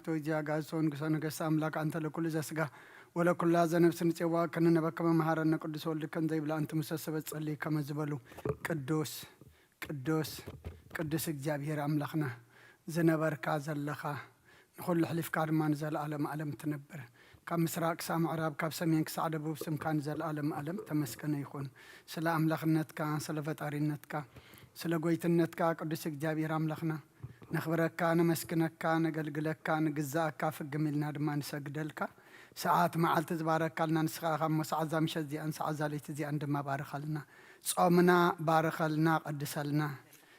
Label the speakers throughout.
Speaker 1: توجي أجازون قصنا قصة أملاك أنت لكل زسقة ولا كل هذا نفس نتوا كنا نبكى مهارنا قدوس ولد كان زي بلا أنت مسبب تصلي كما زبلوا قدوس قدوس قدوس الجابير أملاكنا زنبر كازل لخا نقول حلف كارمان زال عالم تنبر كم مسراك سام عرب كاب سمين كسعد أبو بسم كان زال عالم تمسكنا يكون سلا أملاكنتك سلا فتارينتك سلا قويتنتك قدوس الجابير أملاكنا نخبرك كان مسكنك كان قلقلك كان جزاك كاف جميلنا دمان سجدلك ساعات ما علت تبارك لنا نسخة خم ساعات زمشة زي أن ساعات زاليت زي عندما بارك لنا صومنا بارك لنا قدس لنا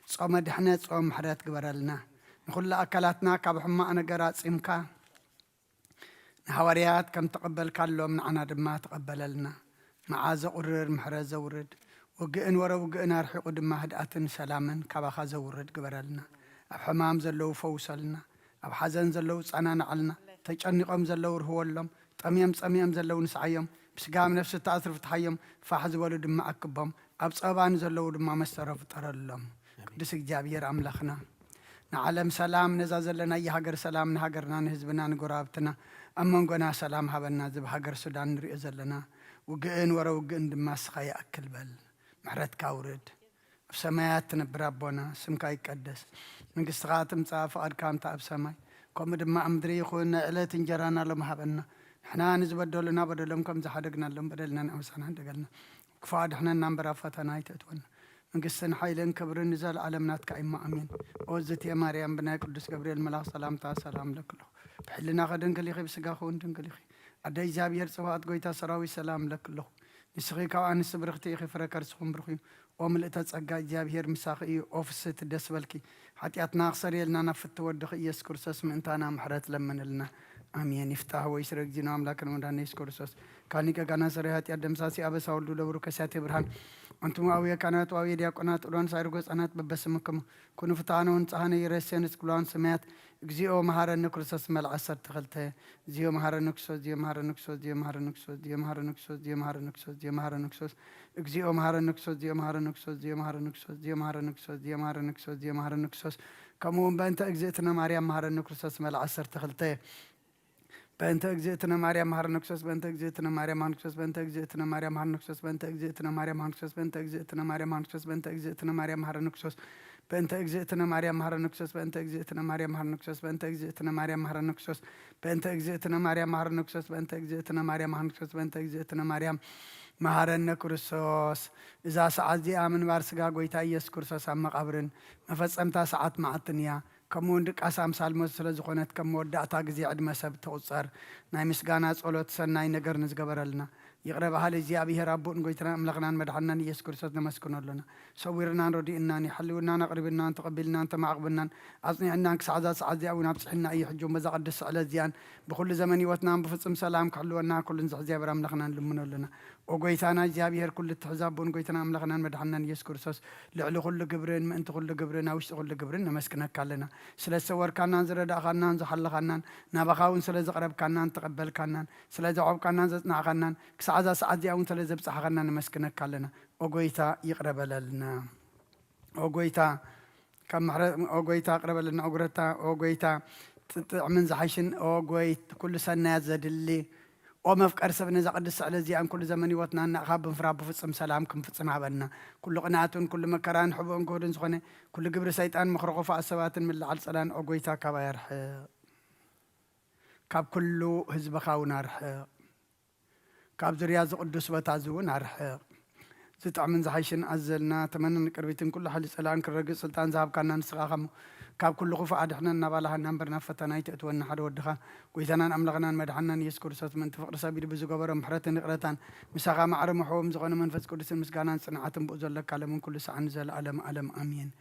Speaker 1: صوم دحنا صوم حرات قبر لنا نقول أكلاتنا كبحما أنا قرات إمكا حواريات كم تقبل كلهم من عنا دما تقبل لنا معاذ قرر محرز ورد وجئن ورا وجئن أرحي قدم هدأتن سلاما كبخا زورد قبر لنا حمام زلو فوسلنا أو حزن زلو صنان علنا تجنقهم زلو هو اللهم طميم زلو نسعيهم بس قام نفس التأثر في تحيم فحز ولد ما أكبهم أبصابان زلو ما مسترف ترى اللهم قدس جابير أملخنا نعلم سلام نزازلنا أي هاجر سلام نهاجرنا نهزبنا نقرابتنا أما نقولنا سلام هبنا زب هاجر السودان رئيزلنا وجئن ورا وجئن دماس خيا أكل بل محرت كاورد في سمايات نبرابنا سمك يقدس من قصات مصاف أركام تاب سماي كم دم أمدري خونا علة تنجرانا لهم هبنا إحنا نزبدل لنا بدلهم كم زحدقنا لهم بدلنا أوسنا دقلنا كفاد إحنا نمبر فتنا يتتونا من قصنا حيلين كبر نزال علمنات كإما أمين وزت يا مريم بنا قدس جبريل ملاك سلام تا سلام لك له بحلنا غدن كليخي بسقا خون كليخي أدي جابير سوات قويتا سراوي سلام لك له نسخي كوان سبرختي خي فركر سخون برخي وملئت تصقى جابير مساخي أوفست الدسبلكي حتى أتناقصر يلنا نفت ودخ يسكرسس من تانا محرت لمن لنا آمين يفتح ويسرق جنام لكن ودان يسكرسس كانيكا كان سريهات يدم ساسي أبس أولد دورو كساتي برهان أنتم أويا كانت وأويا دياقونات أولان سايرغوز أنات ببسمكم كونوا فتانا ونصحانا يرسين اسكولان سميات اجزيو مهارا نكرسس مال عصر تخلته زيو مهارا نكسوس زيو مهارا نكسوس زيو مهارا نكسوس زيو مهارا نكسوس زيو مهارا نكسوس زيو مهارا نكسوس اجزيو مهارا نكسوس زيو مهارا نكسوس زيو مهارا نكسوس زيو مهارا نكسوس زيو مهارا نكسوس زيو مهارا نكسوس كمون بنت اجزيتنا مريم مهارا نكرسس مال عصر تخلته بنت اجزيتنا مريم مهار نكسوس بنت اجزيتنا مريم مهار نكسوس بنت اجزيتنا مريم مهار نكسوس بنت اجزيتنا مريم مهار نكسوس بنت اجزيتنا مريم مهار نكسوس بنت اجزيتنا مريم مهار نكسوس بنت اجزيتنا مريم مهار نكسوس بنت اجزيتنا مريم مهار نكسوس بنت اجزيتنا مريم مهار نكسوس بنت اجزيتنا مريم مهار نكسوس بنت اجزيتنا مريم مهار نكسوس بنت اجزيتنا مريم مهارنا كرسوس إذا سعدي آمن وارسقا قويتا يس كرسوس أما قبرن مفصمتا ساعات مع الدنيا كمون دك أسام سالموز سلزقونت كمود دعتا قزي عد مساب توصر ناي مسقانا صولوت سناي نقر نزقبر لنا يقرب هالي زيابيه رابون قويتنا ملغنان مدحنان يسكر سوسنا مسكنون لنا صورنا ردي إناني حلونا نقربنا تقبلنا انت معقبنا أصني عناك سعادة أو نابسحنا أي حجو مزاق الدس على زيان بكل زمن وتنام بفصم سلام كحلونا كل نزح زيابر ملغنان لمنون لنا وقويتانا زيابيه كل التحزاب بون قويتنا ملغنان مدحنان يسكر سوس لعلو كل قبرين ما انت كل قبرين أو كل قبرين مسكنك كلنا سلسور كانان زرد أخنان زحل خنان نبخاون سلز قرب كانان تقبل كانان سلز عب كانان زنا خنان كسعادة سعدي أو سلز بصح خنان مسكنك كلنا أوجيتا يقرب لنا أوجيتا كم أوجيتا قرب لنا أوجيتا من زحشن أوجيت كل سنة زاد اللي ومفكر سبنا زقدس على زيان كل زمن وطنا نخاب فراب بفصم سلامكم فصم عبنا كل قناعتون كل مكران حبون كودن زغنه كل قبر سيطان مخرقو فعصبات من العل صلان أقويتا كابا يرح كاب كله هزب خاون أرح كاب زرياز قدس وتعزون أرح زتع من زحيشن أزلنا تمنى نقربيتن كل حل سلان كرقص سلطان زهب كان نسخاهم كاب كل خفا عدحنا نبالها نمبرنا فتنا يتأتونا حد ودخا قويتنا أملغنا مدحنا يسكر سات من تفقر سابيل بزقبر محرة نقرتان مساقا معرم وحوم زغنا منفس كل سن مسقانا صنعاتم بؤزل لك على من كل سعن زل علم أمين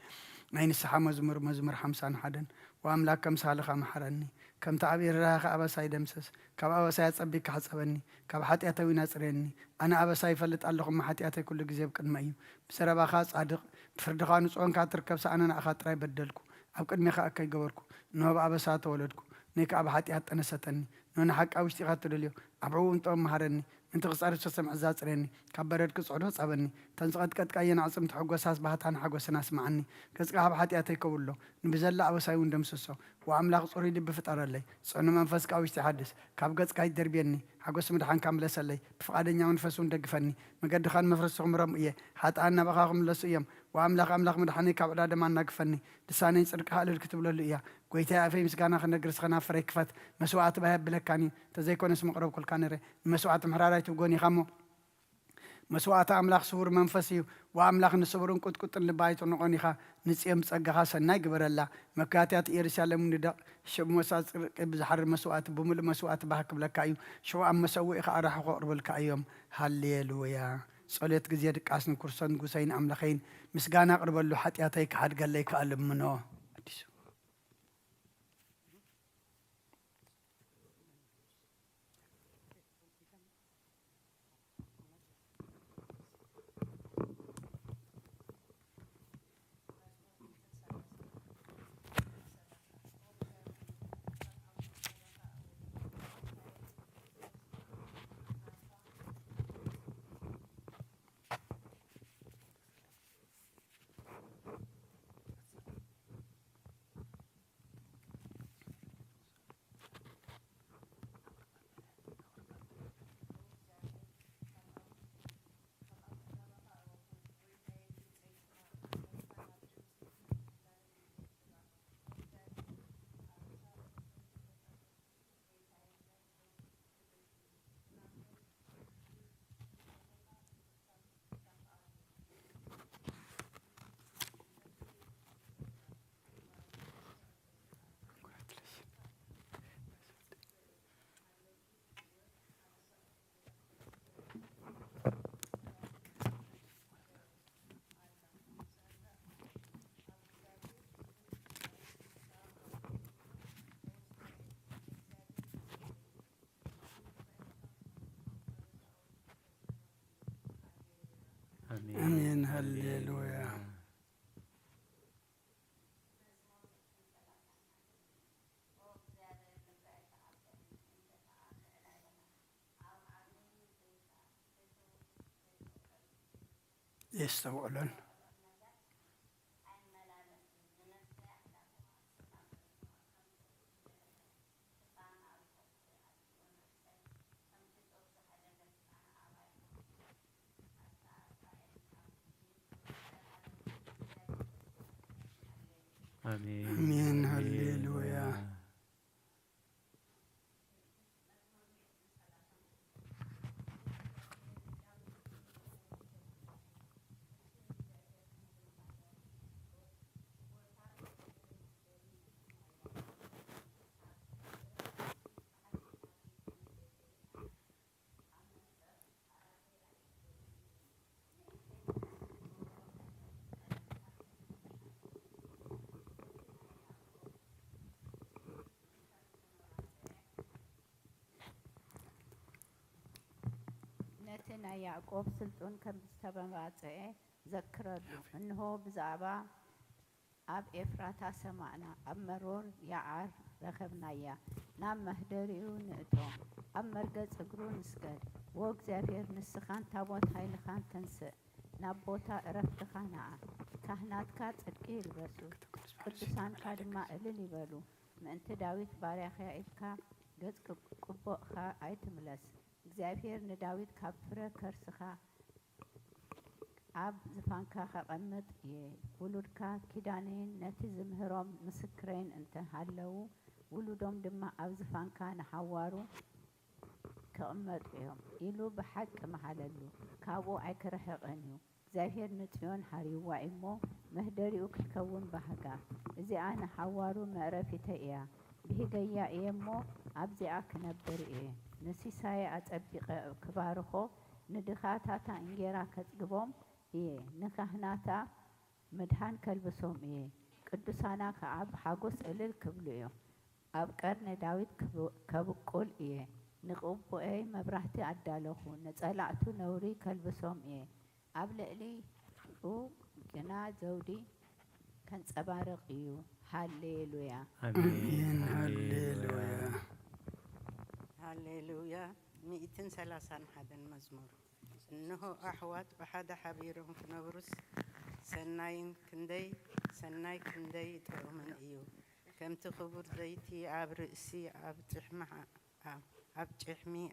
Speaker 1: نين السحا مزمر حمسان حدا وأملاك كم سالخا محرني كم تعبير راخ أبا ساي دمسس كم أبا ساي تصبيك حسبني كم حتى أتوي ناصرني أنا أبا ساي فلت اللهم حتى أتي كل جزيب كنمايو بسربا خاص عدق فردخان وصون كاتركب سأنا أخاطر بدلكو أو قد ميخا أكاي جوركو نوب أبسات ولدكو نيك أب حتى أنا ستني نون حق أوشتي خاطر اليوم أبعو أنتم مهرني أنت قصار تسمع زاترني كبرت كصعود صابني تنزقت قد كاين عصم تحقوساس بهتان حقوسنا اسمعني كسقها بحاتياتي كبلو نبزلا أبساي وندمسسو وأملاق صوري دي بفتر لي صعنا منفس كاوش تحدث كاب قد كاي دربيني حقوس مدحان كامل سلي بفقادني منفسون دقفني مقد خان مفرسهم رمئيه حتى أنا بخاهم لسيم وأملاق مدحاني كاب عداد ما نقفني لساني صدق حال الكتب له ليا قويتها في مسكانا خنا نجرس خنا فريك فات مسوعات بهب لكاني تزيكون اسم قرب كل كانري مسوعات محرارة تقولي خمو مسوعات أملاق صور منفسي وأملاق نصورون كت اللي ونقوني خا نسيم صقها سناي قبر الله مكاتيات إيرسالم ندق شو مساس بزحر مسوعات بمل مسوعات بحك بلكايو شو أم مسوي خا راح قرب الكايوم هالليلويا صليت جزيرة قاسن كرسان قوسين أملاقين مسجانا قرب له حتياتيك حد قال لك ألم منه آمين هللويا يستوعلن آمين هللويا
Speaker 2: نتنا يعقوب سلطون كم استبمعته ذكرت إنه بزعبا أب إفراتا سمعنا أب مرور يعار رخبنايا نام مهدريو نئتو أب مرقز أقرو نسكد ووق زافير نسخان تابوت هاي لخان تنسئ نابوتا رفت خانعا كهنات كات تدقير بسو قدسان كادما إلي بلو من داويت باريخي إلكا قز قبو خا آيت ملس زافير نداويت كابفرة كرسخا عب زفانكا خقمت ولودكا كيدانين نتي زمهروم مسكرين انت هلو ولودهم دما عب زفانكا نحوارو كأمت بهم إلو بحق محللو كابو عكر حقنيو زافير نتفيون حريو وعمو مهدريو كتكون بحقا إذا أنا حوارو معرفي تأيا بهجيا إيمو عبزي نبر إيه نسي ساي أتأبق كبارخو ندخاتا تا إنجيرا كتقبوم إيه نكهناتا مدهان كالبسوم إيه قدسانا كعب حاقوس إلل كبليو أب قرن داويد كبقول إيه نقوبو إيه مبرحتي عدالوخو نتسألعتو نوري كالبسوم إيه أب لألي جنا زودي كان صبارق إيو هاليلويا
Speaker 1: آمين هاليلويا
Speaker 3: هاليلويا 131 مزمور. إنه أحوات بحد حبيرهم كنبرس سناين كندي تؤمن إيو كم تخبر زيتي عب رأسي عب تحمي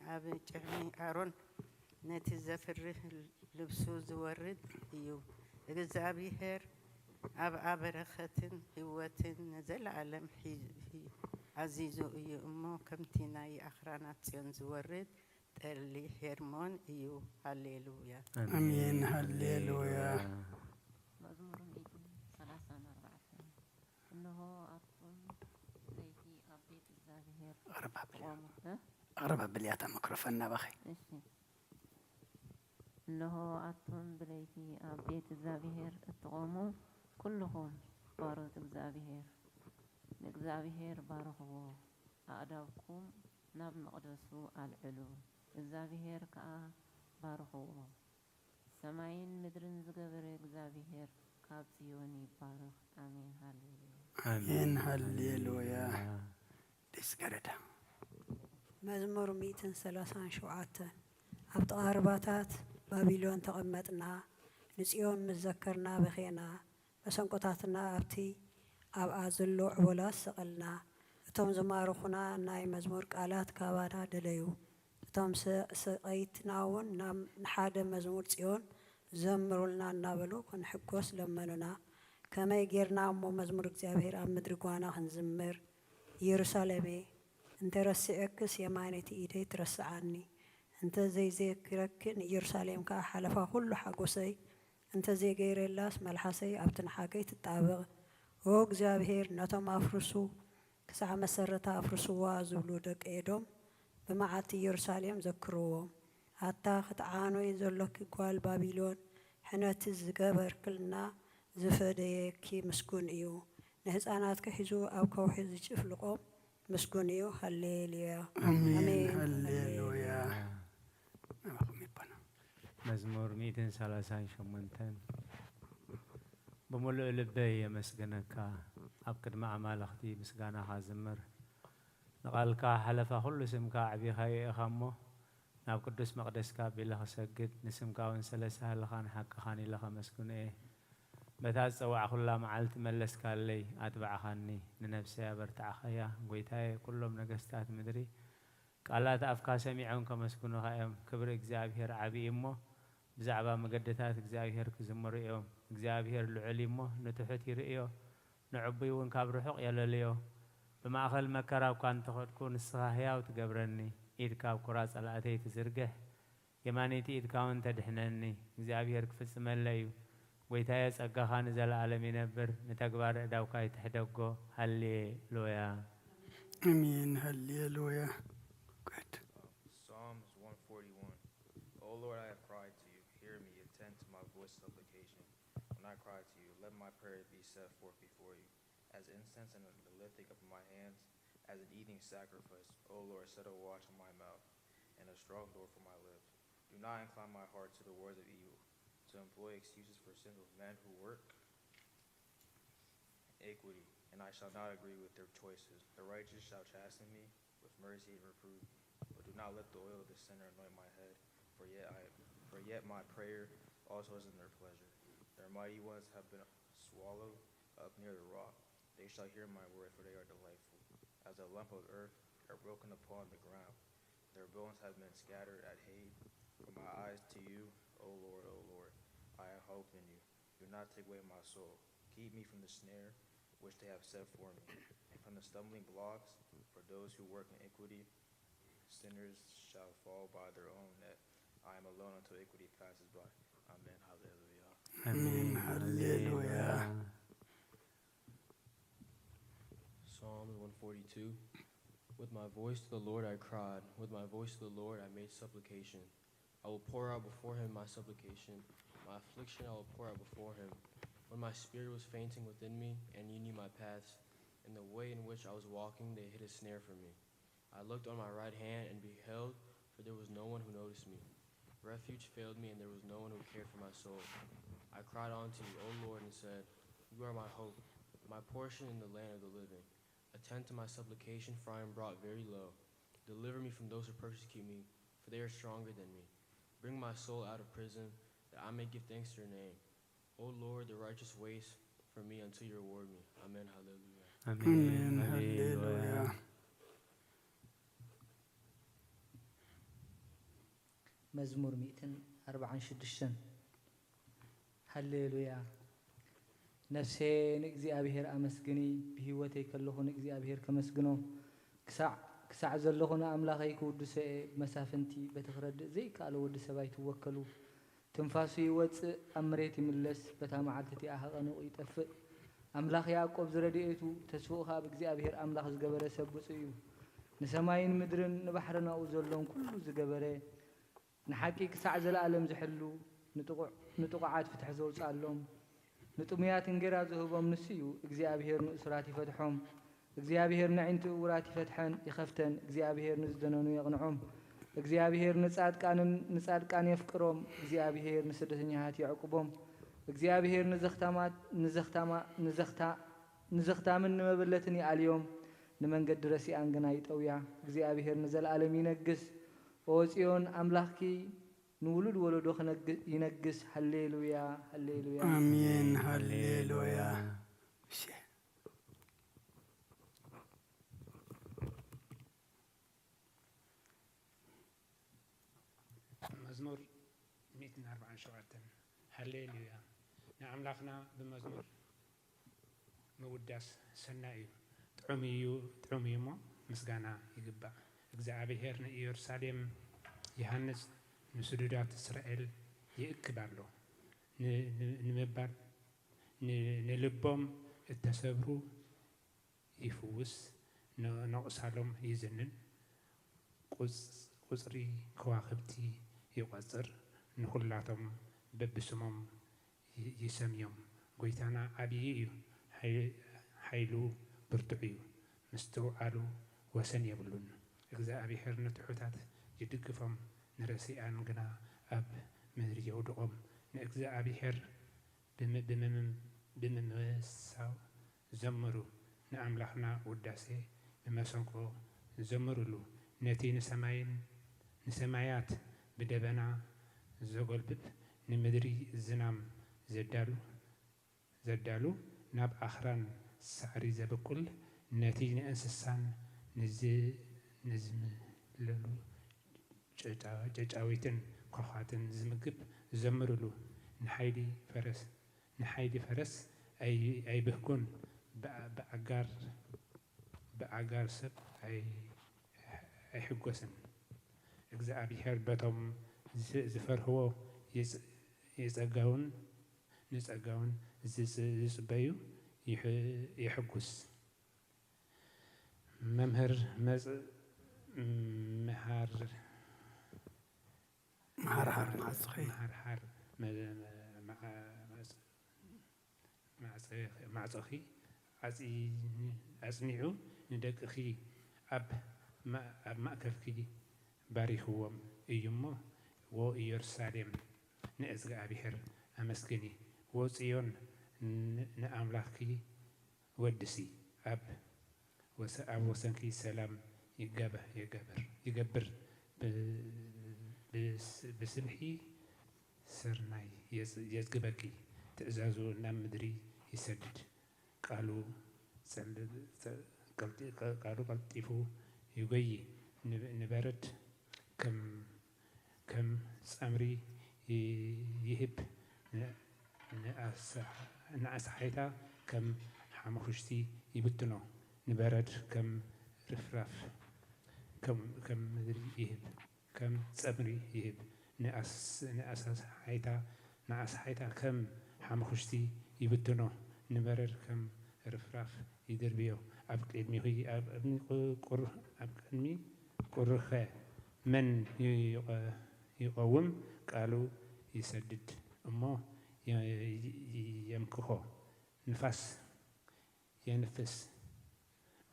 Speaker 3: أرون نتي زفر لبسو زورد إيو إجزابي هير عب رختن هوة نزل علم عزيزو إيو أمو كم تناي أخرانات سيون زورد اللي هرمون إيو هاليلويا
Speaker 1: أمين هاليلويا.
Speaker 4: مزمور 134 إنه أطفال زيتي أبيت الزاهر
Speaker 1: أغربها بلياتا ميكروفوننا بخي.
Speaker 4: إنه أطفال بليتي أبيت الزاهر تقوموا كلهم بارك እግዚአብሔር ባርኽዎ ኣእዳውኩም ናብ መቕደሱ ኣልዕሉ እግዚአብሔር ከዓ ባርኽዎ ሰማይን ምድርን ዝገበረ እግዚአብሔር ካብ ጽዮን ይባረኽ አሜን ሃሌሉያ
Speaker 1: አሜን ሃሌሉያ ደስ ገረዳ
Speaker 5: መዝሙር 137 ኣብ ጥቓ ርባታት ባቢሎን ተቐመጥና ንጽዮን ምዘከርና በኼና መሰንቆታትና ኣብቲ ኣብኣ ዘሎ ዕቦላት ሰቐልና እቶም ዝማርኹና ናይ መዝሙር ቃላት ካባና ደለዩ እቶም ሰቐይትና እውን ንሓደ መዝሙር ጽዮን ዘምሩልና እናበሉ ክንሕጎስ ለመኑና ከመይ ጌርና እሞ መዝሙር እግዚአብሔር ኣብ ምድሪ ጓና ክንዝምር ኢየሩሳሌሜ እንተ ረሲዕክስ የማነቲ ኢደይ ትረስዓኒ እንተ ዘይዘክረክን ኢየሩሳሌም ከዓ ሓለፋ ኩሉ ሓጎሰይ እንተ ዘይገይረላስ መልሓሰይ ኣብቲ ንሓገይ ትጣበቕ ኦ እግዚአብሔር ነቶም ኣፍርሱ ክሳዕ መሰረታ ኣፍርሱዋ ዝብሉ ደቂ ኤዶም ብመዓልቲ ኢየሩሳሌም ዘክርዎም ሃታ ክትዓኖይ ዘሎኪ ጓል ባቢሎን ሕነቲ ዝገበርክልና ዝፈደየኪ ምስጉን እዩ ንህፃናት ክሒዙ ኣብ ከውሒ ዝጭፍልቆም ምስጉን እዩ ሃሌሉያ
Speaker 1: አሜን ሃሌሉያ
Speaker 6: መዝሙር 138 بملء لبي يمسجنك أبكر مع مالختي مسجانا خازمر نقالك حلفا كل سمك عبي خي خمو ناب قدس مقدسك بله سجد نسمك ونسلسها لخان حق خاني لخ مسكون إيه بتاز سواع كل معلت ملسك لي أتبع خاني لنفسي برتع خيا قويتاي كلهم نجستات مدري قالات أفكار سميعون كمسكون خيام كبر إجزابير عبي إمه بزعبا مقدتات إجزابير كزمر يوم እግዚአብሔር ልዑሊሞ ንትሑት ይርእዮ ንዕቡይ እውን ካብ ርሑቕ የለልዮ ብማእኸል መከራ እኳ እንተኸድኩ ንስኻ ህያው ትገብረኒ ኢድካ ኣብ ኩራ ጸላእተይ ትዝርግሕ የማነይቲ ኢድካ እውን ተድሕነኒ እግዚአብሔር ክፍጽመለ እዩ ጐይታየ ጸጋኻ ንዘለኣለም ይነብር ንተግባር እዳውካ ይትሕደጎ ሃሌሉያ
Speaker 1: አሜን ሃሌሉያ
Speaker 7: Psalms 141 O Lord, I have cried to you. Hear me, attend to my voice supplication. When I cry to you, let my prayer be set forth before you, as incense and the lifting up of my hands, as an evening sacrifice. O Lord, set a watch on my mouth, and a strong door for my lips. Do not incline my heart to the words of evil, to employ excuses for sins of men who work iniquity, and I shall not agree with their choices. The righteous shall chasten me with mercy and reprove, but do not let the oil of the sinner anoint my head, for yet my prayer also is in their pleasure. Their mighty ones have been swallowed up near the rock. They shall hear my word, for they are delightful. As a lump of earth are broken upon the ground. Their bones have been scattered at Hade. From my eyes to you, O Lord, I have hope in you. Do not take away my soul. Keep me from the snare which they have set for me, and from the stumbling blocks for those who work in iniquity. Sinners shall fall by their own net. I am alone until iniquity passes by. Amen. Hallelujah.
Speaker 1: አሜን ሃሌሉያ
Speaker 8: Psalm 142. With my voice to the Lord I cried, with my voice to the Lord I made supplication. I will pour out before him my supplication, my affliction I will pour out before him. When my spirit was fainting within me, and you knew my paths, in the way in which I was walking they hid a snare for me. I looked on my right hand and beheld, for there was no one who noticed me. Refuge failed me, and there was no one who cared for my soul. I cried unto you, O Lord, and said, You are my hope, my portion in the land of the living. Attend to my supplication, for I am brought very low. Deliver me from those who persecute me, for for they are stronger than me. Bring my soul out of prison, that I may give thanks to your name. O Lord, the righteous ways for me until you reward me. Amen. Hallelujah.
Speaker 6: አሜን
Speaker 1: ሃሌሉያ
Speaker 6: ሃሌሉያ
Speaker 9: መዝሙር 146 ሃሌሉያ ነፍሴ ንእግዚአብሔር አመስግኒ ብህይወተይ ከለኹ ንእግዚአብሔር ከመስግኖ ክሳዕ ዘለኹ ንኣምላኸይ ክውድሶ መሳፍንቲ በቲ ክረድእ ዘይከኣለ ወዲ ሰባይ ትወከሉ ትንፋሱ ይወፅእ ኣብ መሬት ይምለስ በታ መዓልቲ እቲኣ ሃቐንቑ ይጠፍእ ኣምላኽ ያዕቆብ ዝረድኤቱ ተስፍኡ ካብ እግዚኣብሔር ኣምላኽ ዝገበረ ሰብፁ እዩ ንሰማይን ምድርን ንባሕርን ኣብኡ ዘሎን ኩሉ ዝገበረ ንሓቂ ክሳዕ ዘለኣለም ዝሕሉ ንጥቑዓት ፍትሒ ዘውፅኣሎም ንጥሙያት እንጌራ ዝህቦም ንሱ እዩ እግዚኣብሔር ንእሱራት ይፈትሖም እግዚአብሔር ንዕንቱ ውራት ይፈትሐን ይኸፍተን እግዚአብሔር ንዝደነኑ የቕንዖም እግዚአብሔር ንጻድቃን የፍቅሮም እግዚአብሔር ንስደተኛታት ያዕቁቦም እግዚአብሔር ንዘኽታምን ንመበለትን ይኣልዮም ንመንገድ ረሲኣን ግና ይጠውያ እግዚአብሔር ንዘለዓለም ይነግስ ኦ ጽዮን አምላኽኪ ንውሉድ ወለዶ ይነግስ ሃሌሉያ ሃሌሉያ
Speaker 1: አሜን ሃሌሉያ
Speaker 10: መዝሙር 147 ሃሌሉያ ንኣምላኽና ብመዝሙር ምውዳስ ሰናይ እዩ ጥዑም እዩ እሞ ምስጋና ይግባእ እግዚአብሔር ንኢየሩሳሌም ይሃንጽ ንስዱዳት እስራኤል ይእክብ ኣሎ ንምባል ንልቦም እተሰብሩ ይፍውስ ነቑሳሎም ይዝንን ቁጽሪ ከዋኽብቲ ይቆጽር ንኹላቶም በብስሞም ይሰምዮም ጎይታና ዓብዪ እዩ ኃይሉ ብርቱዕ እዩ ምስትውዓሉ ወሰን የብሉን እግዚአብሔር ንትሑታት ይድግፎም ንረሲኣን ግና ኣብ ምድሪ የውድቖም ንእግዚአብሔር ብምምሳው ዘምሩ ንኣምላኽና ውዳሴ ብመሰንቆ ዘምሩሉ ነቲ ንሰማያት ብደበና ዘጐልብብ ንምድሪ ዝናም ዘዳሉ ናብ ኣኽራን ሳዕሪ ዘበቁል ነቲ ንእንስሳን ንዝምለሉ ጨጫዊትን ኳኳትን ዝምግብ ዘምሩሉ ንሓይሊ ፈረስ ኣይብህጉን ብኣጋር ሰብ ኣይሕጐስን እግዚአብሔር በቶም ዝፈርህዎ ንጸጋውን ዝጽበዩ ይሕጉስ መምህር
Speaker 1: መሃርሃር
Speaker 10: ማዕፀኺ ኣጽኒዑ ንደቅኺ ኣብ ማእከልኪ ባሪኽዎም እዩ እሞ ወ ኢየሩሳሌም ንእግዚአብሔር ኣመስግኒ ወ ጽዮን ንኣምላኽኪ ወድሲ ኣብ ወሰንኪ ሰላም ይገብር ብስምሒ ስርናይ የዝግበኪ ትእዛዙ ናብ ምድሪ ይሰድድ ቃሉ ቀልጢፉ ይጐይ ንበረድ ከም ጸምሪ ይህብ ንኣሳሓይታ ከም ሓመኹሽቲ ይብትኖ ንበረድ ከም ርፍራፍ ከም ምድሪ ይህብ ከም ጸምሪ ይህብ ንኣሳሓይታ ከም ሓመኹሽቲ ይብትኖ ንበረድ ከም ርፍራፍ ይድርብዮ ኣብ ቅድሚ ቁርኸ መን ይቐውም ቃሉ ይሰድድ እሞ የምክኾ ንፋስ የንፍስ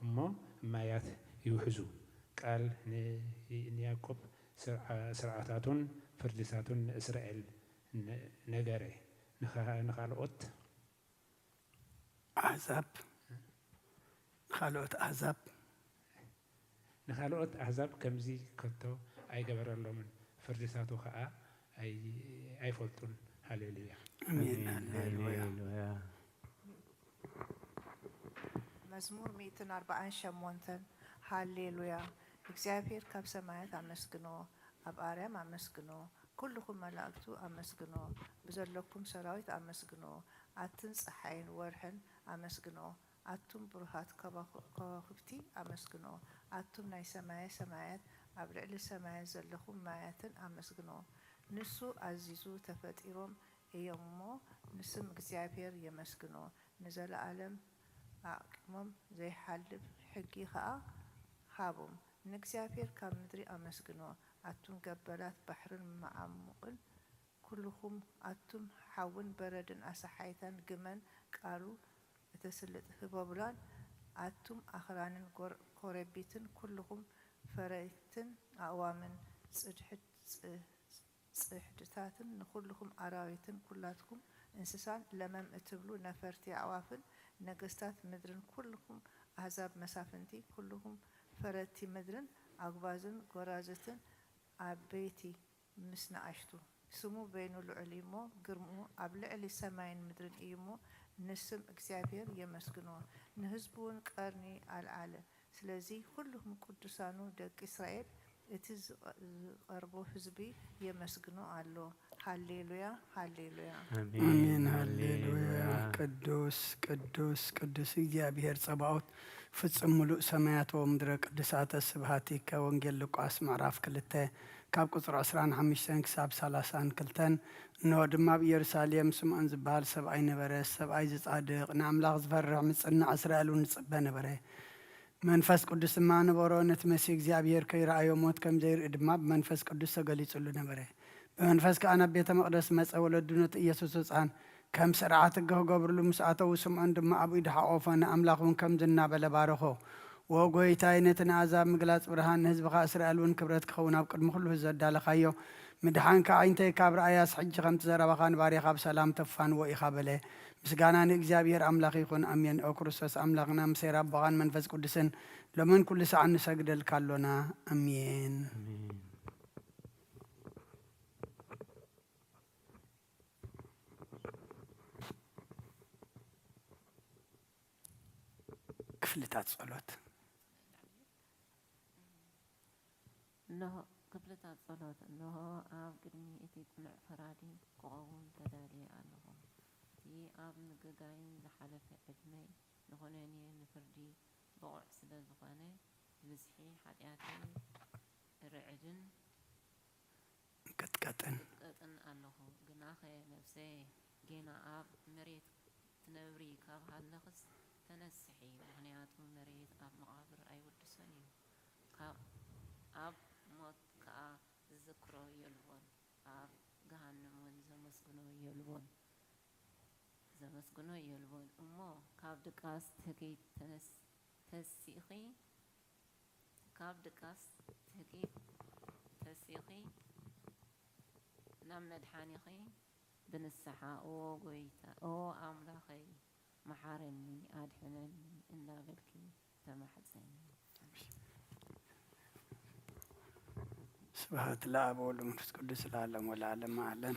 Speaker 10: እሞ ማያት ይውሕዙ ቃል ንያዕቆብ ስርዓታቱን ፍርድታቱን ንእስራኤል ነገረ ንኻልኦት
Speaker 1: ኣሕዛብ
Speaker 10: ንኻልኦት ኣሕዛብ ከምዚ ከቶ ኣይገበረሎምን ፍርድታቱ ከዓ ኣይፈልጡን ሃሌሉያ
Speaker 1: አሜን ሃሌሉያ
Speaker 11: መዝሙር 148 ሃሌሉያ እግዚአብሔር ካብ ሰማያት ኣመስግኖ ኣብ ኣርያም ኣመስግኖ ኩልኩም መላእክቱ ኣመስግኖ ብዘለኩም ሰራዊት ኣመስግኖ ኣትን ፀሓይን ወርሕን ኣመስግኖ ኣቱም ብሩሃት ከዋክብቲ ኣመስግኖ ኣቱም ናይ ሰማያት ኣብ ልዕሊ ሰማያት ዘለኹም ማያትን ኣመስግኖ ንሱ ኣዚዙ ተፈጢሮም እዮም እሞ ንስም እግዚአብሔር የመስግኖ ንዘለዓለም ኣቅሞም ዘይሓልፍ ሕጊ ከዓ ሃቦም ንእግዚአብሔር ካብ ምድሪ ኣመስግኖ ኣቱም ገበላት ባሕርን መዓሙቕን ኩልኩም ኣቱም ሓውን በረድን ኣሰሓይተን ግመን ቃሉ እተስልጥ ህበብላን ኣቱም ኣኽራንን ኮረቢትን ኩልኩም ፈረይትን ኣእዋምን ጽሕድታትን ንኩልኩም ኣራዊትን ኩላትኩም እንስሳን ለመም እትብሉ ነፈርቲ ኣዕዋፍን ነገስታት ምድርን ኩልኩም ኣሕዛብ መሳፍንቲ ኩልኩም ፈረቲ ምድርን ኣግባዝን ጎራዝትን ዓበይቲ ምስ ንኣሽቱ ስሙ በይኑ ልዑል እሞ ግርምኡ ኣብ ልዕሊ ሰማይን ምድርን እዩ እሞ ንስም እግዚአብሔር የመስግኖ ንህዝቡ እውን ቀርኒ ኣልዓለ ስለዚ ኩልኩም ቅዱሳኑ ደቂ እስራኤል እቲ ዝቐርቦ ህዝቢ የመስግኖ ኣሎ ሃሌሉያ ሃሌሉያ
Speaker 1: አሜን ሃሌሉያ ቅዱስ ቅዱስ ቅዱስ እግዚአብሔር ጸባኦት ፍጹም ሙሉእ ሰማያት ወምድረ ቅዱሳተ ስብሐቲከ ወንጌል ሉቃስ ምዕራፍ 2 ካብ ቁጥሪ 25 ክሳብ 32 እንሆ ድማ ብኢየሩሳሌም ስምዖን ዝበሃል ሰብኣይ ነበረ ሰብኣይ ዝጻድቕ ንኣምላኽ ዝፈርሕ ምጽናዕ እስራኤል እውን ዝጽበ ነበረ መንፈስ ቅዱስ ድማ ነበሮ ነቲ መሲሕ እግዚአብሔር ከይረኣዮ ሞት ከም ዘይርኢ ድማ ብመንፈስ ቅዱስ ተገሊጹሉ ነበረ በመንፈስ ከዓ ናብ ቤተ መቅደስ መጸ ወለዱ ነቲ ኢየሱስ ህፃን ከም ስርዓት ክገብርሉ ምስ ኣተው ስምዖን ድማ ኣብ ኢዱ ሓቆፎ ንኣምላኽ እውን ከም ዝናበለ ባረኾ ወጎይታይ ነቲ ንኣሕዛብ ምግላፅ ብርሃን ንህዝብኻ እስራኤል እውን ክብረት ክኸውን ኣብ ቅድሚ ኩሉ ህዝቢ ዘዳለኻዮ ምድሓንካ ዓይንተይ ካብ ረኣያስ ሕጂ ከምቲ ዘረባኻ ንባርያኻ ብሰላም ተፋንዎ ኢኻ በለ ምስጋና ንእግዚአብሔር ኣምላኽ ይኹን ኣሜን ኦ ክርስቶስ ኣምላኽና ምሰይራ ኣቦኻን መንፈስ ቅዱስን ሎምን ኩሉ ሰዓት ንሰግደልካ ኣሎና ኣሜን ክፍልታት ጸሎት
Speaker 4: እንሆ ክፍልታት ጸሎት እንሆ ኣብ ቅድሚ እቲ ጥኑዕ ፈራዲ ክኸውን ተዳልየ ኣለኹ እቲ ኣብ ምግጋይን ዝሓለፈ ዕድመይ ንኾነኒ ንፍርዲ ብቑዕ ስለ ዝኾነ ብብዝሒ ሓጢኣተይ ርዕድን
Speaker 1: ቅጥቀጥን
Speaker 4: ኣለኹ ግናኸ ነፍሰይ ጌና ኣብ መሬት ትነብሪ ካብ ሃለኽስ ተነስሒ ምክንያቱ መሬት ኣብ መቃብር ኣይወድሰን እዩ ኣብ ሞት ከዓ ዝዝክሮ የልቦን ኣብ ገሃንም እውን ዘመስግኖ የልቦን እሞ ካብ ድቃስ ትህኪት ተሲኺ ናብ መድሓኒኺ ብንስሓ ኦ ጎይታ ኦ ኣምላኸይ መሓረኒ ኣድሕነኒ እናበልኪ ተማሕፀኒ
Speaker 1: ስብሐት ለአብ ወወልድ ወመንፈስ ቅዱስ ለዓለሙ ወለዓለመ ዓለም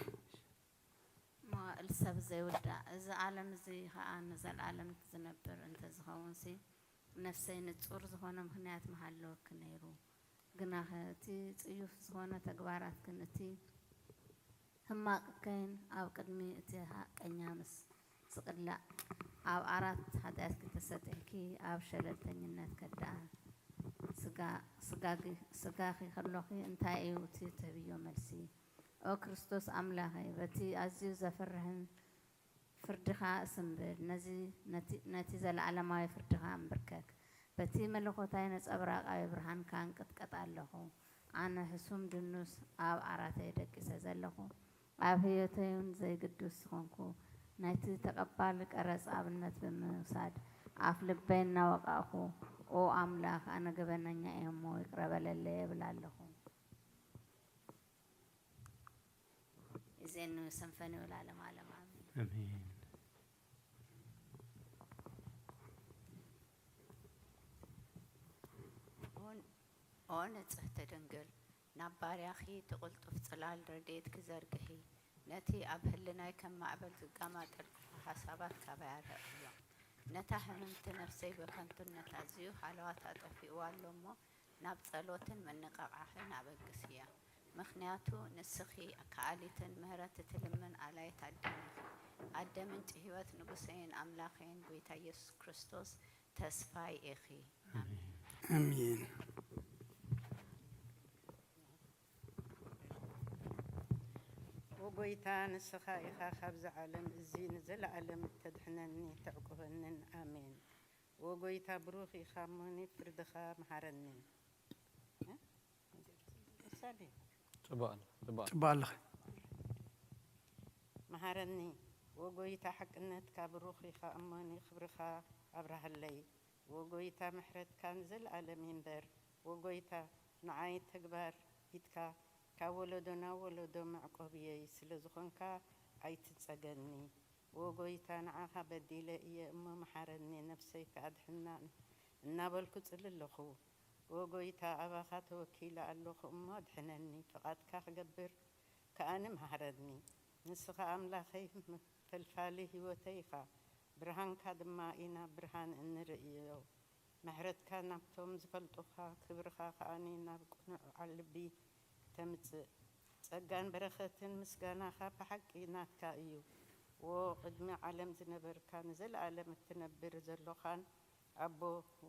Speaker 2: መዋእል ሰብ ዘይውዳእ እዚ ዓለም እዚ ከዓ ንዘለዓለም ዝነብር እንተዝኸውንሲ ነፍሰይ ንጹር ዝኾነ ምክንያት መሃለወክ ነይሩ ግናኸ እቲ ጽዩፍ ዝኾነ ተግባራት ግን እቲ ህማቅከይን ኣብ ቅድሚ እቲ ሓቀኛ ምስ ዝቕላዕ ኣብ ዓራት ሓጢኣት ክተሰጢሕኪ ኣብ ሸለልተኝነት ከዳኣ ስጋኺ ከለኺ እንታይ እዩ እቲ ትህብዮ መልሲ ኦ ክርስቶስ ኣምላኸይ በቲ ኣዝዩ ዘፍርሕን ፍርድኻ እስንብል ነቲ ዘለዓለማዊ ፍርድኻ እምብርከክ በቲ መለኮታዊ ነፀብራቃዊ ብርሃንካ እንቅጥቀጥ ኣለኹ ኣነ ሕሱም ድኑስ ኣብ ዓራተይ ደቂሰ ዘለኹ ኣብ ህይወተይ እውን ዘይግዱስ ዝኾንኩ ናይቲ ተቐባሊ ቀረፅ ኣብነት ብምውሳድ ኣፍ ልበይ እናወቃእኹ ኦ ኣምላኽ ኣነ ገበነኛ እየ እሞ ይቅረበለለ የብል ኣለኹ እዜን ሰንፈኒ ወላለም ዓለም
Speaker 6: አሜን
Speaker 2: أو نصحت دنجل نبارياخي تقلطف صلال رديت كزرقهي نتي أبهلنا كم معبل قامات حسابات كبار اليوم نتهمت نفسي بكنت نتازيو حالوات أطفي واللمو ناب صلوتن من نقعحن أبقسيا مخنياتو نسخي أكاليتن مهرة تلمن علي تعدمن تهيوت نقصين أملاخين بيتا يسوع كريستوس تسفاي إخي
Speaker 1: آمين.
Speaker 3: وقويتا نسخا إخا خبز عالم الزين زل عالم تدحنني تعقبنن آمين وقويتا بروخي خاموني فردخا محرنن
Speaker 1: تبال
Speaker 3: محرني وقويتا حقنت كابروخي خاموني خبرخا أبره اللي وقويتا محرت كان زل عالم ينبر وقويتا نعاي تكبر يتكا كولدنا ولدو معقوبية سلزخنكا عيت تسجني وقويتا نعاها بديلة إيه أمه محرني نفسي كأدحنا النابل كتل اللخو وقويتا أباخات وكيلة اللخو أمه أدحنني فقد كاخ قبر كأنا محرني نسخة أملاخي فالفالي هوتيخا برهان كادما إنا برهان إن رئيو محرت كان نبتوم زفلتوخا كبرخا خاني نبقنع علبي تمت ጸጋን በረኸትን ምስጋናኻ ብሓቂ ናትካ እዩ ወቅድሚ ዓለም ዝነበርካ ንዘለዓለም እትነብር ዘሎኻን ኣቦ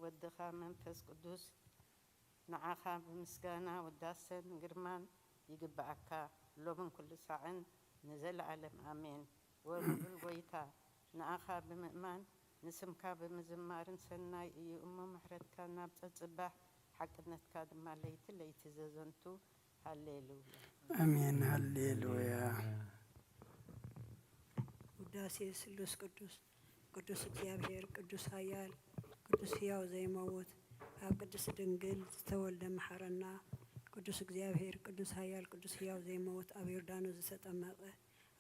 Speaker 3: ወድኻ መንፈስ ቅዱስ ንዓኻ ብምስጋና ውዳሰን ግርማን ይግባኣካ ሎምን ኩሉ ሰዓን ንዘለዓለም ኣሜን ወብብል ጎይታ ንዓኻ ብምእማን ንስምካ ብምዝማርን ሰናይ እዩ እሞ ምሕረትካ ናብ ፀፅባሕ ሓቅነትካ ድማ ለይቲ ለይቲ ዘዘንቱ هاليلويا
Speaker 1: آمين هاليلويا
Speaker 5: ውዳሴ ስሉስ ቅዱስ ቅዱስ እግዚአብሔር ቅዱስ ኃያል ቅዱስ ሕያው ዘይመውት ኣብ ቅዱስ ድንግል ዝተወልደ መሐረና ቅዱስ እግዚአብሔር ቅዱስ ኃያል ቅዱስ ሕያው ዘይመውት ኣብ ዮርዳኖስ ዝተጠመቀ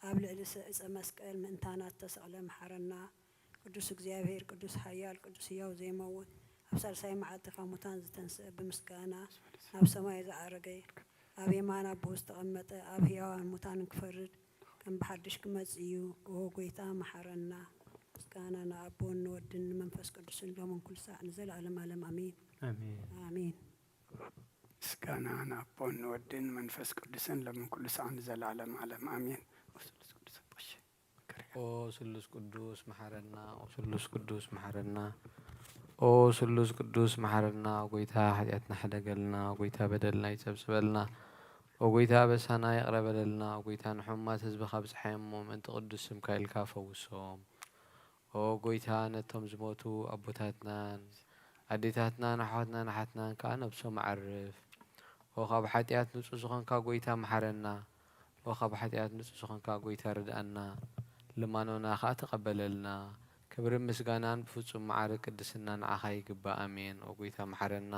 Speaker 5: ኣብ ልዕሊ ዕፀ መስቀል ምእንታናት ተሰቕለ መሐረና ቅዱስ እግዚአብሔር ቅዱስ ኃያል ቅዱስ ሕያው ዘይመውት ኣብ ሳልሳይ መዓልቲ ካብ ሙታን ዝተንስአ ብምስጋና ናብ ሰማይ ዝዓረገ ኣብ የማን ኣቦ ዝተቐመጠ ኣብ ሕያዋን ሙታን ክፈርድ ከም ብሓድሽ ክመጽእ እዩ ጎይታ መሐረና ምስጋና ንኣቦ ንወድን ንመንፈስ ቅዱስን ሎምን ኩሉ ሰዓት ንዘለዓለም ዓለም ኣሜን ኣሜን
Speaker 1: ምስጋና ንኣቦ ንወድን መንፈስ ቅዱስን ሎምን ኩሉ ሰዓት ንዘለዓለም ዓለም ኣሜን
Speaker 12: ኦ ስሉስ ቅዱስ መሐረና ኦ ስሉስ ቅዱስ መሐረና ኦ ስሉስ ቅዱስ መሐረና ጎይታ ኃጢአትና ሕደገልና ጎይታ በደልና ይጸብጽበልና ወጎይታ በሳና ይቅረበለልና ወጎይታ ንሑማት ህዝቢ ካብ ዝሓየሞም እንተ ቅዱስ ስምካ ኢልካ ፈውሶም ወጎይታ ነቶም ዝሞቱ ኣቦታትናን ኣዴታትናን ኣሕዋትናን ኣሓትናን ከዓ ነብሶም ዓርፍ ወኻብ ሓጢአት ንጹህ ዝኾንካ ጎይታ መሐረና ወኻብ ሓጢአት ንጹህ ዝኾንካ ጎይታ ርድአና ልማኖና ከዓ ተቐበለልና ክብሪ ምስጋናን ብፍጹም መዓረ ቅድስና ንዓኻ ይግባእ ኣሜን ወጎይታ መሐረና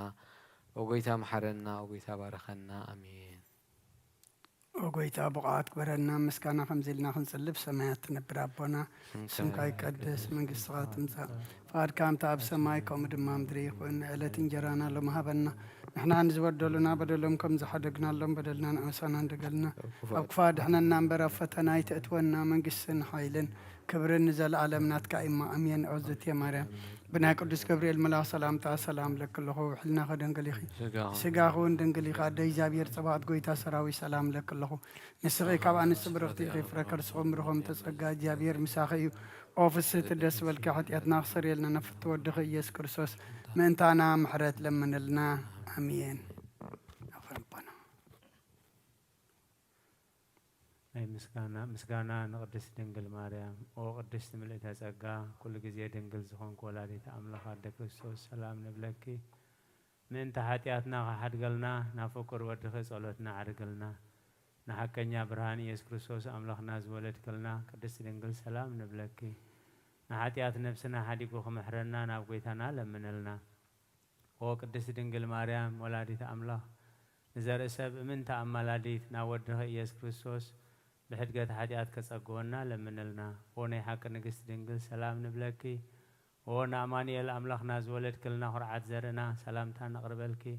Speaker 12: ወጎይታ መሐረና ወጎይታ ባረኸና ኣሜን
Speaker 1: وقويتا بقعات كبرنا مسكانا خمزيلنا خنسلب سمايات تنبر أبونا سمكا يقدس من قصات مزا فقد كام تاب سماي كوم دمام دريق وإن علة جرانا لمهابنا نحنا نزود دولنا بدلهم كم زحدقنا لهم بدلنا نعسانا ندقلنا أبقفاد احنا ننبر فتنا يتأتونا من قصن حايلن كبر نزل عالمنات كائمة أمين عزت يا مريم بنا قدس كبريل ملا سلام تا سلام لك الله وحلنا خدن قليخي سيغاخون دن قليخا دي جابير صباحت قويتا سراوي سلام لك الله نسغي كابان السبرغتي غفرك رسخهم برخهم تسغا جابير مساخي اوفس تدس والكحت يتناخسر يلنا نفت ودخي يس كرسوس من تانا محرت لمن لنا امين
Speaker 6: أي مسكانا نقدس دنجل مريم أو قدس ملئتها زكاة كل جزية دنجل زخون كولادي تأمل خاد كريستوس سلام نبلكي من تحتياتنا خد قلنا نفكر ودخل صلاتنا عرقلنا نحكينا برهاني يس كريستوس أملخنا زولت كلنا قدس دنجل سلام نبلكي نحتيات نفسنا حديكو خمحرنا نبقيتنا لمنلنا أو قدس دنجل مريم ولادي تأمل نزار سب من تأملادي نودها يس كريستوس بحدقات حاجات كسقونا لمنلنا وني حق نقص دنقل سلام نبلكي ونا أماني الأملاخ ناز ولد كلنا هرعات زرنا سلام تان نقربلكي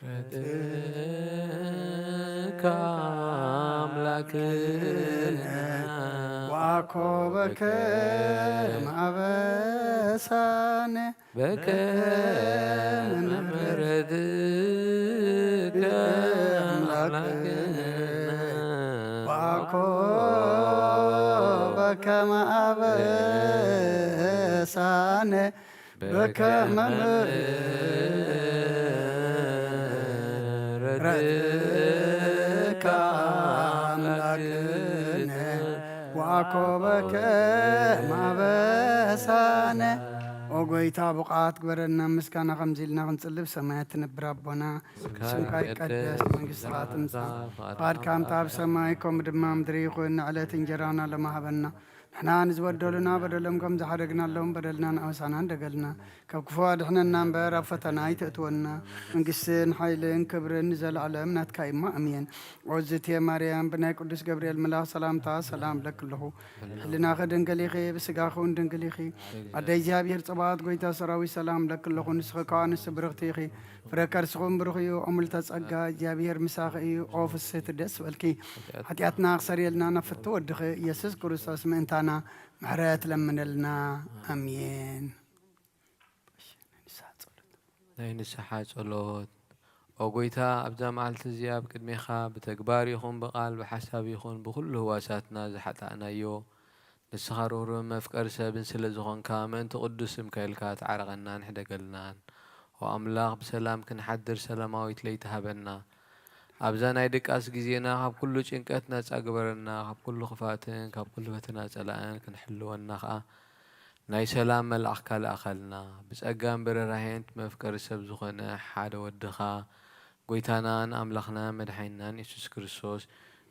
Speaker 12: ردك أملاكنا
Speaker 1: وعقوبك معبسان
Speaker 12: بك من ردك أملاكنا
Speaker 1: وعقوبك معبسان بك من ردك أملاكنا وعقوبك معبسان وقويتا بقعات قبرنا مسكانا خمزيلنا غنصلب سمايات نبر ربنا سمكا يقدس من قصرات مسا قاد كام تاب سمايكم دمام دريقون على تنجرانا لما هبنا نحنا نزود لنا بدلهم كم زحرقنا لهم بدلنا نأوسانا دقلنا كفواد احنا ننبر فتنا يتأتونا من قسين حيلين كبرين نزل على امنات كايما امين عزت يا مريم بناي قدس جبريل ملاك سلامتا سلام لك له لنا غدن قليخي بسقاخون دنقليخي عدي جابير صبات قويتا سراوي سلام لك له نسخكا نسبرغتيخي فركر سخون برخيو عمل تسقا جابير مساخيو اوف السيت دس والكي حتياتنا خسريلنا نفتو ودخي يسوس كريستوس من انتانا محرات لمن لنا امين
Speaker 12: ናይ ንስሓ ጸሎት ኦ ጎይታ ኣብዛ መዓልቲ እዚኣ ብቅድሜኻ ብተግባር ይኹን ብቓል ብሓሳብ ይኹን ብኩሉ ህዋሳትና ዝሓጣእናዮ ንስኻ ርህሩህ መፍቀሪ ሰብን ስለ ዝኾንካ ምእንቲ ቅዱስ ስምካ ኢልካ ትዓረቐና ንሕደገልናን ኦ ኣምላኽ ብሰላም ክንሓድር ሰላማዊት ለይቲ ሃበና ኣብዛ ናይ ድቃስ ግዜና ካብ ኩሉ ጭንቀት ነፃ ግበረና ካብ ኩሉ ክፋትን ካብ ኩሉ ፈተና ጸላእን ክንሕልወና ከዓ ናይ ሰላም መልኣኽካ ለኣኸልና ብጸጋን ብርህራሄን መፍቀሪ ሰብ ዝኾነ ሓደ ወድኻ ጎይታናን ኣምላኽናን መድሓኒናን ኢየሱስ ክርስቶስ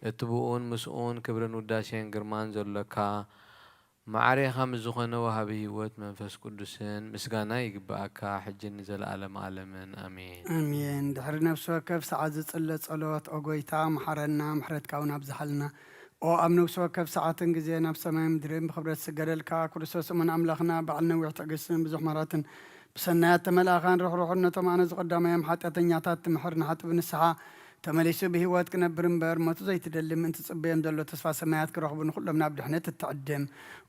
Speaker 12: እቲ ብኡን ምስኡን ክብርን ውዳሴን ግርማን ዘለካ ማዕሬኻ ምዝኾነ ወሃቢ ህይወት መንፈስ ቅዱስን ምስጋና ይግባአካ ሕጅን ዘለዓለም ዓለምን ኣሜን
Speaker 1: ኣሜን ድሕሪ ነፍሲ ወከፍ ሰዓት ዝጽለ ጸሎት ኦ ጎይታ መሓረና ምሕረትካ እውን ኣብዝሓልና ኦ ኣብ ነፍሲ ወከፍ ሰዓትን ግዜ ናብ ሰማይ ምድርን ብክብረት ስገደልካ ክርስቶስ እሙን ኣምላኽና በዓል ነዊሕ ትዕግስትን ብዙሕ ምሕረትን ብሰናያት ተመላኻን ርሕሩሕነቶም ኣነ ዝቐዳማዮም ሓጢአተኛታት ትምሕር ንሓጥብ ንስሓ ተመሊሱ ብህይወት ክነብር እምበር ሞቱ ዘይትደሊ ምእንቲ ጽበዮም ዘሎ ተስፋ ሰማያት ክረኽቡ ንኹሎም ናብ ድሕነት እትዕድም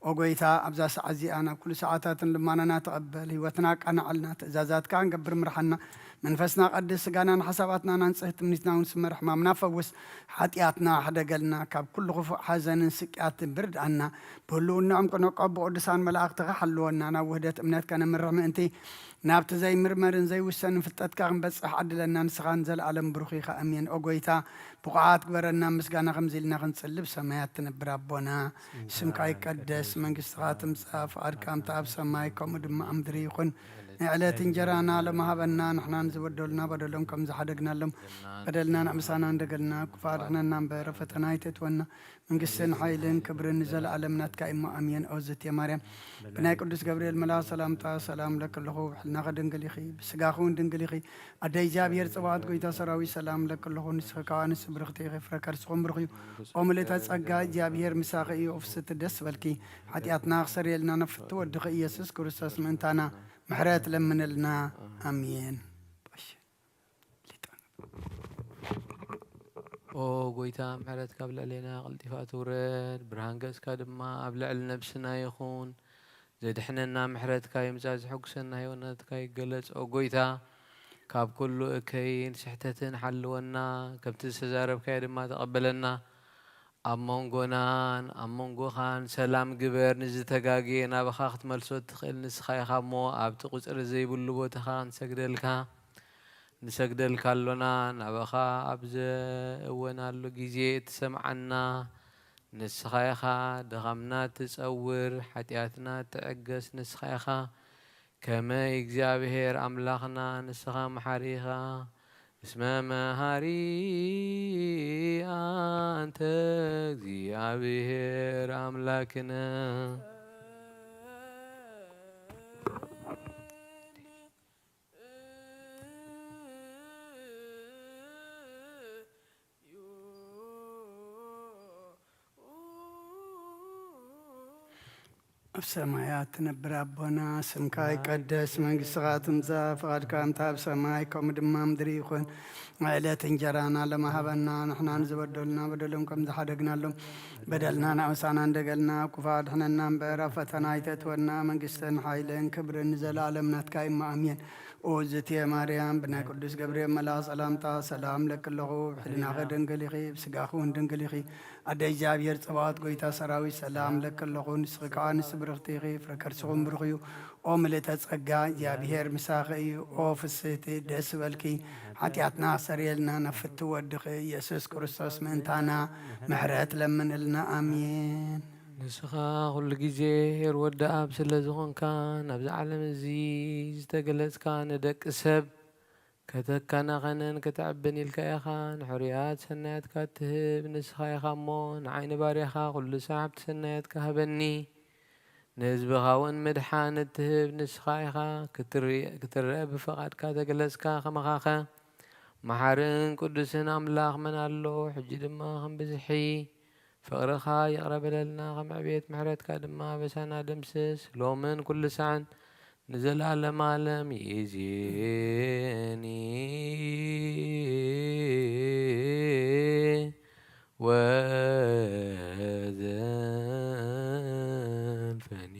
Speaker 1: ኦ ጎይታ ኣብዛ ሰዓት እዚኣ ናብ ኩሉ ሰዓታትን ልማናና ተቐበል ህይወትና ቃናዓልና ትእዛዛትካ ንገብር ምርሓና መንፈስና ቀድስ ስጋናን ሓሳባትና ናንጽህ ትምኒትና እውን ስመር ሕማምና ፈውስ ሓጢአትና ሓደገልና ካብ ኩሉ ክፉእ ሓዘንን ስቅያትን ብርድኣና ብህልውናኦም ቅነቆብ ብቅዱሳን መላእኽትኻ ሓልወና ናብ ውህደት እምነትካ ነምርሕ ምእንቲ ናብቲ ዘይምርመርን ዘይውሰንን ፍልጠትካ ክንበጽሕ ዓድለና ንስኻን ዘለዓለም ብሩኽ ኢኻ ኣሜን ኦ ጎይታ ብቑዓት ግበረና ምስጋና ከምዚ ኢልና ክንጽልብ ሰማያት ትነብር ኣቦና ስምካ ይቀደስ መንግስትኻ ትምጻእ ፍቓድካ እምታ ኣብ ሰማይ ከምኡ ድማ ኣብ ምድሪ ይኹን ንዕለት እንጀራና ለማሃበና ንሕና ንዝበደሉና በደሎም ከም ዝሓደግናሎም በደልና ንኣምሳና እንደገልና ክፋድሕነና እምበር ፈተና ይተትወና መንግስትን ሓይልን ክብርን ዘለዓለም ናትካ እሞ ኣሜን ኦ እግዝእትየ ማርያም ብናይ ቅዱስ ገብርኤል መልኣክ ሰላምታ ሰላም ለክለኹ ብሕልናኸ ድንግል ኢኺ ብስጋኸ እውን ድንግል ኢኺ ኣደይ እግዚኣብሔር ጽባኦት ጎይታ ሰራዊት ሰላም ለክለኹ ንስኺ ከዓ ንስ ብርኽቲ ኢኺ ፍረ ከርስኹም ብሩኽ እዩ ኦ ምልእተ ጸጋ እግዚኣብሔር ምሳኺ እዩ ኦ ፍስቲ ደስ በልኪ ሓጢአትና ክሰረየልና ነፍቲ ወድኺ ኢየሱስ ክርስቶስ ምእንታና ምሕረት ለምንልና ኣሜን
Speaker 12: ኦ ጎይታ ምሕረት ካብ ልዕለና ቐልጢፋ ትውረድ ብርሃን ገጽካ ድማ ኣብ ልዕሊ ነብስና ይኹን ዘድሕነና ምሕረትካ ይምጻእ ዝሕጉሰና ህይወትካ ይገለጽ ኦ ጎይታ ካብ ኩሉ እከይን ስሕተትን ሓልወና ከምቲ ዝተዛረብካዮ ድማ ተቐበለና ኣብ መንጎናን ኣብ መንጎኻን ሰላም ግበር ንዝተጋግየ ናባኻ ክትመልሶ ትኽእል ንስኻ ኢኻ እሞ ኣብቲ ቁፅሪ ዘይብሉ ቦታኻ ንሰግደልካ ኣሎና ናባኻ ኣብ ዘእወናሉ ግዜ ትሰምዓና ንስኻ ኢኻ ድኻምና ትጸውር ሓጢአትና ትዕገስ ንስኻ ኢኻ ከመይ እግዚኣብሔር ኣምላኽና ንስኻ መሓሪ ኢኻ እስመ መሃሪ አንተ እግዚአብሔር አምላክነ
Speaker 1: በሰማያት ትነብር አቦና ስምካ ይቀደስ መንግሥትካ ትምጻእ ፈቃድካ እንታ በሰማይ ከምኡ ድማ ምድሪ ይኹን ዕለት እንጀራና ለማሃበና ንሕና ንዝበደሉና በደሎም ከም ዝሓደግናሎም በደልና ናእሳና እንደገልና ኩፋ ድሕነና እምበር ኣብ ፈተና ኣይተእትወና መንግሥትን ሓይልን ክብርን ንዘለኣለም ናትካ ኢማ ኣሜን ኦ ዝትየ ማርያም ብናይ ቅዱስ ገብርኤል መልኣክ ሰላምታ ሰላም ለክለኹ ብሕሊናኸ ድንግል ኢኺ ብስጋኹ እውን ድንግል ኢኺ ኣደ እግዚኣብሔር ጽባኦት ጎይታ ሰራዊት ሰላም ለክለኹ ንስኺ ከዓ ንስ ብርኽቲ ኢኺ ፍረ ከርስኹም ብሩኽ እዩ ኦ ምልእተ ጸጋ እግዚኣብሔር ምሳኺ እዩ ኦ ፍስሕቲ ደስ በልኪ ሓጢኣትና ሰሪየልና ነፍቲ ወድኺ ኢየሱስ ክርስቶስ ምእንታና ምሕረት ለምንልና ኣሜን
Speaker 12: ንስኻ ኩሉ ግዜ ሄር ወዲ ኣብ ስለ ዝኾንካ ናብዚ ዓለም እዚ ዝተገለጽካ ንደቂ ሰብ ከተካናኸነን ክትዕብን ኢልካ ኢኻ ንሕርያት ሰናያትካ ትህብ ንስኻ ኢኻ እሞ ንዓይኒ ባርያኻ ኩሉ ሰዓብቲ ሰናያትካ ሃበኒ ንህዝብኻ እውን ምድሓን እትህብ ንስኻ ኢኻ ክትርአ ብፈቓድካ ተገለጽካ ከመኻኸ መሓርን ቅዱስን ኣምላኽ መን ኣሎ ሕጂ ድማ ከም ብዝሒ ፍቕርኻ የቕረበለልና ከም ዕብየት ምሕረትካ ድማ በሳና ደምስስ ሎምን ኩሉ ሰዓን ንዘለኣለም ዓለም ይእዜኒ ወዘልፈኒ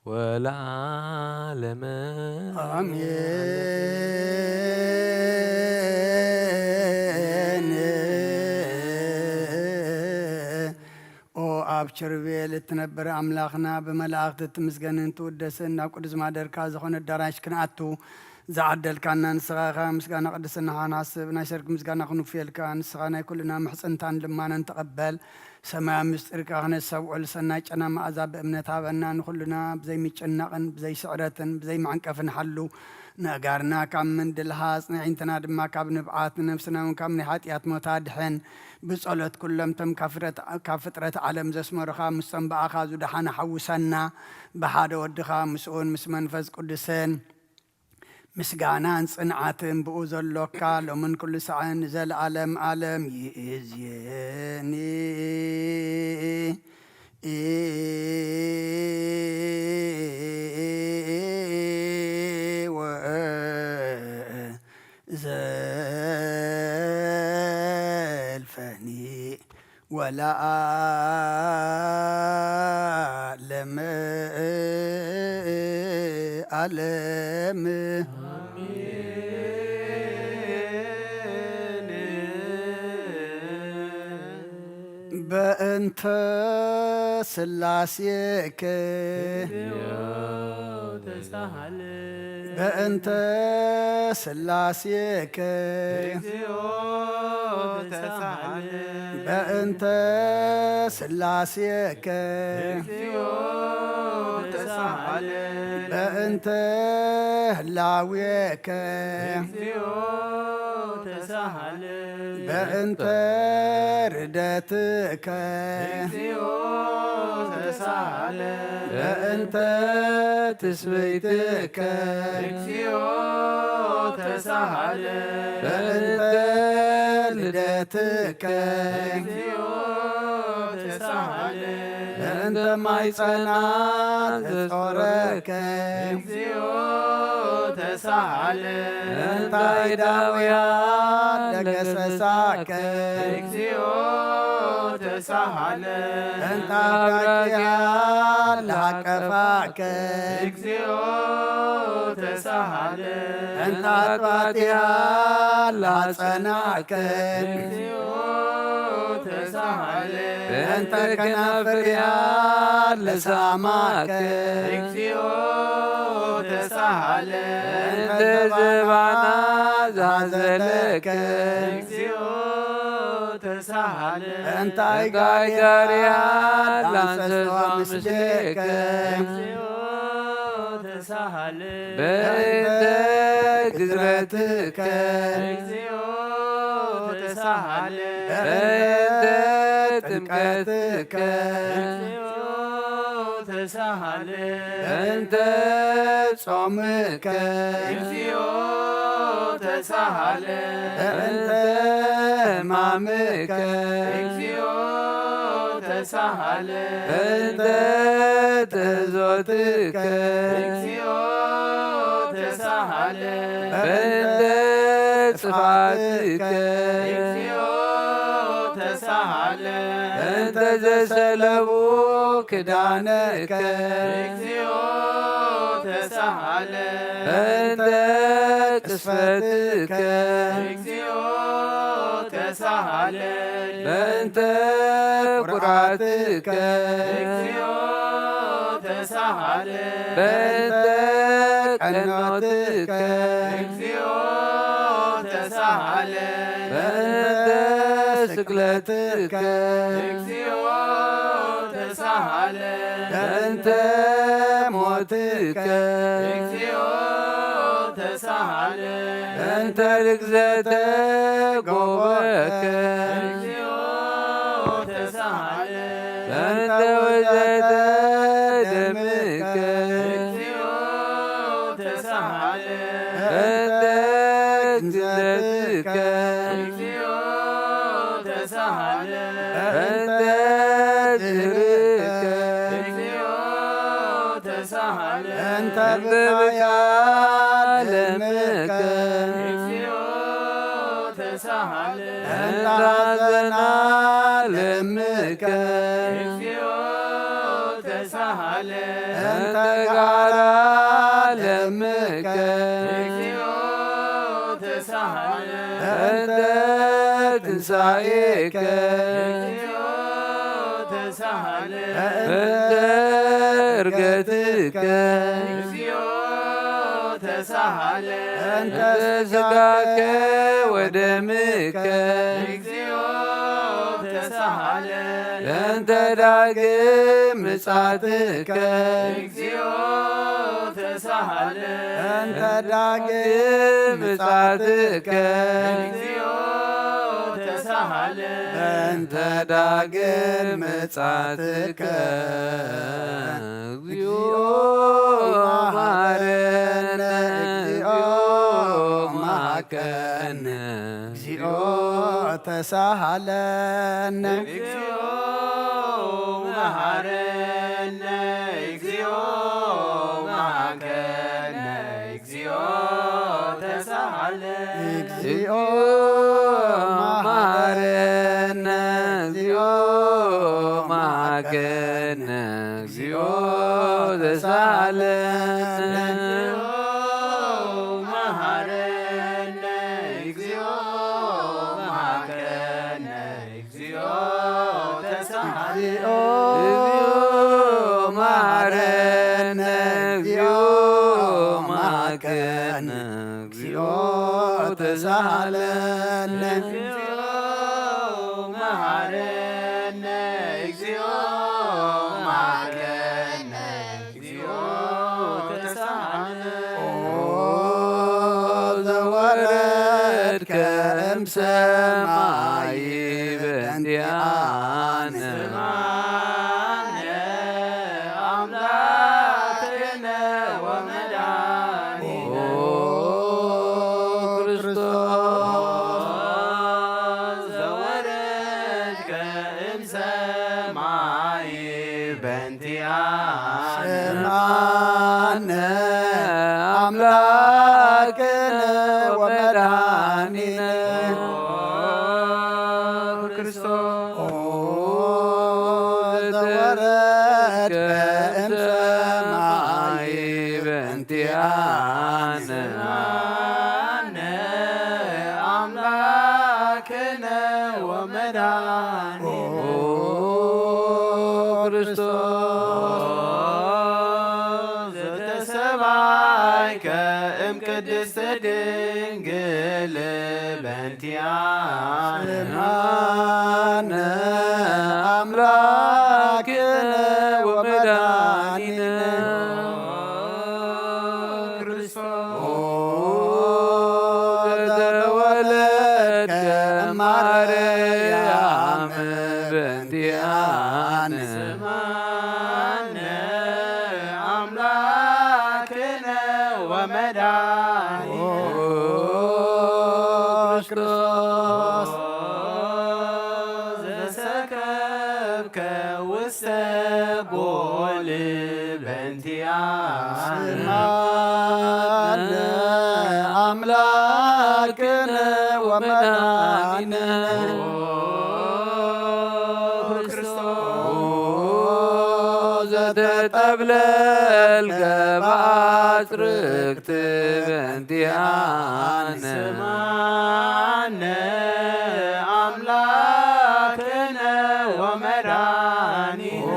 Speaker 12: ወለዓለመ
Speaker 1: አሜን ኣብ ችርቤል እትነብር ኣምላኽና ብመላእኽቲ እትምስገንን ትውደስን ናብ ቅዱስ ማደርካ ዝኾነ ኣዳራሽ ክንኣቱ ዝዓደልካና ንስኻ ኢኻ ምስጋና ቅድስናኻ ንሓስብ ናይ ሰርክ ምስጋና ክንውፍየልካ ንስኻ ናይ ኩልና ምሕፅንታን ልማነን ተቐበል ሰማያዊ ምስጢርካ ክነሰብዑ ሰናይ ጨና መኣዛ ብእምነት ሃበና ንኩልና ብዘይምጭናቕን ብዘይስዕረትን ብዘይማዕንቀፍን ሓሉ ነጋርና ካብ ምንድልሃፅ ንዒንትና ድማ ካብ ንብዓት ንነብስና እውን ካብ ናይ ሓጢኣት ሞታ ድሕን ብጸሎት ኩለምቶም ካብ ፍጥረት ዓለም ዘስመሩኻ ምስቶም በኣኻ ዙድሓነ ሓውሰና ብሓደ ወድኻ ምስኡን ምስ መንፈስ ቅዱስን ምስጋናን ጽንዓትን ብኡ ዘሎካ ሎምን ኩሉ ሰዓን ዘለዓለም ዓለም ይእዜኒ ዘልፈኒ ወለዓለመ ዓለም በእንተ ስላሴከ በእንተ ስላሴከ በእንተ ስላሴከ በእንተ ህላዌከ በእንተ ርደትከ በእንተ ትስብእትከ በእንተ ልደትከ በእንተ ማይጸናት ዘጾረከ በእንተ አይዳውያን ለገሰሳከ በእንተ አብራክያን ለሃቀፋከ በእንተ አጥባትያን ለአጸናከ በእንተ ከናፍርያን ለሳማከ በእንተ ዘባና ዛዘለከ በእንተ አይጋርያን ላንሰሶ ምስሌከ በእንተ ግዝረትከ በእንተ ጥምቀትከ በእንተ ጾምከ በእንተ ሕማምከ
Speaker 12: ተሳሃለ በእንተ ተዞትከ እግዚኦ ተሳሃለ በእንተ ጽፋትከ እግዚኦ ተሳሃለ በእንተ ዘሰለቡ ክዳነከ እግዚኦ ተሳሃለ በእንተ ቅስፈትከ እግዚኦ ተሳሃለ በእንተ ቁርዓትከ እግዚኦ ተሳሃለ በእንተ ቀኖትከ እግዚኦ ተሳሃለ በእንተ ስቅለትከ እግዚኦ ተሳሃለ በእንተ ሞትከ እግዚኦ ተሳሃለ በእንተ ርግዘተ ጎበከ እግዚኦ ተሳሃለ በእንተ ወዘተ ደምከ እግዚኦ ተሳሃለ በእንተ ግዝለትከ እግዚኦ ተሳሃለ በእንተ ድህርከ እግዚኦ ተሳሃለ በእንተ ብቃያ ለምከ እግዚኦ ተሳሃለ በእንተ ሐዘና ለምከ እግዚኦ ተሳሃለ በእንተ ጋራ ለምከ እግዚኦ ተሳሃለ በእንተ ትንሣኤከ እግዚኦ ተሳሃለ በእንተ ዕርገትከ እግዚኦ ተሳሃለ በእንተ ሥጋከ ወደምከ እግዚኦ ተሳሃለ በእንተ ዳግም ምጽአትከ እግዚኦ ተሳሃለ በእንተ ዳግም ምጽአትከ እግዚኦ ተሳሃለ በእንተ ዳግም ምጽአትከ እግዚኦ መሐረነ እግዚኦ መሐከነ እግዚኦ ተሳሃለነ እግዚኦ መሐረነ እግዚኦ መሐከነ እግዚኦ ተሳሃለ እግዚኦ መሐረነ እግዚኦ መሐከነ እግዚኦ ተሳሃለነ መሐረነ እግዚኦ መሐከነ እግዚኦ ተሳሃለነ መሐረነ እግዚኦ መሐከነ እግዚኦ ተሳሃለነ መሐረነ እግዚኦ መሐከነ እግዚኦ ተሳሃለነ ዘወረድከ እምሰማይ በእንቲአነ አምላክነ ወመድኃኒነ ክርስቶስ ዘወረድከ እምሰማይ በእንቲአነ ስማነ አምላክነ ወመድኃኒነ ክርስቶስ ዘወረድከ እምሰማይ በእንቲአነ አምላክነ ወመድኃኒነ ክርስቶስ ዘተሰባይከ እምቅድስተ ድንግል በእንቲአነ አምላክነ ወመድኃኒነ ክርስቶስ ዘተወለድከ እማርያም በእንቲአነ አምላክነ ወመድኃኒነ ክርስቶስ ዘሰከበ ረከብከ ውስተ ጎል በእንቲአነ
Speaker 1: አምላክነ ወመድኃኒነ
Speaker 12: ዘተጠብለልከ በአጽርቅት በእንቲአነ
Speaker 1: ስማነ አምላክነ ወመድኃኒነ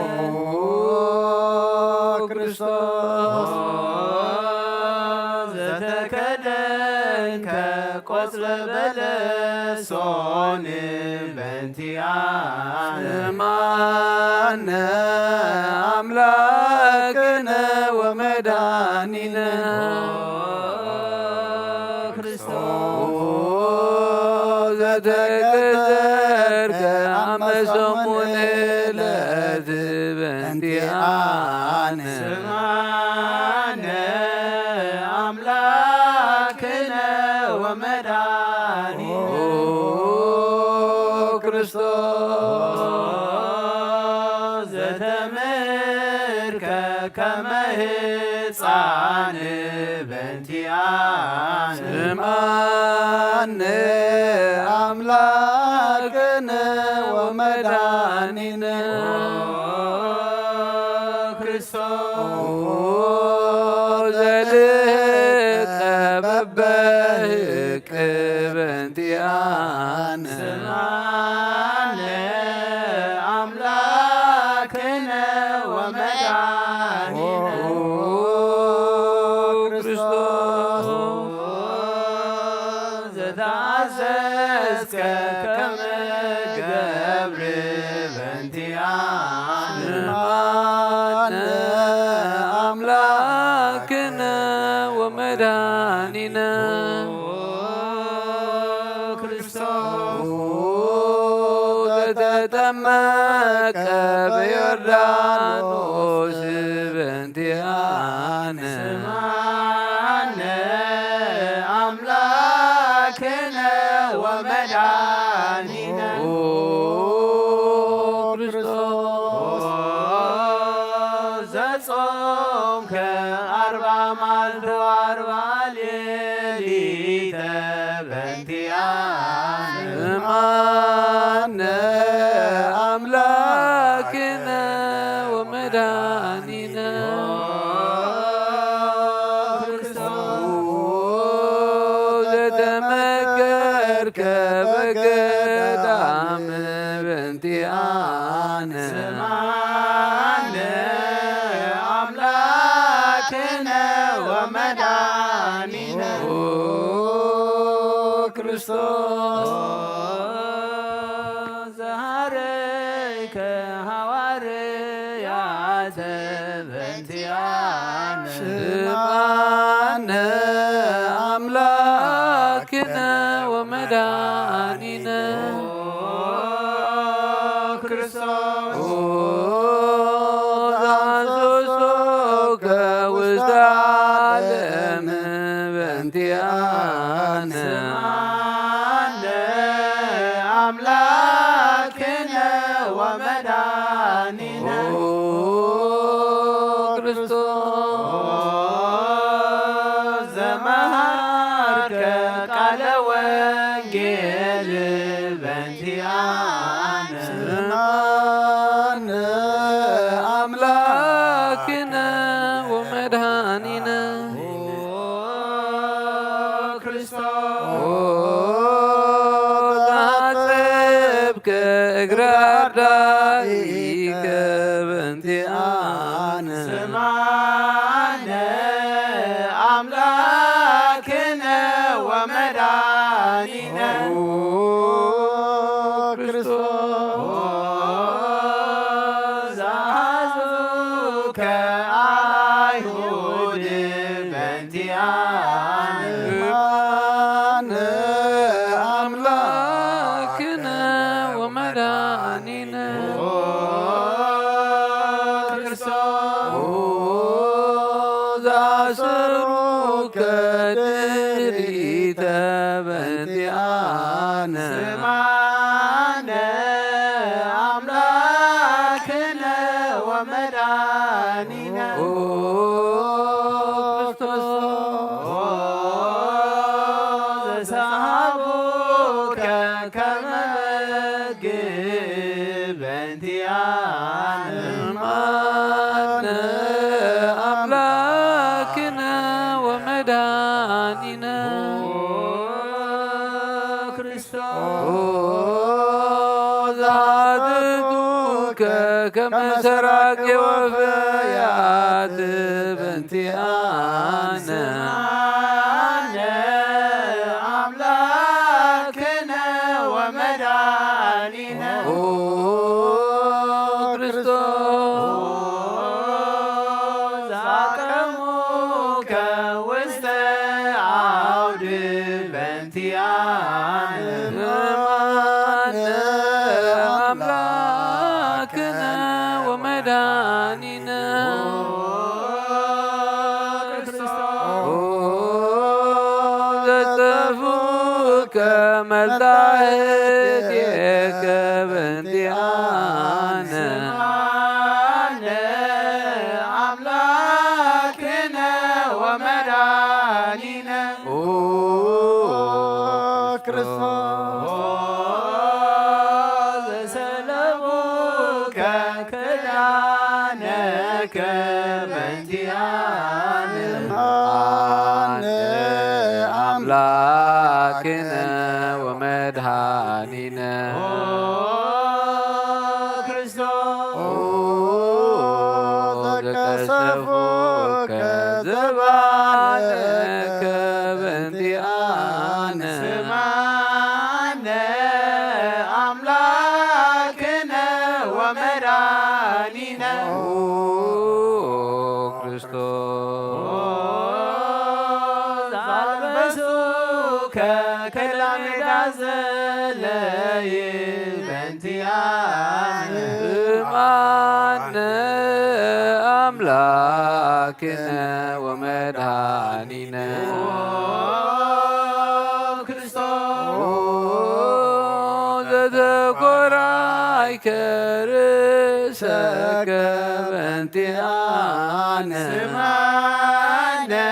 Speaker 1: ክርስቶስ ዘተከደንከ ቆጽለ በለሶን በእንቲአነ ስማነ አምላክነ ወመድኃኒነ ክርስቶስ ዘተገዘርከ አመሰሙን ዕለት በእንቲአነ ስማነ አምላክነ ወመድኃኒነ ክርስቶስ ዘተምርከ ከመ ሕፃን በእንቲአነ ስማነ አምላክነ ወመድኃኒነ ክርስቶስ ዘልህቀ በበህቅ በእንቲአነ ስማነ አምላክነ ወመድኃኒነ ክርስቶስ ዘተአዘዝከ ከመ ገብር በእንቲአነ ስማነ አምላክነ ወመድኃኒነ ክርስቶስ ዘተጠመቀ በዮርዳኖስ በእንቲአነ ስማነ አምላክነ ወመድኃኒነ ክርስቶስ ዘጾምከ 40 መዓልተ ወ40 ሌሊተ በእንቲአነ ስማነ አምላክነ ወመድኃኒነ ክርስቶስ ዘተመከርከ በገዳም በእንቲአነ ስማነ አምላክነ ወመድኃኒነ ክርስቶስ ዘሃረይከ ሐዋርያተ በእንቲአነ ስማነ አምላክነ ወመድኃኒነ ክርስቶስ ዘአንሶሶከ ውስተ ዓለም በእንቲአነ ስማነ አምላክነ ወመድኃኒነ ክርስቶስ ዘመሃርከ ቃለ ወንጌል በእንቲአነ ስማነ አምላክነ ወመድኃኒነ ክርስቶስ ዘአጽብከ እግረ አርዳኢከ በእንቲአነ ስማነ አምላክነ ወመድኃኒነ ክርስቶስ ዘአሐዙከ አይሁድ በእንቲአነ ስማነ አምላክነ ወመድኃኒነ ክርስቶስ ዘአስሩከ ድኅሪተ በእንቲአነ ስማነ አምላክነ
Speaker 12: بنتيان مان أملاكنا ومداننا كريستوس عددك كمسرك وفيات بنتيانا أملاكنا ومداننا كريستوس عقمك وسط عود بنتيانا أملاكنا ومداننا زتفوك ملتعت يك بنتيانا أملاكنا ومداننا كريستوس سلبك كدانك بنتيانا أملاكنا ومدهاننا كريستوس كسفوك زبانك بنتيانا سمعنا أملاكنا ومداننا كريستوس عبسوك كلام دازلي بنتيانا سمعنا أملاكنا ومداننا كريستوس ذكرى كرسك بنتيانا سمعنا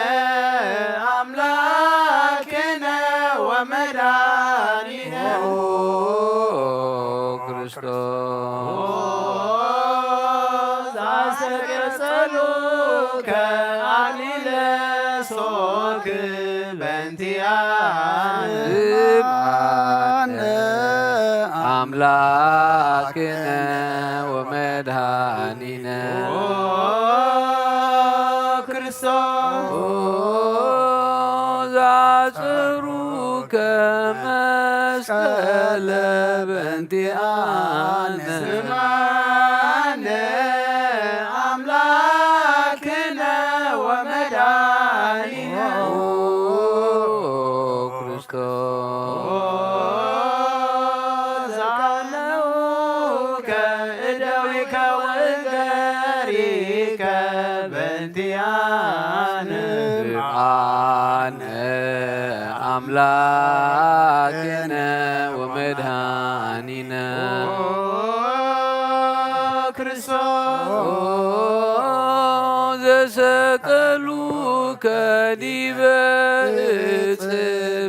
Speaker 12: أملاكنا ومداننا كريستوس عسك يسألوك عليل صوك بنتيانا أملاكنا ومدهاننا كريستوس عصروك مسكال بنتيانا سمعنا أملاكنا ومداننا كريستوس عنوك إدويك وقريك بنتيانا أملاكنا ومدهاننا كريستوس سكلوك ديبت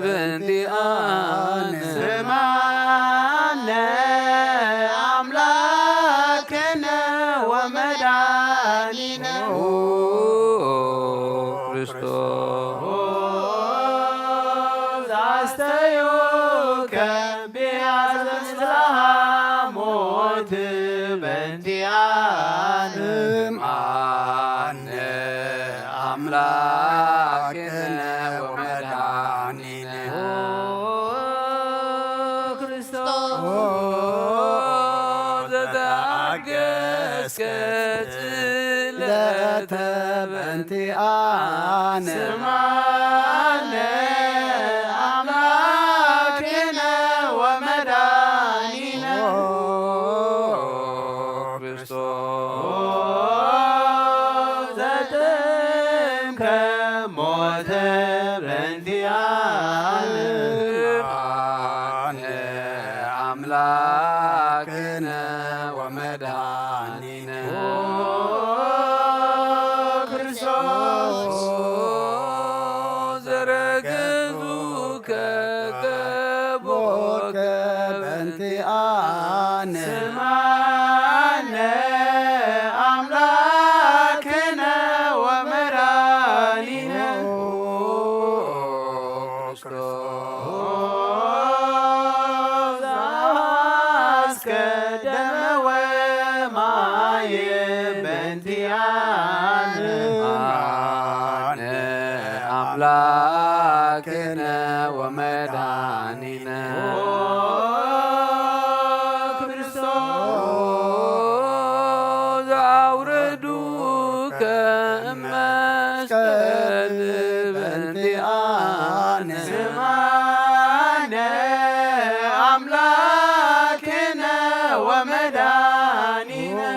Speaker 12: بنتيانا سمعنا أملاكنا ومداننا كريستوس عستيوك بعزم موت بنتيانا معنا أملاكنا ومداننا كريستوس تعجز كتلة بنتيانا سمعنا أملاكنا ومداننا كريستوس تتم كموت بنتيانا أملاكنا ومداننا كريستوس ركبوك كبوك بنتيانا سمعنا أملاكنا ومرانينا كريستوس أسكدم وماي بنتيانا أملاكنا ومداننا كريستوس أوردوك مسكن بنتيانا سمعنا أملاكنا ومداننا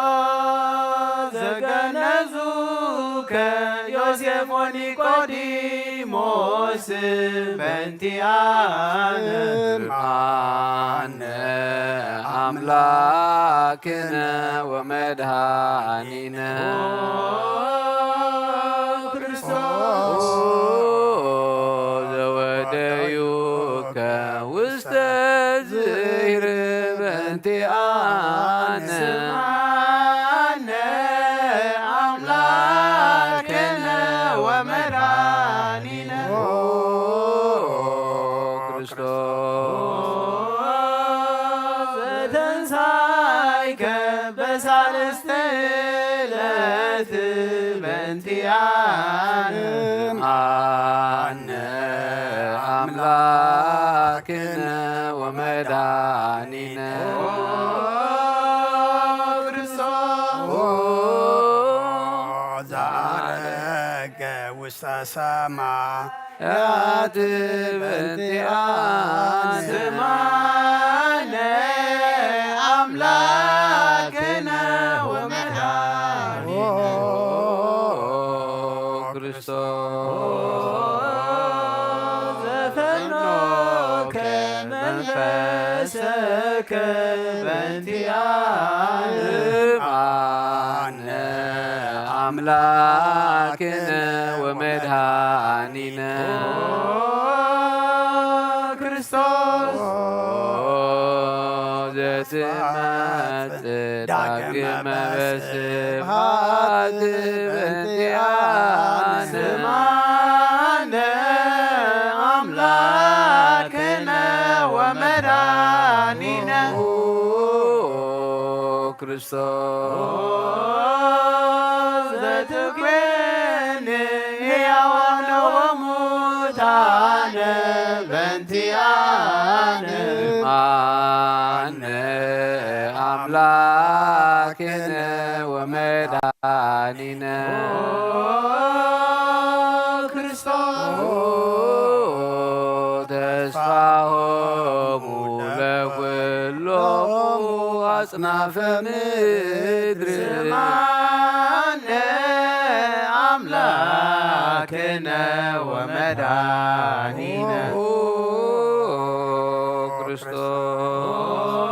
Speaker 12: كريستوس زكنزوك يوسف ونيقوديموس بنتيانا معنا أملاكنا ومدهاننا كريستوس زوديوك واستزهر بنتيانا سمعنا أملاكنا ومراننا كريستوس تنسايك بسالست لت بنتيانا معنا أملاكنا ومداننا كريستوس زارك وساسما يا بنتيانا سمعنا أملاكنا ومداننا كريستوس زفنوك منفسك بنتيانا معنا أملاكنا ومدهاننا كريستوس زتمت داقم بسبحات بنتيانا سمعنا أملاكنا ومداننا كريستوس زتكوين هيوانا وموتانا بنتيانا معنا أملاكنا ومداننا كريستوس تسفاهم لكلهم أصناف مدر سمعنا أملاكنا ومداننا كريستوس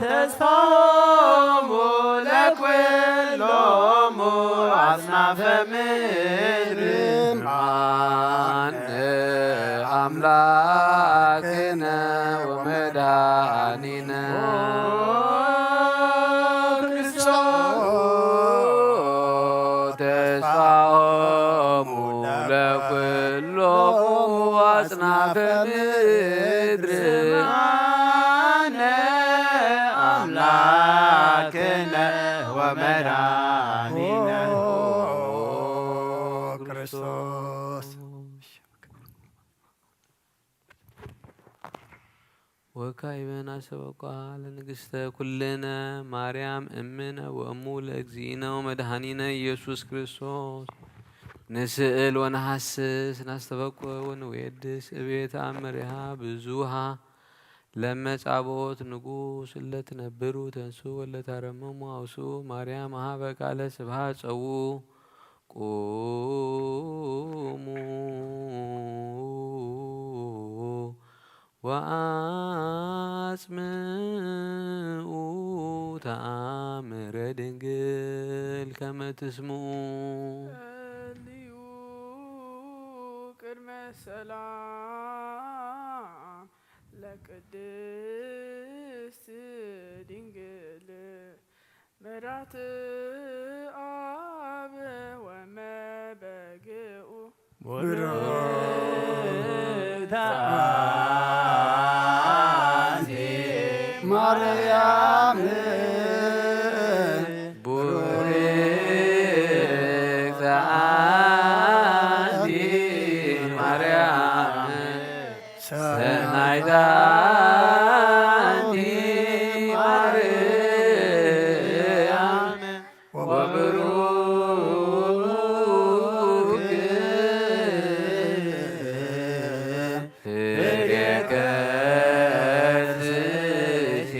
Speaker 12: تسفاهم لكلهم أصناف مدر معنا أملاكنا ومداننا كريستوس تسفاهم لكلهم أصناف مدر معنا أملاكنا ومداننا كريستوس وكايبنا سبقها لنجست كلنا مريم أمنا وأمو لأجزينا ومدهانينا يسوع كريستوس نسأل ونحسس نستبقى ونويدس أبيت أمرها بزوها لما تعبوت نقوس اللي تنبروا تنسوا اللي ترمموا أوسوا مريم هابك على سبحات أو قوموا وأسمعوا تأمر دنجل كما تسمعوا
Speaker 13: كرم السلام ቅድስት ድንግል ምራት አብ ወመበግኡ
Speaker 1: ብሩክት አንቲ ማርያም
Speaker 12: ቡርክት አንቲ ማርያም ሰናይት አንቲ ማርያም ወብሩክ ፍሬ ከርስኪ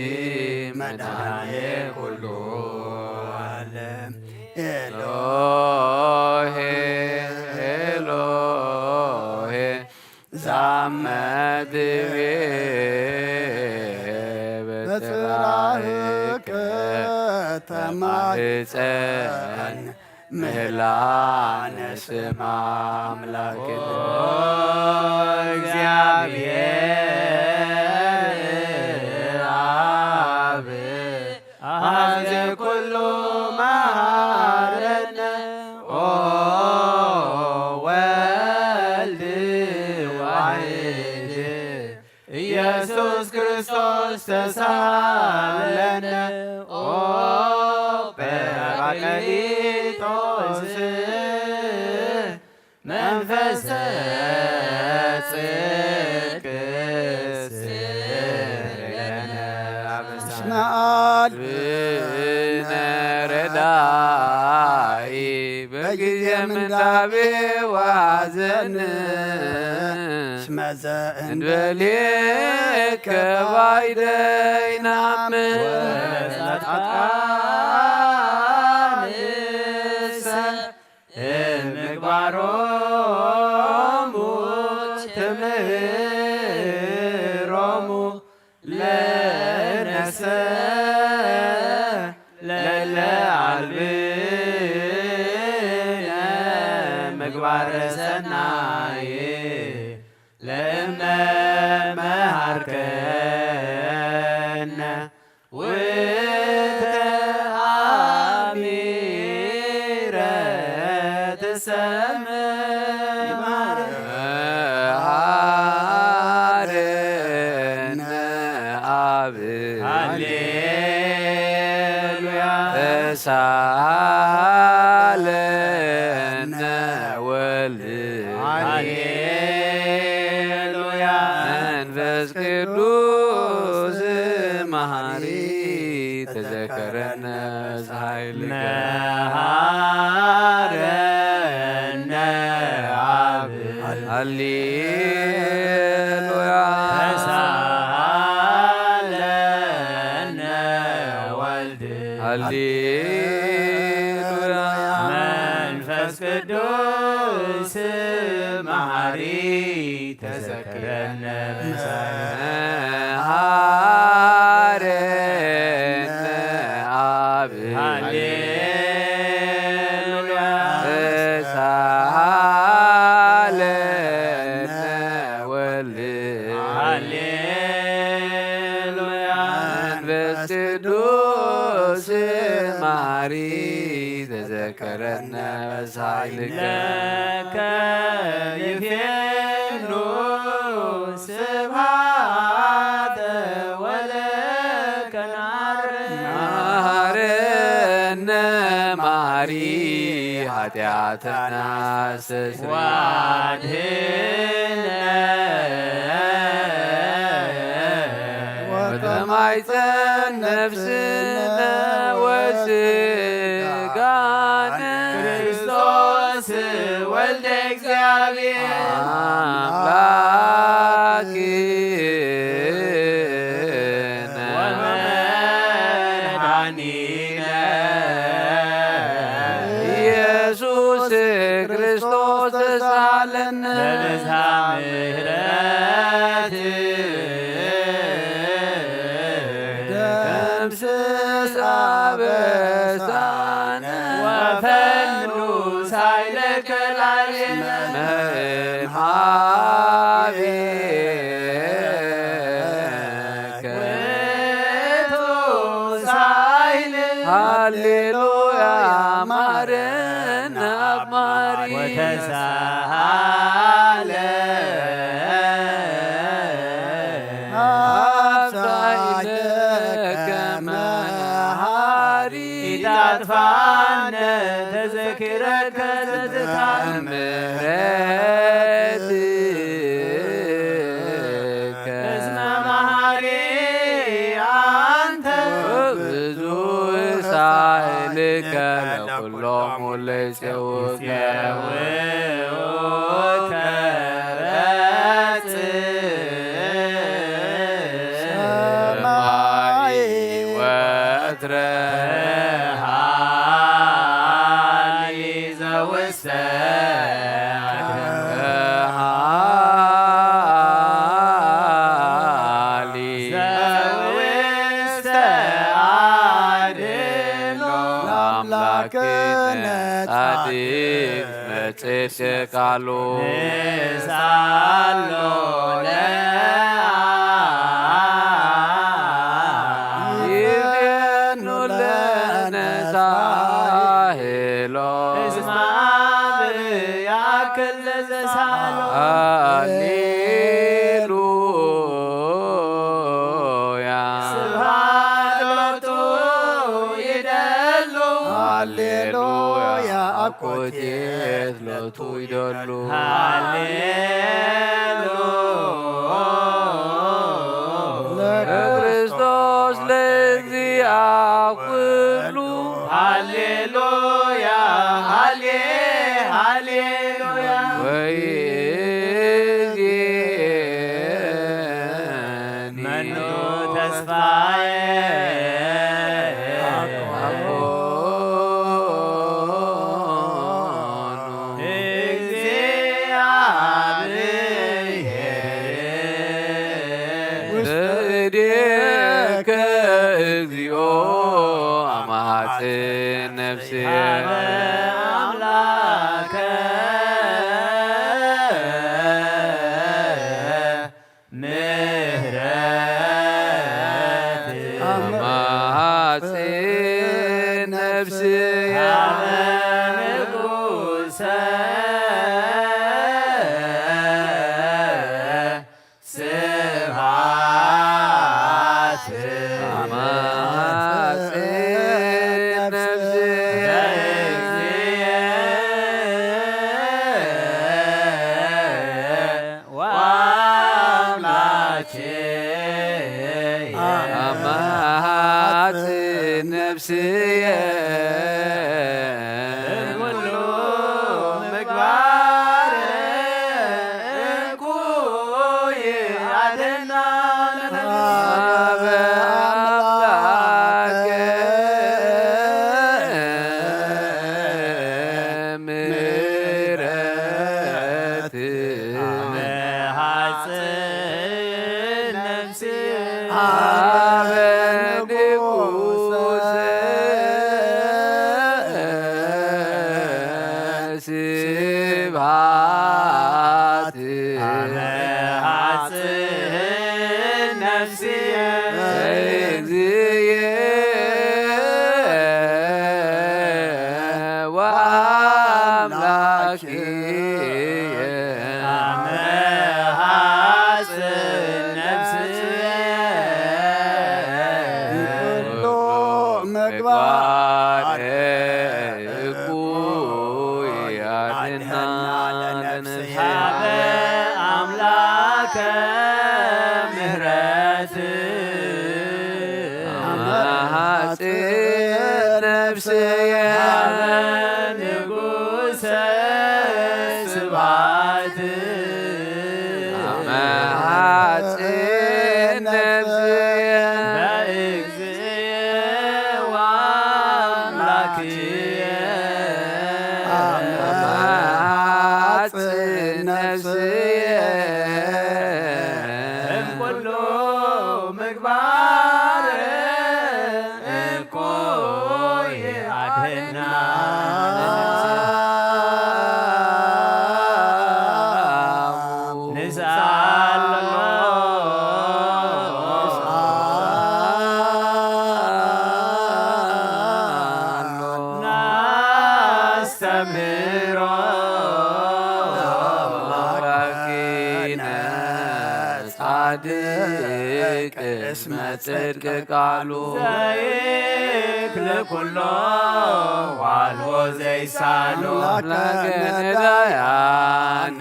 Speaker 12: መድኃኔ ኩሉ ዓለም ኤሎሄ ኤሎሄ ዛመድቤ በጽራህከ ተማህፀን ምህላነ ስማ አምላክነ እግዚአብሔር አብ አሐዜ ኩሉ መሐረነ ኦ ወልድ ዋሕድ ኢየሱስ ክርስቶስ ተሳለነ ኦ ጰራቅሊጦስ መንፈሰ ጽድቅ ስረየነ አብነ ረዳኢ በጊዜ ምንዳቤ ዋዘን ስመዘ እንበሌከ ባይደይናምን ወጻድቃንሰ እምግባሮሙ ትምህሮሙ ለነሰ ለለ አልብነ ምግባረ ሰናይ ለእምነ መሃርከነ ውእተ አሚረ ትሰምይ መሃረነ አብ ሃሌሉያ ተሳለነ ወልድ ሃሌሉያ መንፈስ ቅዱስ መሐሪ ተዘከረነ ኃይልከ መሐረነ አብ ሃሌሉያ ተሳለነ ወልድ ሃሌሉያ መንፈስ ቅዱስ መሐሪ ተዘከረነ መሐረነ አብ ሃሌሉያ ተሳለነ ወልድ ሃሌሉያ መንፈስ ቅዱስ መሐሪ ተዘከረነ ኃይልከ ለከ ይፌኑ ስብሐተ ወለከ ናርነ መሐሪ ኃጢአተና አስተስርይ ዋድኅነ ወተማይፀን ነፍስነ ወሥጋነ ክርስቶስ ወልደ እግዚአብሔር አምላክነ ወመድኃኒነ ኢየሱስ ክርስቶስ ተሳለነ በብዝኃ ምሕረት ደምስስ አበሳነ ወፈኑ ሳይለከ ላዕሌነ هللويا مارنا ماري
Speaker 6: وتساهل
Speaker 12: أبصيدك منهاري
Speaker 6: تدفعن تذكرك
Speaker 12: تتعمرتك
Speaker 6: اسم مهاري أنت
Speaker 12: وبزو سائلك لكلهم ليس سماي وترهالي አዲስ መጽሔት ቃሉ
Speaker 6: ሳሎ
Speaker 12: ይቤኑ ለነሳሄሎ
Speaker 6: እስማ ብያክል ለዘሳሎ
Speaker 12: ሃሌሉያ
Speaker 6: ስብሐት ሎቱ ይደሉ
Speaker 12: ሃሌሉያ አኮቴት ሎቱ ይደሉ ለክርስቶስ ለእግዚአብ ኩሉ
Speaker 6: ሃሌሉያ ሃሌሉያ
Speaker 12: ወይዜኒ
Speaker 6: መኑ ተስፋዬ
Speaker 12: እዴከ እግዚኦ አማጽን ነፍስየ
Speaker 6: አምላከ ምህረት
Speaker 12: አማጽን ነፍስየ
Speaker 6: ንጉሰ ስብሐት
Speaker 12: አማጽን ነፍስየ አማጽን ነፍስየ
Speaker 6: ኩሉ ምግባር እኩይ አድኅና
Speaker 12: በአምላከ ምሕረት
Speaker 6: መሐጽን ነፍስየ
Speaker 12: አበ ንጉሠ ስብሐት
Speaker 6: መሐጽን ነፍስየ
Speaker 12: እግዚእየ ወአምላክየ
Speaker 6: መሐጽን ነፍስየ
Speaker 1: ኩሉ ምግባር
Speaker 12: እኩይ አድኅና ለነፍስየ
Speaker 6: ሀበ አምላከ ምህረት
Speaker 12: አማጽን ነፍስየ
Speaker 6: ንጉሠ ስብሐት
Speaker 12: አማጽን ነፍስየ
Speaker 6: በእግዚእየ ወአምላክየ
Speaker 12: አማጽን ነፍስየ
Speaker 6: እምኩሉ ምግባር እኩይ አድኅና ንሳሎ
Speaker 12: ጻድቅ እስመ ጽድቅ ቃሉ
Speaker 14: ዘይክል ኩሎ ዋልቦ ዘይሳኖ
Speaker 12: አምላከ ነዳያን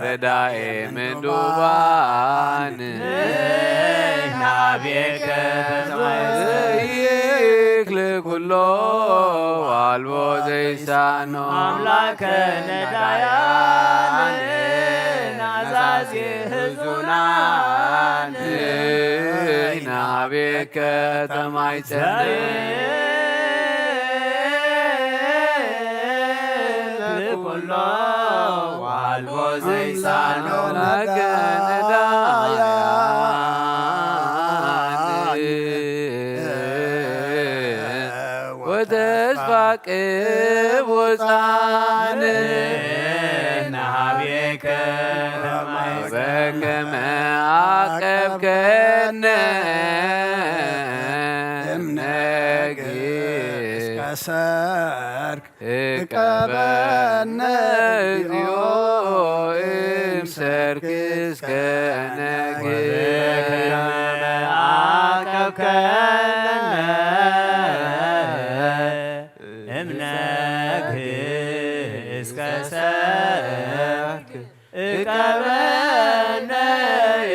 Speaker 12: ረዳኤ ምንዱባን
Speaker 14: ናቤከ
Speaker 12: ዘይክል ኩሎ ዋልቦ ዘይሳኖ
Speaker 14: አምላከ ነዳያን ናዛዜ ህዙናን
Speaker 12: ናቤከ ተማይጸን
Speaker 14: ኩሎ ዋልቦ ዘይሳኖ
Speaker 12: ወተስፋ ቅቡፃን
Speaker 14: ናቤከ
Speaker 12: በከመ አቀብከነ
Speaker 1: ሰርክ እቀበነ
Speaker 12: እግዚኦ እምሰርክ እስከ ነግህ
Speaker 14: አቀብከነ እምነግህ እስከ ሰርክ እቀበነ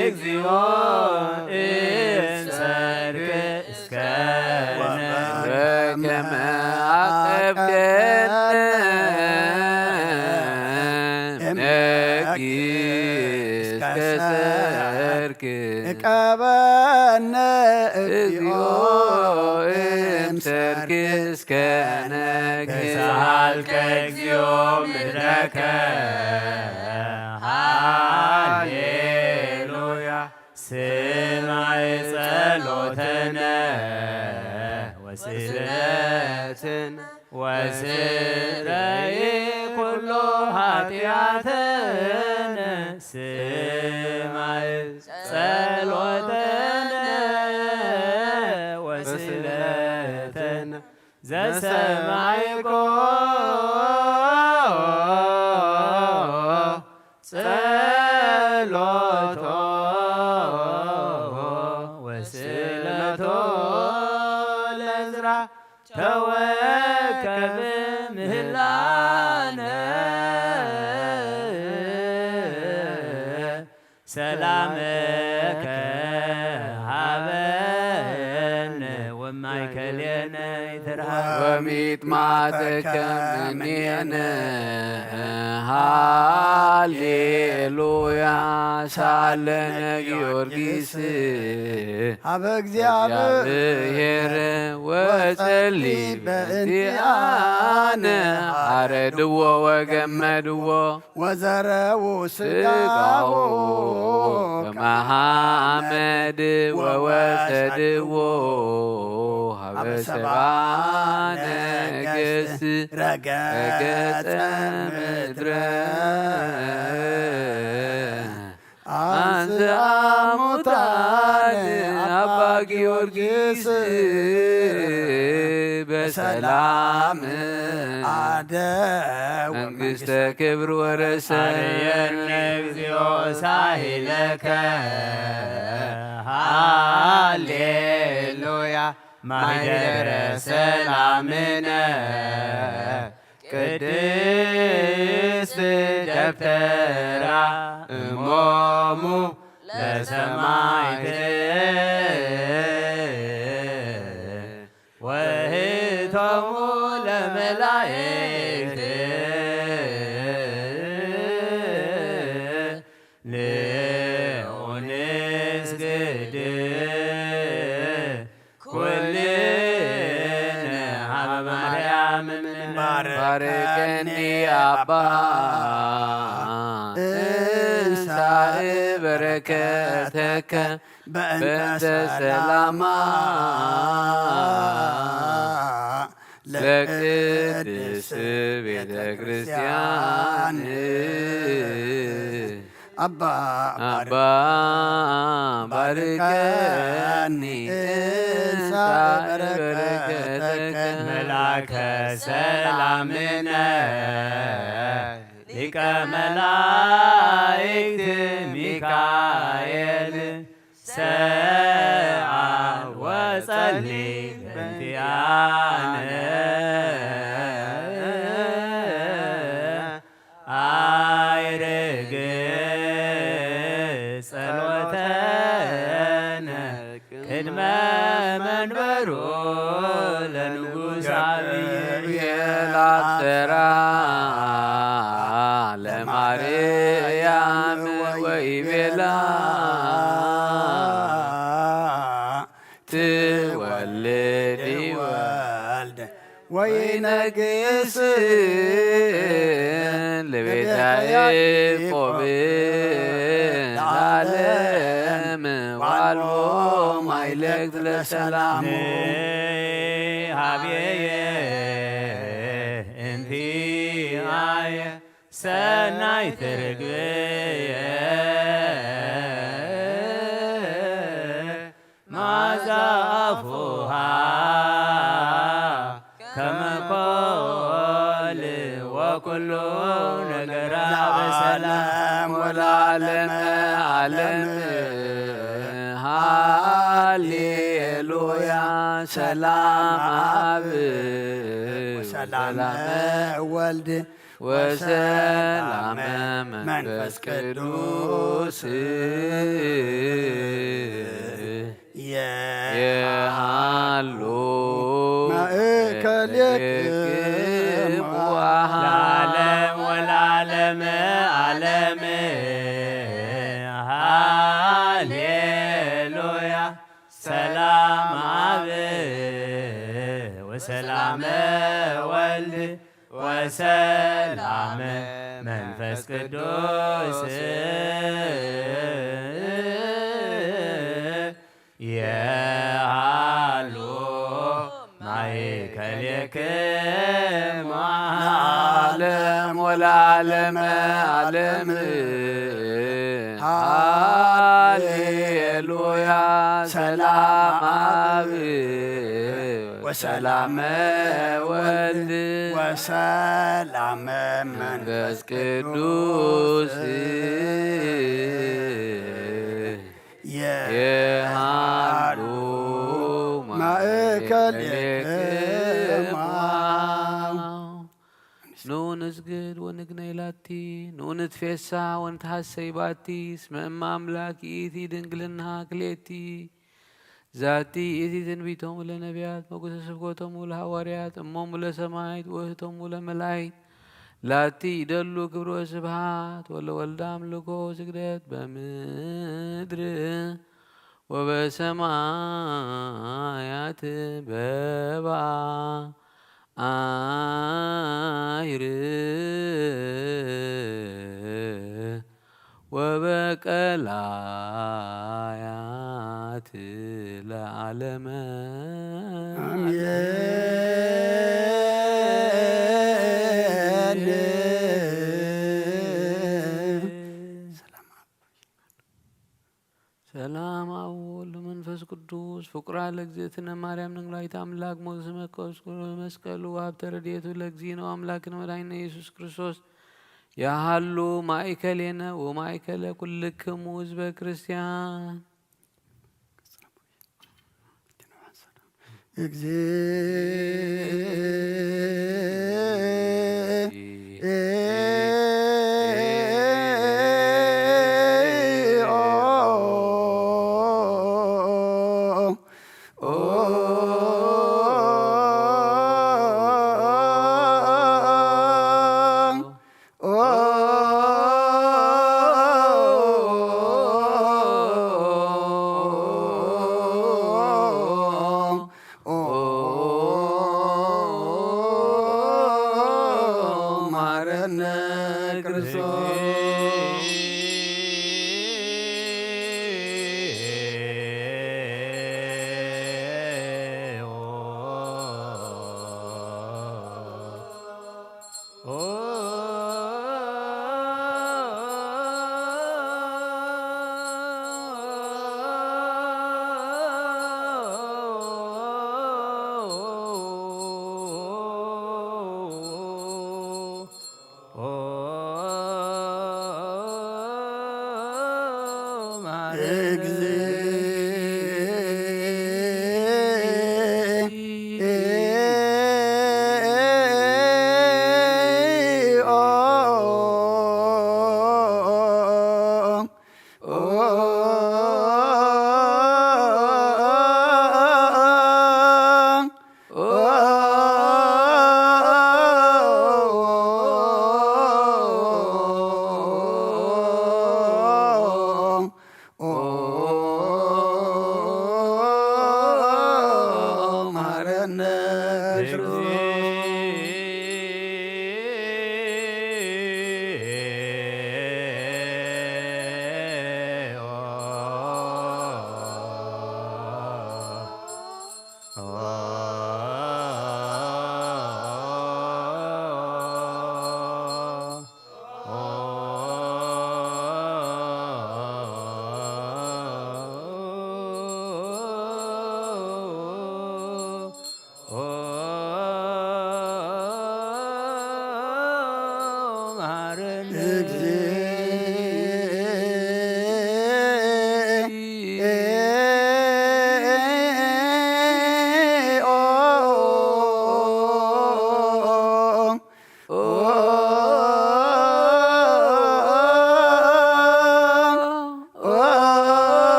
Speaker 14: እግዚኦ እምሰርክ እስከ
Speaker 12: በከመ አቀብከነ እስከ ሰርክ
Speaker 1: እቀበነ
Speaker 12: እግዚኦ እምሰርክ እስከ ነግህ
Speaker 14: ሳልከ እግዚኦ ምድረከ ሃሌሉያ ስማይ ጸሎተነ ወስለትን ወስረይ ኩሎ ኃጢአተነ ስማይ ጸሎተነ ወስለትን ዘሰማይኮ ጸሎቶ ወስለቶ ለዝራ ተወከብ ምህላነ ሰላመከ ሀበነ ወማይከልየነ ይትርሃብ
Speaker 12: ወሚጥማተከ እምኔነ ሃሌሉያ ሳለነ ጊዮርጊስ
Speaker 1: ሀበ እግዚአብሔር
Speaker 12: ወጸሊ በእንቲአነ አረድዎ ወገመድዎ
Speaker 1: ወዘረው
Speaker 12: ስጋሁ ከመሐመድ ወወሰድዎ ሀበ ሰብአ ነገሥት ረገጸ ምድረ አንሥአ ሙታን አባ ጊዮርጊስ በሰላም
Speaker 1: አደው
Speaker 12: መንግሥተ ክብር ወረሰ
Speaker 14: አርየነ እግዚኦ ሳሂለከ ሃሌሉያ ማኅደረ ሰላምነ ቅድስት ደብተራ እሞሙ ለሰማዕት ወህቶሙ ለመላእክት ልኡንስግድ ኩልነ ሀበ ማርያም
Speaker 12: ባርከኒ አባ እንሳእ በረከተከ በእንተ ሰላማ ለቅድስት ቤተ ክርስቲያን
Speaker 1: አባ
Speaker 12: ባርከኒ እንሳእ በረከተከ
Speaker 14: መላከ ሰላምነ ሊቀ ሊቀ መላእክት ሚካኤል ሰአ ወጸልይ በእንቲአነ አይርግ ጸሎተነ ቅድመ መንበሩ ለንጉሥ
Speaker 12: ገብርኤል አጽራ ለማርያም ወይቤላ ትወልድ ወልድ ወይነግስ ለቤተ ያዕቆብ ለዓለም ዋልቦ ማይለክት ለሰላሙ
Speaker 14: ሀቤየ እንቲአየ ሰናይት ርግብየ መዓዛ አፉሃ ከመ ኮል ወኩሉ ነገራ በሰላም
Speaker 12: ወለዓለመ ዓለም ሃሌሉያ ሰላም አብ
Speaker 1: ሰላም ወልድ
Speaker 12: ወሰላም መንፈስ ቅዱስ የሃሉ
Speaker 1: ማእከልክሙ
Speaker 14: ለዓለም ወለዓለመ ዓለም ሃሌሉያ ሰላም አብ ወሰላም ወልድ ወሰላም መንፈስ ቅዱስ የሃሉ ማእከልክሙ
Speaker 12: ለዓለም ወለዓለመ ዓለም ሃሌሉያ ሰላም አብ
Speaker 1: ወሰላም
Speaker 12: ወልድ
Speaker 1: ወሰላም
Speaker 12: መንፈስ ቅዱስ የሃሉ
Speaker 1: ማእከልክሙ
Speaker 12: ኑ ንስግድ ወንግነይ ላቲ ኑ ንትፌሳ ወንትሐሰይ ባቲ እስመ እመ አምላክ ይእቲ ድንግልና ክልኤቲ ዛቲ ይእቲ ትንቢቶሙ ለነቢያት ሞገሰ ስብከቶሙ ለሐዋርያት እሞሙ ለሰማዕት ውእቶሙ ለመላእክት ላቲ ይደሉ ክብሮ ስብሐት ወለወልደ አምልኮ ስግደት በምድር ወበሰማያት በባ አይር ወበቀላያት ለዓለመ ሰላም አብ ወወልድ ወመንፈስ ቅዱስ ፍቁራ ለእግዝእትነ ማርያም ድንግላዊት አምላክ ሞገሰ መስቀሉ ሀብተ ረድኤቱ ለእግዚእነ አምላክነ መድኃኒነ ኢየሱስ ክርስቶስ ያሃሉ ማእከሌነ ወማእከለ ኩልክሙ ህዝበ ክርስቲያን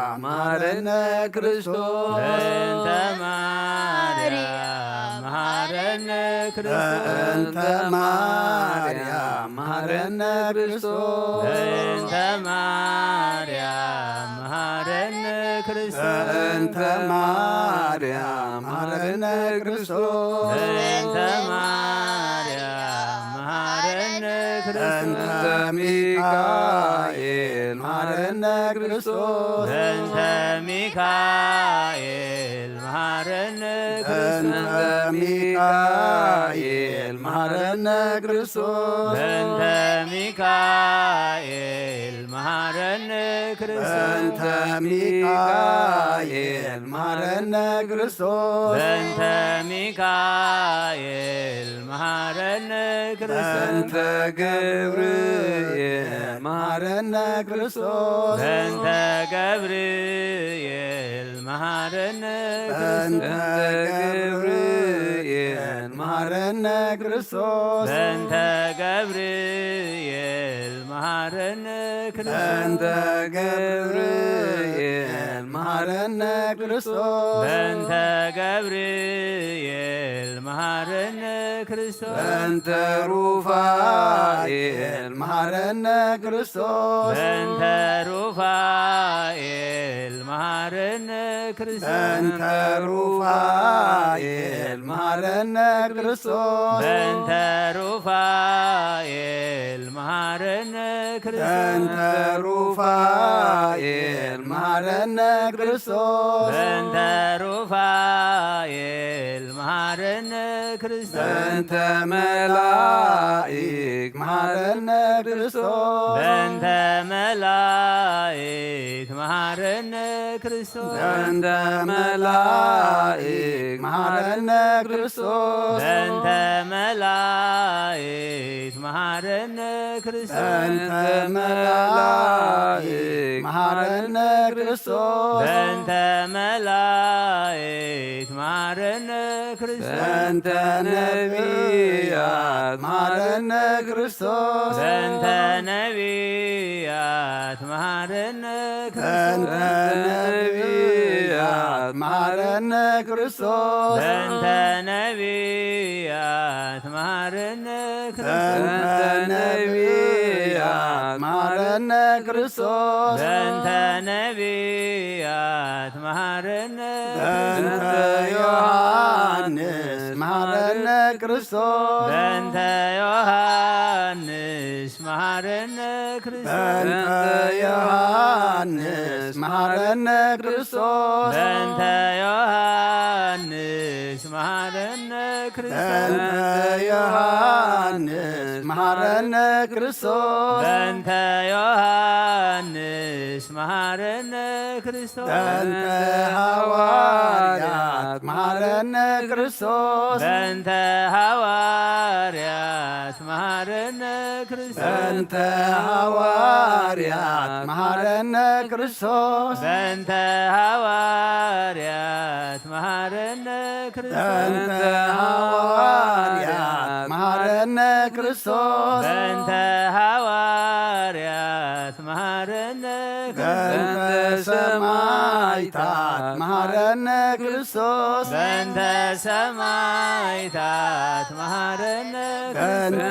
Speaker 1: ማረነ ክርስቶስ
Speaker 14: በእንተ ማርያም መሐረነ
Speaker 1: በእንተ ማርያም መሐረነ ክርስቶስ
Speaker 14: በእንተ ማርያም መሐረነ ክርስቶስ
Speaker 1: በእንተ ማርያም መሐረነ ክርስቶስ
Speaker 14: በእንተ ማርያም መሐረነ ክርስቶስ
Speaker 1: በእንተ ሚካኤል መሐረነ ክርስቶስ
Speaker 14: በእንተ ሚካኤል መሐረነ
Speaker 1: በእንተ ሚካኤል መሐረነ ክርስቶስ
Speaker 14: በእንተ ሚካኤል መሐረነ ክርስቶስ
Speaker 1: በእንተ ሚካኤል መሐረነ ክርስቶስ
Speaker 14: በእንተ ሚካኤል መሐረነ ክርስቶስ
Speaker 1: በእንተ ገብርኤል መሐረነ ክርስቶስ
Speaker 14: በእንተ ገብርኤል መሐረነ
Speaker 1: በእንተ ገብርኤል መሐረነ ክርስቶስ
Speaker 14: በእንተ ገብርኤል መሐረነ
Speaker 1: በእንተ ገብርኤል መሐረነ ክርስቶስ
Speaker 14: በእንተ ገብርኤል መሐረነ ክርስቶስ
Speaker 1: በእንተ ሩፋኤል መሐረነ ክርስቶስ
Speaker 14: በእንተ ሩፋኤል መሐረነ ክርስቶስ
Speaker 1: በእንተ ሩፋኤል መሐረነ ክርስቶስ
Speaker 14: በእንተ ሩፋኤል መሐረነ ክርስቶስ
Speaker 1: በእንተ ሩፋኤል መሐረነ ክርስቶስ
Speaker 14: በእንተ ሩፋኤል መሐረነ ክርስቶስ
Speaker 1: በእንተ መላእክ መሐረነ ክርስቶስ
Speaker 14: በእንተ መላእክ መሐረነ ክርስቶስ
Speaker 1: በእንተ መላእክ መሐረነ ክርስቶስ
Speaker 14: በእንተ መላእክ መሐረነ ክርስቶስ
Speaker 1: በእንተ መላእክ መሐረነ ክርስቶስ
Speaker 14: በእንተ መላእክ መሐረነ ክርስቶስ
Speaker 1: በእንተ ነቢያት መሐረነ ክርስቶስ
Speaker 14: በእንተ ነቢያት መሐረነ ክርስቶስ
Speaker 1: በእንተ ነቢያት መሐረነ ክርስቶስ
Speaker 14: በእንተ ነቢያት መሐረነ ክርስቶስ
Speaker 1: በእንተ ነቢያት መሐረነ ክርስቶስ
Speaker 14: በእንተ ዮሐንስ መሐረነ ክርስቶስ
Speaker 1: በእንተ ዮሐንስ መሐረነ ክርስቶስ
Speaker 14: በእንተ ዮሐንስ መሐረነ ክርስቶስ
Speaker 1: በእንተ ዮሐንስ መሐረነ ክርስቶስ
Speaker 14: በእንተ ዮሐንስ መሐረነ ክርስቶስ
Speaker 1: በእንተ ሐዋርያት መሐረነ ክርስቶስ
Speaker 14: በእንተ ሐዋርያት መሐረነ ክርስቶስ
Speaker 1: በእንተ ሐዋርያት መሐረነ ክርስቶስ
Speaker 14: በእንተ ሐዋርያት መሐረነ ክርስቶስ
Speaker 1: በእንተ ሐዋርያት መሐረነ ክርስቶስ
Speaker 14: በእንተ ሐዋርያት መሐረነ
Speaker 1: በእንተ ሰማዕታት መሐረነ ክርስቶስ
Speaker 14: በእንተ ሰማዕታት መሐረነ
Speaker 1: በእንተ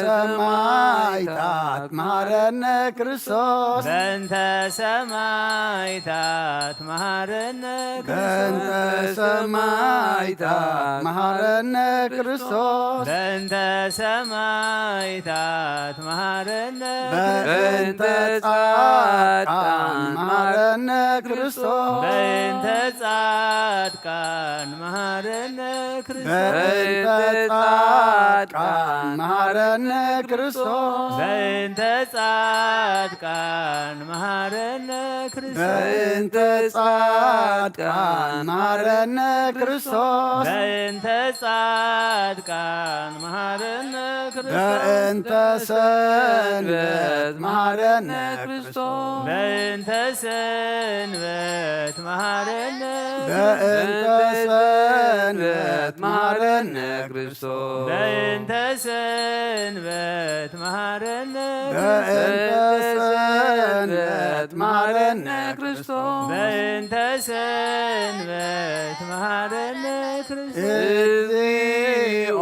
Speaker 1: ሰማዕታት መሐረነ ክርስቶስ
Speaker 14: በእንተ ሰማዕታት መሐረነ
Speaker 1: በእንተ ሰማዕታት መሐረነ ክርስቶስ
Speaker 14: በእንተ ሰማዕታት መሐረነ
Speaker 1: በእንተ ጻድቃን መሐረነ ክርስቶስ
Speaker 14: በእንተ ጻድቃን መሐረነ ክርስቶስ
Speaker 1: በእንተ ጻድቃን መሐረነ ክርስቶስ
Speaker 14: በእንተ ጻድቃን መሐረነ ክርስቶስ
Speaker 1: በእንተ ጻድቃን መሐረነ ክርስቶስ
Speaker 14: በእንተ ጻድቃን መሐረነ ክርስቶስ
Speaker 1: በእንተ ሰንበት መሐረነ ክርስቶስ
Speaker 14: በእንተ ሰንበት መሐረነ
Speaker 1: በእንተ ሰንበት መሐረነ ክርስቶስ
Speaker 14: በእንተ ሰንበት መሐረነ
Speaker 1: በእንተ ሰንበት መሐረነ ክርስቶስ
Speaker 14: በእንተ ሰንበት መሐረነ ክርስቶስ
Speaker 1: እግዚኦ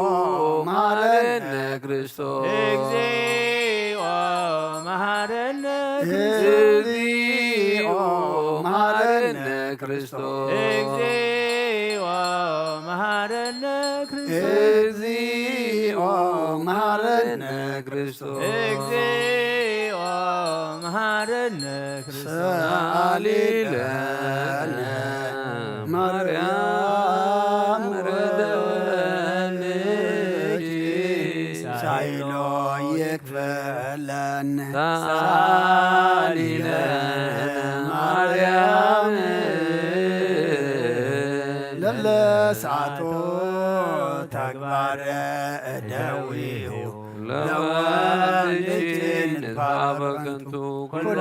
Speaker 1: መሐረነ ክርስቶስ
Speaker 14: እግዚኦ መሐረነ
Speaker 1: እግዚኦ መሐረነ ክርስቶስ
Speaker 14: እግዚኦ መሐረነ ክርስቶስ
Speaker 1: እግዚኦ መሐረነ ክርስቶስ
Speaker 14: እግዚኦ መሐረነ ክርስቶስ
Speaker 1: ሰአሊ ለነ ማርያም ወለልኪ ሳይሎ ይክፈለን ሰአሊ ለነ ማርያም ለለሰዓቱ ተግባረ እደዊሁ ለወልጅን በከንቱ ኩሎ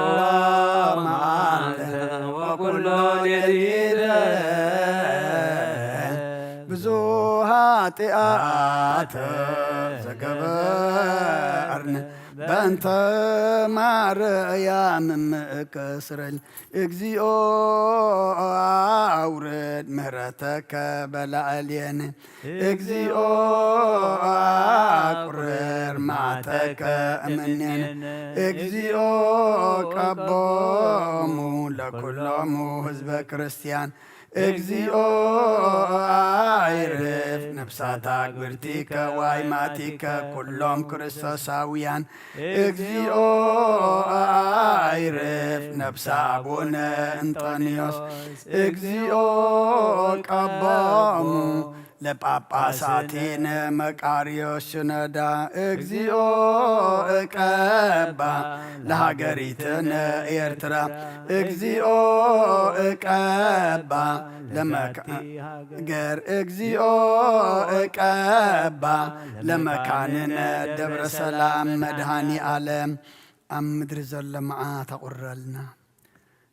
Speaker 1: መዓልተ ወኩሎ ሌሊተ ብዙ ኃጢአተ ዘገበርነ በእንተ ማርያም እምእከስረል እግዚኦ አውርድ ምህረተከ በላዕሌነ እግዚኦ አቁርር መዓተከ እምኔነ እግዚኦ ቀቦሙ ለኩሎሙ ህዝበ ክርስቲያን እግዚኦ አይርፍ ነፍሳት አግብርቲከ ዋይማቲከ ኩሎም ክርስቶሳውያን እግዚኦ አይርፍ ነፍሳ አቡነ እንጦንዮስ እግዚኦ ቀቦሙ ለጳጳሳቲነ መቃርዮስ ሽነዳ እግዚኦ እቀባ ለሃገሪትነ ኤርትራ እግዚኦ እቀባ ለመካገር እግዚኦ እቀባ ለመካንነ ደብረ ሰላም መድኃኒ ዓለም ኣብ ምድሪ ዘሎ መዓት ኣቁረልና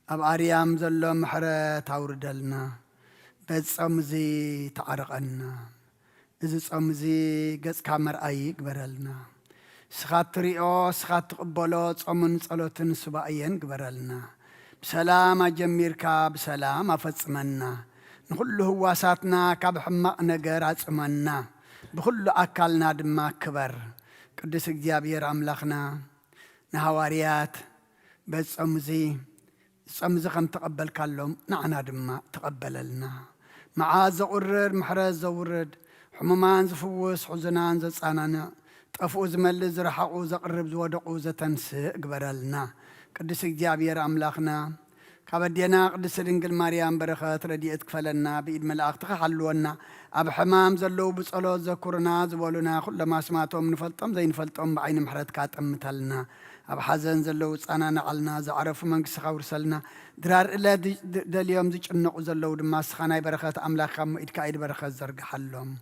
Speaker 1: ኣብ ኣርያም ዘሎ ምሕረት ኣውርደልና በጾም እዚ ተዓርቐና እዚ ጾም እዚ ገጽካ መርኣይ ግበረልና ስኻ ትሪኦ ስኻ ትቕበሎ ጾምን ጸሎትን ሱባኤን ግበረልና ብሰላም ኣጀሚርካ ብሰላም ኣፈጽመና ንኹሉ ህዋሳትና ካብ ሕማቕ ነገር ኣጽመና ብኹሉ ኣካልና ድማ ክበር ቅዱስ እግዚኣብሔር ኣምላኽና ንሃዋርያት በጾም እዚ ጾም እዚ ከም ተቐበልካሎም ንዓና ድማ ተቐበለልና መዓዝ ዘቑርር ምሕረት ዘውርድ ሕሙማን ዝፍውስ ሕዙናን ዘጻናንዕ طفو زمل زرحقو زقرب زودقو زتنسق قبرلنا قدس እግዚአብሔር أملاخنا كابدينا قدس دنجل مريم برخات رديت كفلنا بإيد ملاك تخحلونا أب حمام زلو بصلوت ذكرنا زبولنا كل ما سمعتهم نفلطم زي نفلطم بعين محرت كاتم مثلنا أب حزن زلو أنا نعلنا زعرف منكس خورسلنا درار إلا داليوم زيج النقو زلو دماس خاناي برخات أملاك خم إيد كايد برخات زرق حلهم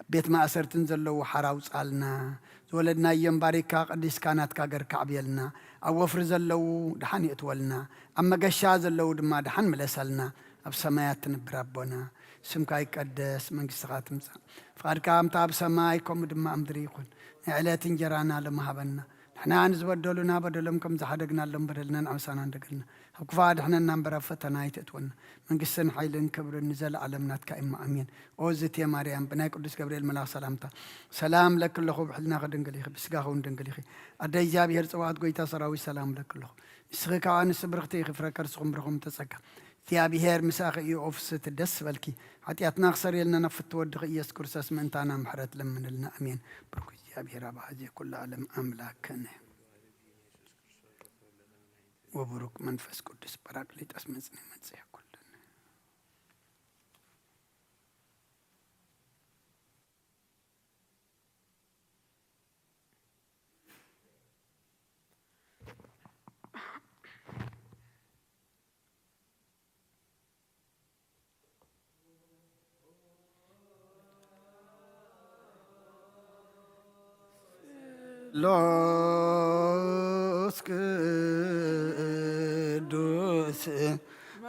Speaker 1: بيت ما أسرتن زلو حراوس قالنا زولدنا يم باريكا قديس كانت كاجر كعبيلنا أو وفر زلو دحن يتولنا أما قشا زلو دما دحن ملسلنا أب سمايات نبرابونا سمكاي قدس من قصات مسا فقد كام تاب سمايكم دما أمدريقون علات انجرانا لما هبنا نحنا نزبدلنا بدلمكم زحدقنا لهم بدلنا نعوسانا ندقلنا كفاد احنا نمبر فتنا يتتون من قسن حيلن كبر نزل علمنا كائم امين اوزت يا مريم بناي قدس جبريل ملاك سلامتا سلام لك الله بحلنا غدنقلي بسقاو ندنقلي ادي جابير صوات قويتا سراوي سلام لك الله اسخك عن سبرختي خفركر سخم برخم تسقى ثيابير مساخ اوفست دس بلكي حتياتنا خسر لنا نفت ودغ يذكر ساس من تانا محرت لمن لنا امين بركو ثيابير ابعدي كل عالم املاكنا وبروك منفس قدس براكليت اسمنسني منسيح كلنا لوس قدوس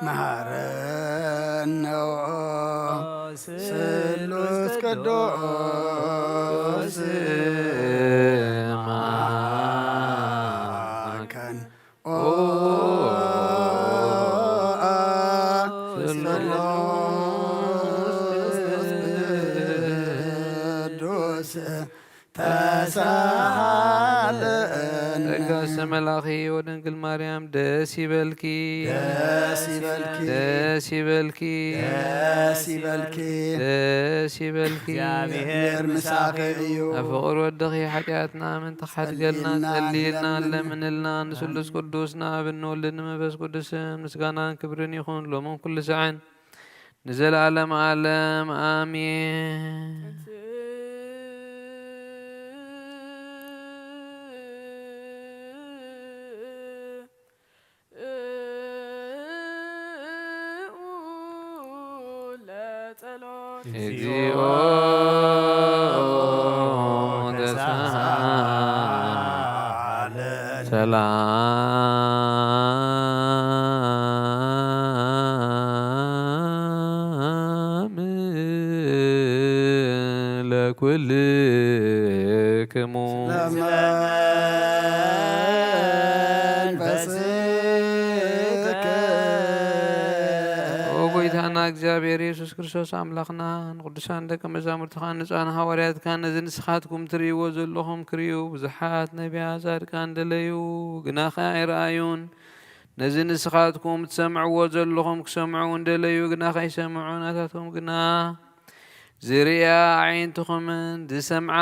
Speaker 1: مهرنا سلوس قدوس مهرنا
Speaker 12: قاسم الأخي ودنقل مريم داسي بلكي
Speaker 1: داسي بلكي
Speaker 12: داسي بلكي
Speaker 1: داسي بلكي
Speaker 12: داسي بلكي
Speaker 1: እግዚአብሔር مساخي
Speaker 12: أفقر ودخي حكاياتنا من تحت قلنا تقليلنا لمنلنا نسلس قدوسنا بنولد مبس قدس مسقانا كبرن يخون له من كل سعن نزل عالم عالم آمين سلام لكلكم وقويتنا እግዚአብሔር ኢየሱስ ክርስቶስ አምላኽና ቅዱሳን ደቀ መዛሙርትኻ ንጹሃን ሐዋርያት ካን ነዚ ንስኻትኩም ትርእይዎ ዘለኹም ክርእዩ ብዙሓት ነቢያት ጻድቃን ደለዩ ግናኸ ኣይረኣዩን ነዚ ንስኻትኩም ትሰምዕዎ ዘለኹም ክሰምዑ እንደለዩ ግናኸ ኣይሰምዑ ናታቶም ግና ዝርያ ዓይንትኹምን ዝሰምዓ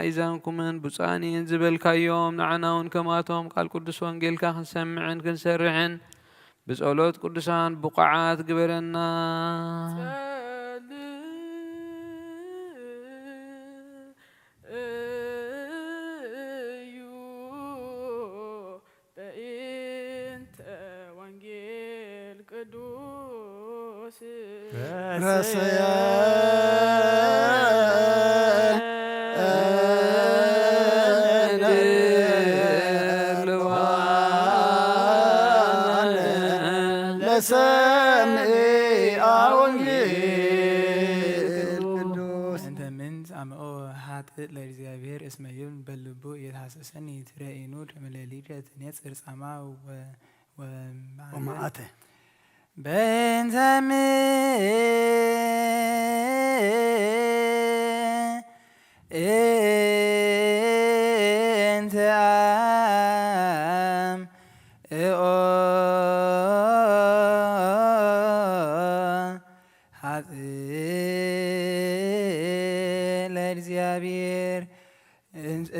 Speaker 12: ኣይዛንኩምን ብፁዓን እየን ዝበልካዮም ንዓና እውን ከማቶም ቃል ቅዱስ ወንጌልካ ክንሰምዕን ክንሰርሕን بصلوات قدسان بقعات قبرنا
Speaker 13: بأنت وانجيل قدوس
Speaker 1: سمعي أونجيل قدوس
Speaker 15: أنت من زعمو هاتت لإግዚአብሔር اسمه يوم بلبو يتحسسني ترى نور ملاليجة نيسر سما
Speaker 1: ومعاته
Speaker 15: بين انت عام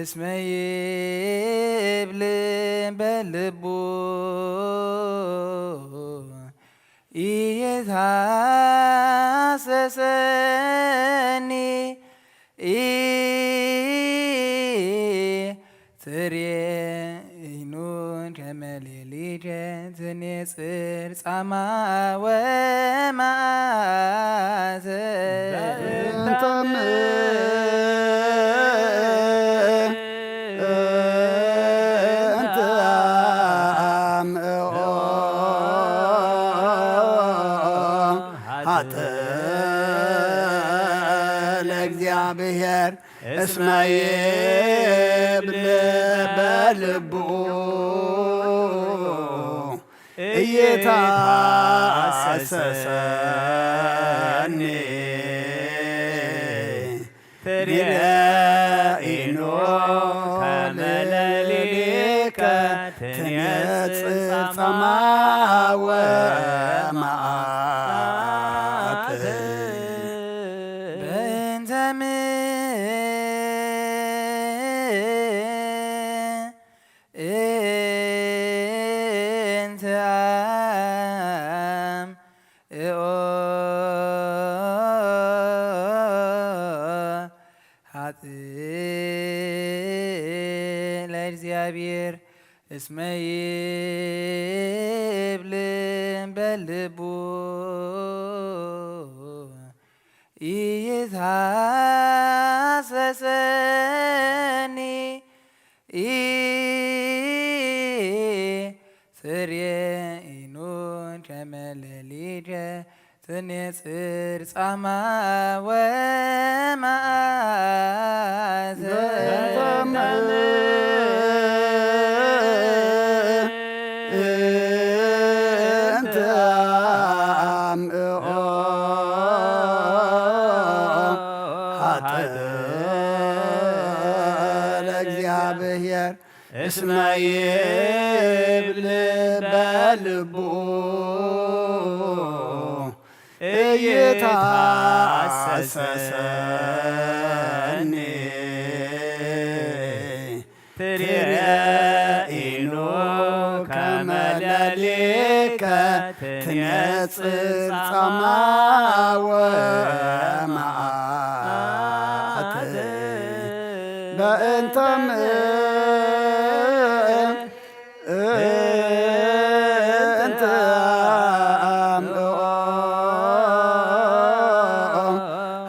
Speaker 15: እስመ ይብል በልቡ ኢየታሰሰኒ ትሬኑ ከመ ሌሊተ ትኔጽር ጻማ ወመዓልተ
Speaker 1: ለእግዚአብሔር እስመ ይብል በልቡ ኢየታሰሰኒ ትሬኢኖ ከመ ሌሊከ ትኔጽር ጻማ ወመዓልተ
Speaker 15: በእንተ ምእንተ አምዕኦ ኃጥእ ለእግዚአብሔር እስመ ይብል በልቡ ኢየታሰሰኒ ትሬኢኑ ከመ ሌሊተ ትኔጽር ጻማ ወመዓልተ
Speaker 1: እንተ አምዕኦ ኃጥእ ለእግዚአብሔር እስመ ይብል በልቡ ኢየታሰሰኒ ትሬኢኑ ከመ ሌሊከ ትኔጽር ጻማ ወመዓልተ በእንተ ምእንተ አምዕኦ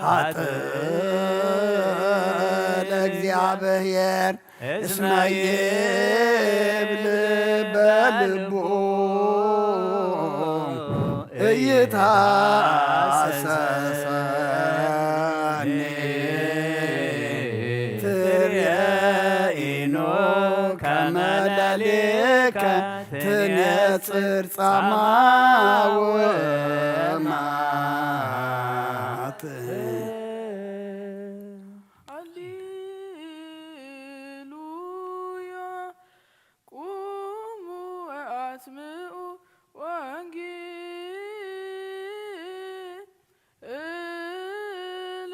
Speaker 1: ኃጥእ ለእግዚአብሔር እስመ ይብል በልቡ ኢየታሰሰኒ ትሬኢኑ ከመ ሌሊከ ትኔጽር ጻማ ወመዓልተ
Speaker 13: ሃሌሉያ ቁሙ ወአስምዑ ወንጌለ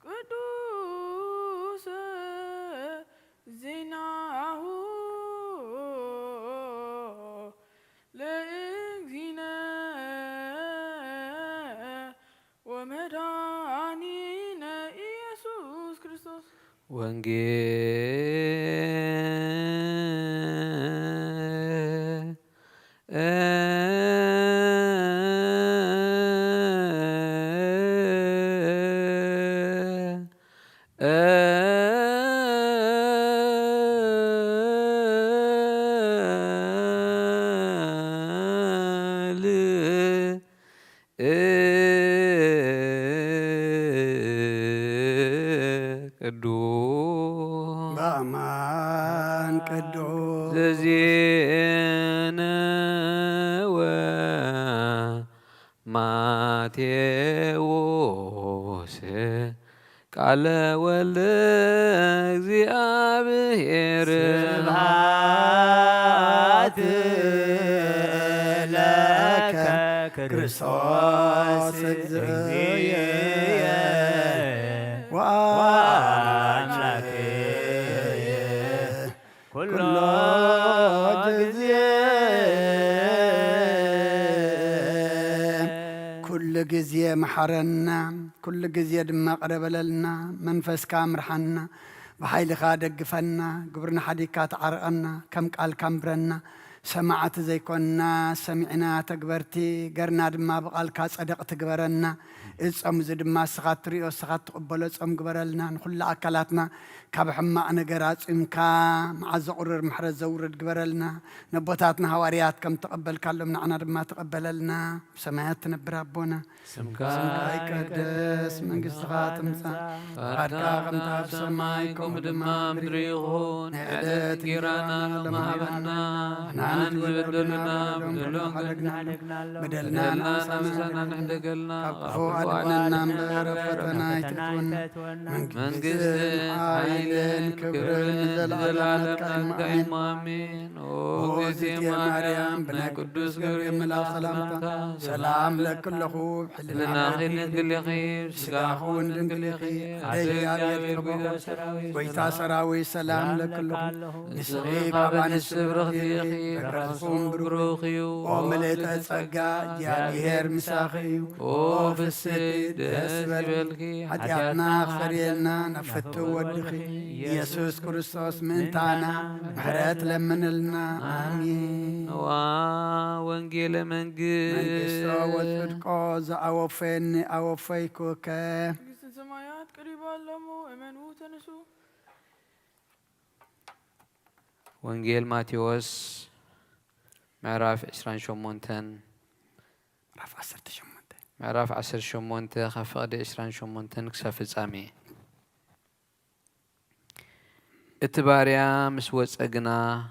Speaker 13: ቅዱሰ ዜናሁ ለእግዚእነ ወመድኃኒነ ኢየሱስ ክርስቶስ
Speaker 1: ቅዱስ በአማን ቅዱስ
Speaker 12: ዘዜነ ወማቴዎስ ቃለ ወልደ እግዚአብሔር
Speaker 1: ስብሐት ለከ ክርስቶስ እግዚእየ ወአምላኬ
Speaker 14: كل
Speaker 1: جزية محرنا كل جزية دما قرب لنا منفس كامرحنا بحيل خادق فنا قبرنا حديكات عرقنا كم قال كمبرنا سمعت زي كنا سمعنا تكبرتي قرنا دما بقال كاس صدق تكبرنا اصم زد ما سخات ريو سخات تقبلوا اصم قبرلنا نخل اكلاتنا كبحما نغرات امكا مع زقرر محرز زورد قبرلنا نبوتاتنا هواريات كم تقبل كلم معنا دما تقبللنا سمعت نبر ربنا
Speaker 12: سمك
Speaker 1: يقدس من قصات مسا فاتكا غمتا بسمايكم دما مدريغون
Speaker 12: نعدت جيرانا لما بنا نحن بدلنا بدلنا نسانا نحدقلنا غفو عننا برفتنا يتتون من قصد حيل كبرن زلالة كإمامين وقسي مريم بنا قدوس قريم لا سلامتا سلام لك اللخوب حلنا خلنا كل خير سلاخون لكل خير عدي ويتا سراوي سلام لك اللخوب نسغي قابان السبرخ برخصون بروخيو ومليت أتسقى جابيهر مساخيو وفسد أسبلكي حدياتنا خريلنا نفتو ودخي يسوس كريستوس منتانا محرات لمن لنا آمين وانجيل منجيل
Speaker 1: منجسو وصدقو زأوفيني أوفيكوك
Speaker 13: السمايات قريبا لمو امنو تنسو
Speaker 12: وانجيل ماتيوس معراف 28 معراف 18 خفقد 28 كساف الزامي اتباريا مسوس اقنا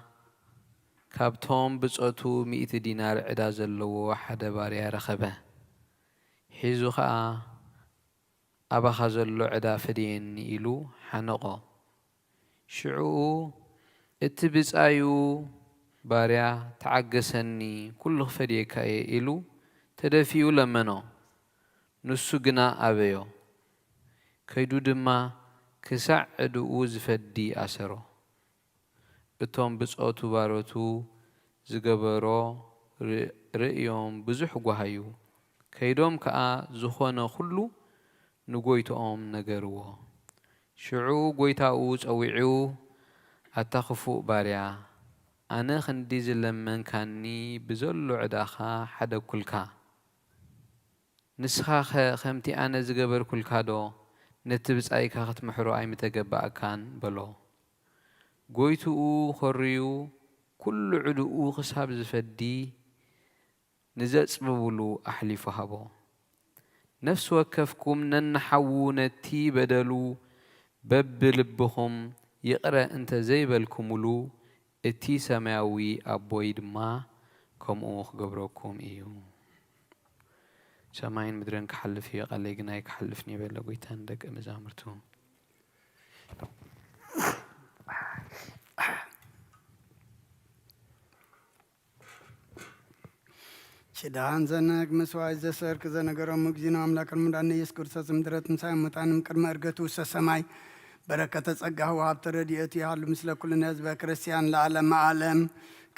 Speaker 12: كابتوم بصوتو 100 دينار عدا زلو حدا باريا رخبه حيزو خا أبا خزلو عدا فدين إلو حنقو شعو اتبس ايو باريا تعقسني كل فريق إلو تدفيو لمنو نسوقنا أبيو كيدو دما كسعد اوز فدي أسرو اتوم بصوتو باروتو زقبرو رئيوم بزح قهيو كيدوم كأ زخونا خلو نقويتو نقروه شعو قويتا اوز اوعيو أتخفو باريا أنا خندي زلمن كاني بزلو عداخا حدا كلكا نسخا خمتي أنا زقبر كلكا دو نتبس أي كاخت محرو أي متقبأ كان بلو قويتو خريو كل عدو خساب زفدي نزاز بولو أحلي فهبو نفس وكفكم ننحونتي بدلو بب لبهم يقرأ أنت زي بالكملو اتي سماوي أبويد ما كم أوخ قبركم إيو سماين مدرن كحلف يقلقنا يكحلفني بلقويتان دق مزامرتو
Speaker 1: شدان زنك مسواي زسر كذا نقرأ مجزينا أملاك المدان يسكر سمدرت مسايم متان مكرم أرجتو سسماي بركة تصقه وعبت رديئتي هالو مثل كل الناس بكريستيان لعالم عالم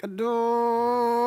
Speaker 1: قدوس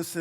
Speaker 1: قدوس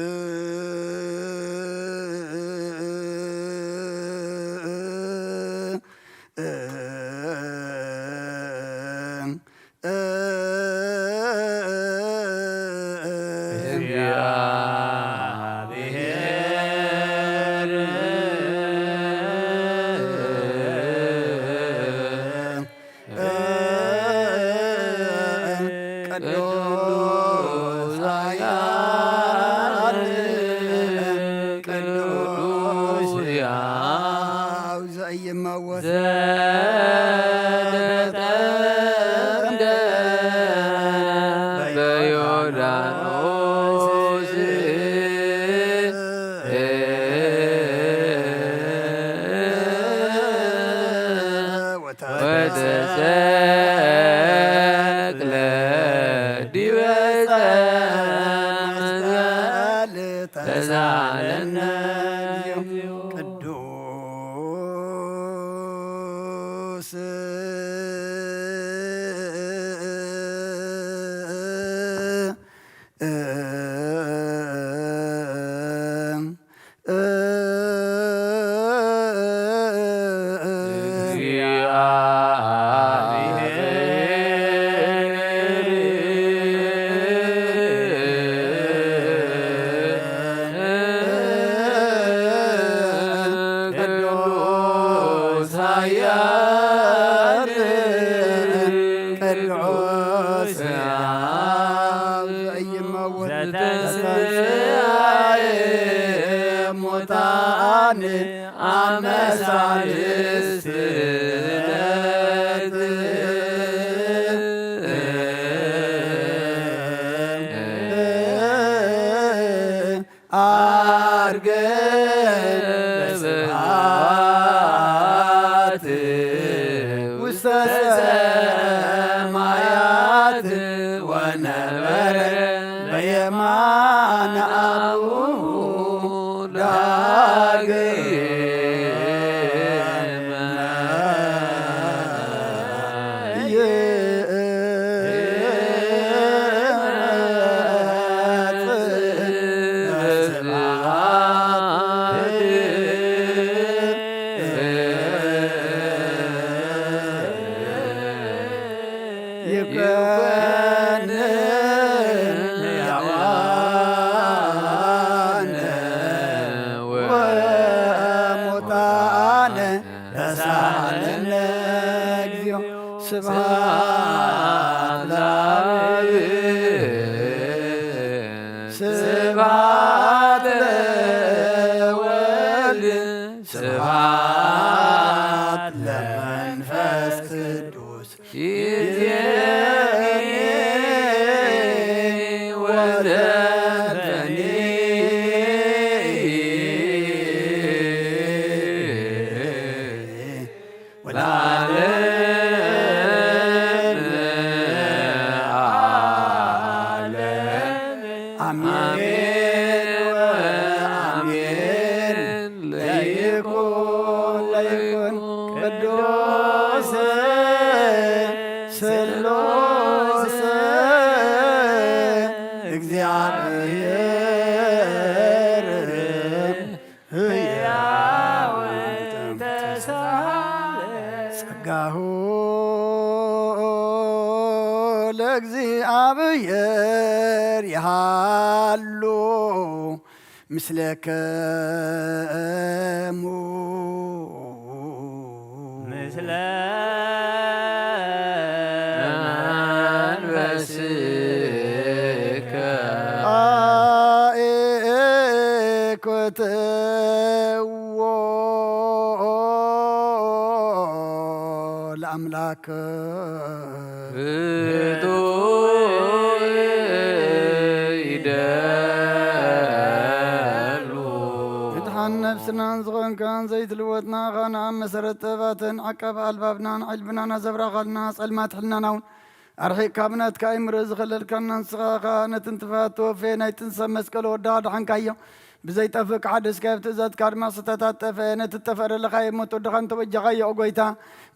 Speaker 14: ተሳለነ
Speaker 1: ቅዱስ ለእግዚአብሔር ይሃሉ ምስለከሙ
Speaker 14: ምስለ መንፈስከ
Speaker 1: አእኮትዎ ለአምላክ ነፍስናን ዝኾንካን ዘይትልወጥና ኻና መሰረት ጥበባትን ዓቀብ ኣልባብናን ዕልብናን ኣዘብራኻልና ጸልማት ሕልናናውን ኣርሒቅ ካብናትካ ኣይምሮ ዝኸለልካና ንስኻኻ ነቲ እንትፋት ተወፌ ናይ ትንሰብ መስቀል ወዳ ድሓንካዮ ብዘይጠፍእ ክሓደስካ ኣብ ትእዛዝካ ድማ ዝተታጠፈ ነቲ ተፈረለኻዮ ሞት ወድኻ እንተወጃኻዮ ኦጎይታ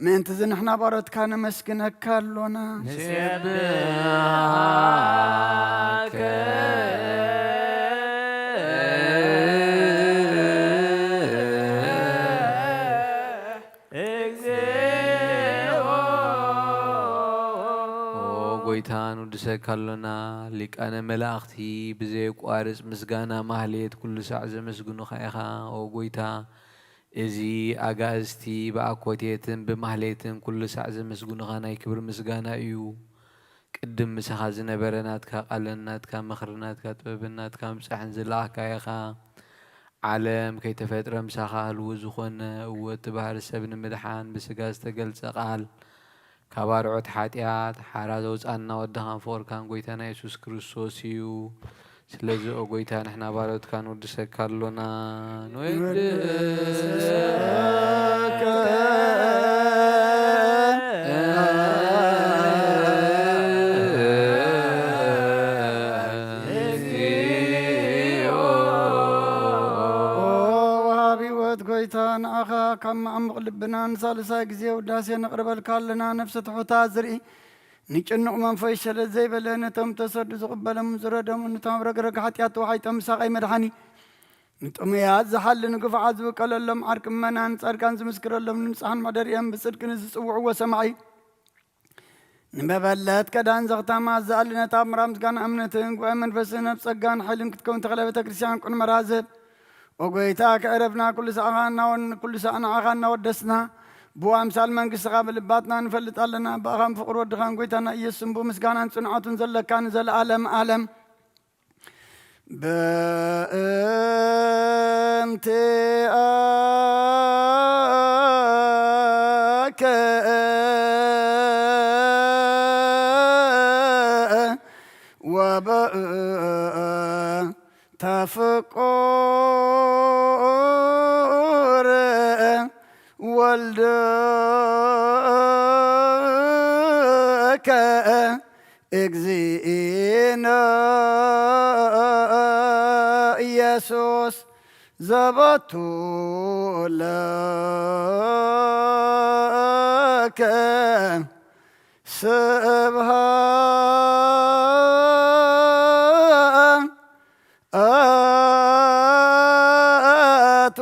Speaker 1: ምእንቲ ዝ ንሕና ባሮትካ ነመስግነካ ኣሎና
Speaker 14: ንስብሓከ ጎይታን ውድሰካሎና ሊቃነ መላእኽቲ ብዘይቋርፅ ምስጋና ማህሌት ኩሉ ሳዕ ዘመስግኑኻ ኢኻ ኦ ጎይታ እዚ ኣጋእዝቲ ብኣኮቴትን ብማህሌትን ኩሉ ሳዕ ዘመስግኑኻ ናይ ክብሪ ምስጋና እዩ ቅድም ምሳኻ ዝነበረ ናትካ ቃልን ናትካ ምኽሪ ናትካ ጥበብን ናትካ ምብፃሕን ዝለኣኽካ ኢኻ ዓለም ከይተፈጥረ ምሳኻ ህልው ዝኾነ እወት ባህር ሰብ ንምድሓን ብስጋ ዝተገልጸ ቃል ካብ ኣርዑት ሓጢኣት ሓራ ዘውፃና ወድኻን ፍቕርካን ጎይታና የሱስ ክርስቶስ እዩ ስለዚ ኦ ጎይታ ንሕና ባሮትካ ንወድሰካ ኣሎና ንወድሰካ እግዚኦ
Speaker 1: ጎይታ ንዓኻ ካብ መዓሙቕ ልብና ንሳልሳይ ግዜ ውዳሴ ነቕርበልካ ኣለና። ነፍሲ ትሑታት ዝርኢ ንጭኑቕ መንፈስ ሸለት ዘይበለ ነቶም ተሰዱ ዝቕበሎም ዝረደሙ ነቶም ረግረግ ሓጢኣት ተዋሒጦም ምሳቐይ መድሓኒ ንጥሙያት ዝሓሊ ንግፍዓት ዝብቀለሎም ዓርቂ መናን ጻድቃን ዝምስክረሎም ንንጽሓን ማደሪኦም ብጽድቂ ንዝጽውዕዎ ሰማዒ ንመበለት ከዳን ዘኽታማ ዝኣልነት ኣብ ምራ ምስጋና እምነትን ጉባኤ መንፈስን ኣብ ጸጋን ሓይልን ክትከውን ተኽለ ቤተ ክርስቲያን ቁን መራዝብ ወጎይታ ከዕረፍና ኩሉ ሰዓት ንዓኻ እናወደስና ብኣምሳል መንግሥትኻ ብልባትና ንፈልጥ ኣለና። ብኣኻን ፍቕሪ ወድኻን ጎይታና ኢየሱስ እምቡ ምስጋናን ጽንዓቱን ዘለካ ንዘለዓለም ዓለም በእንቲ ኣከ ተፍቁር ወልድከ እግዚእነ ኢየሱስ ዘበቱ ለከ ስብሃት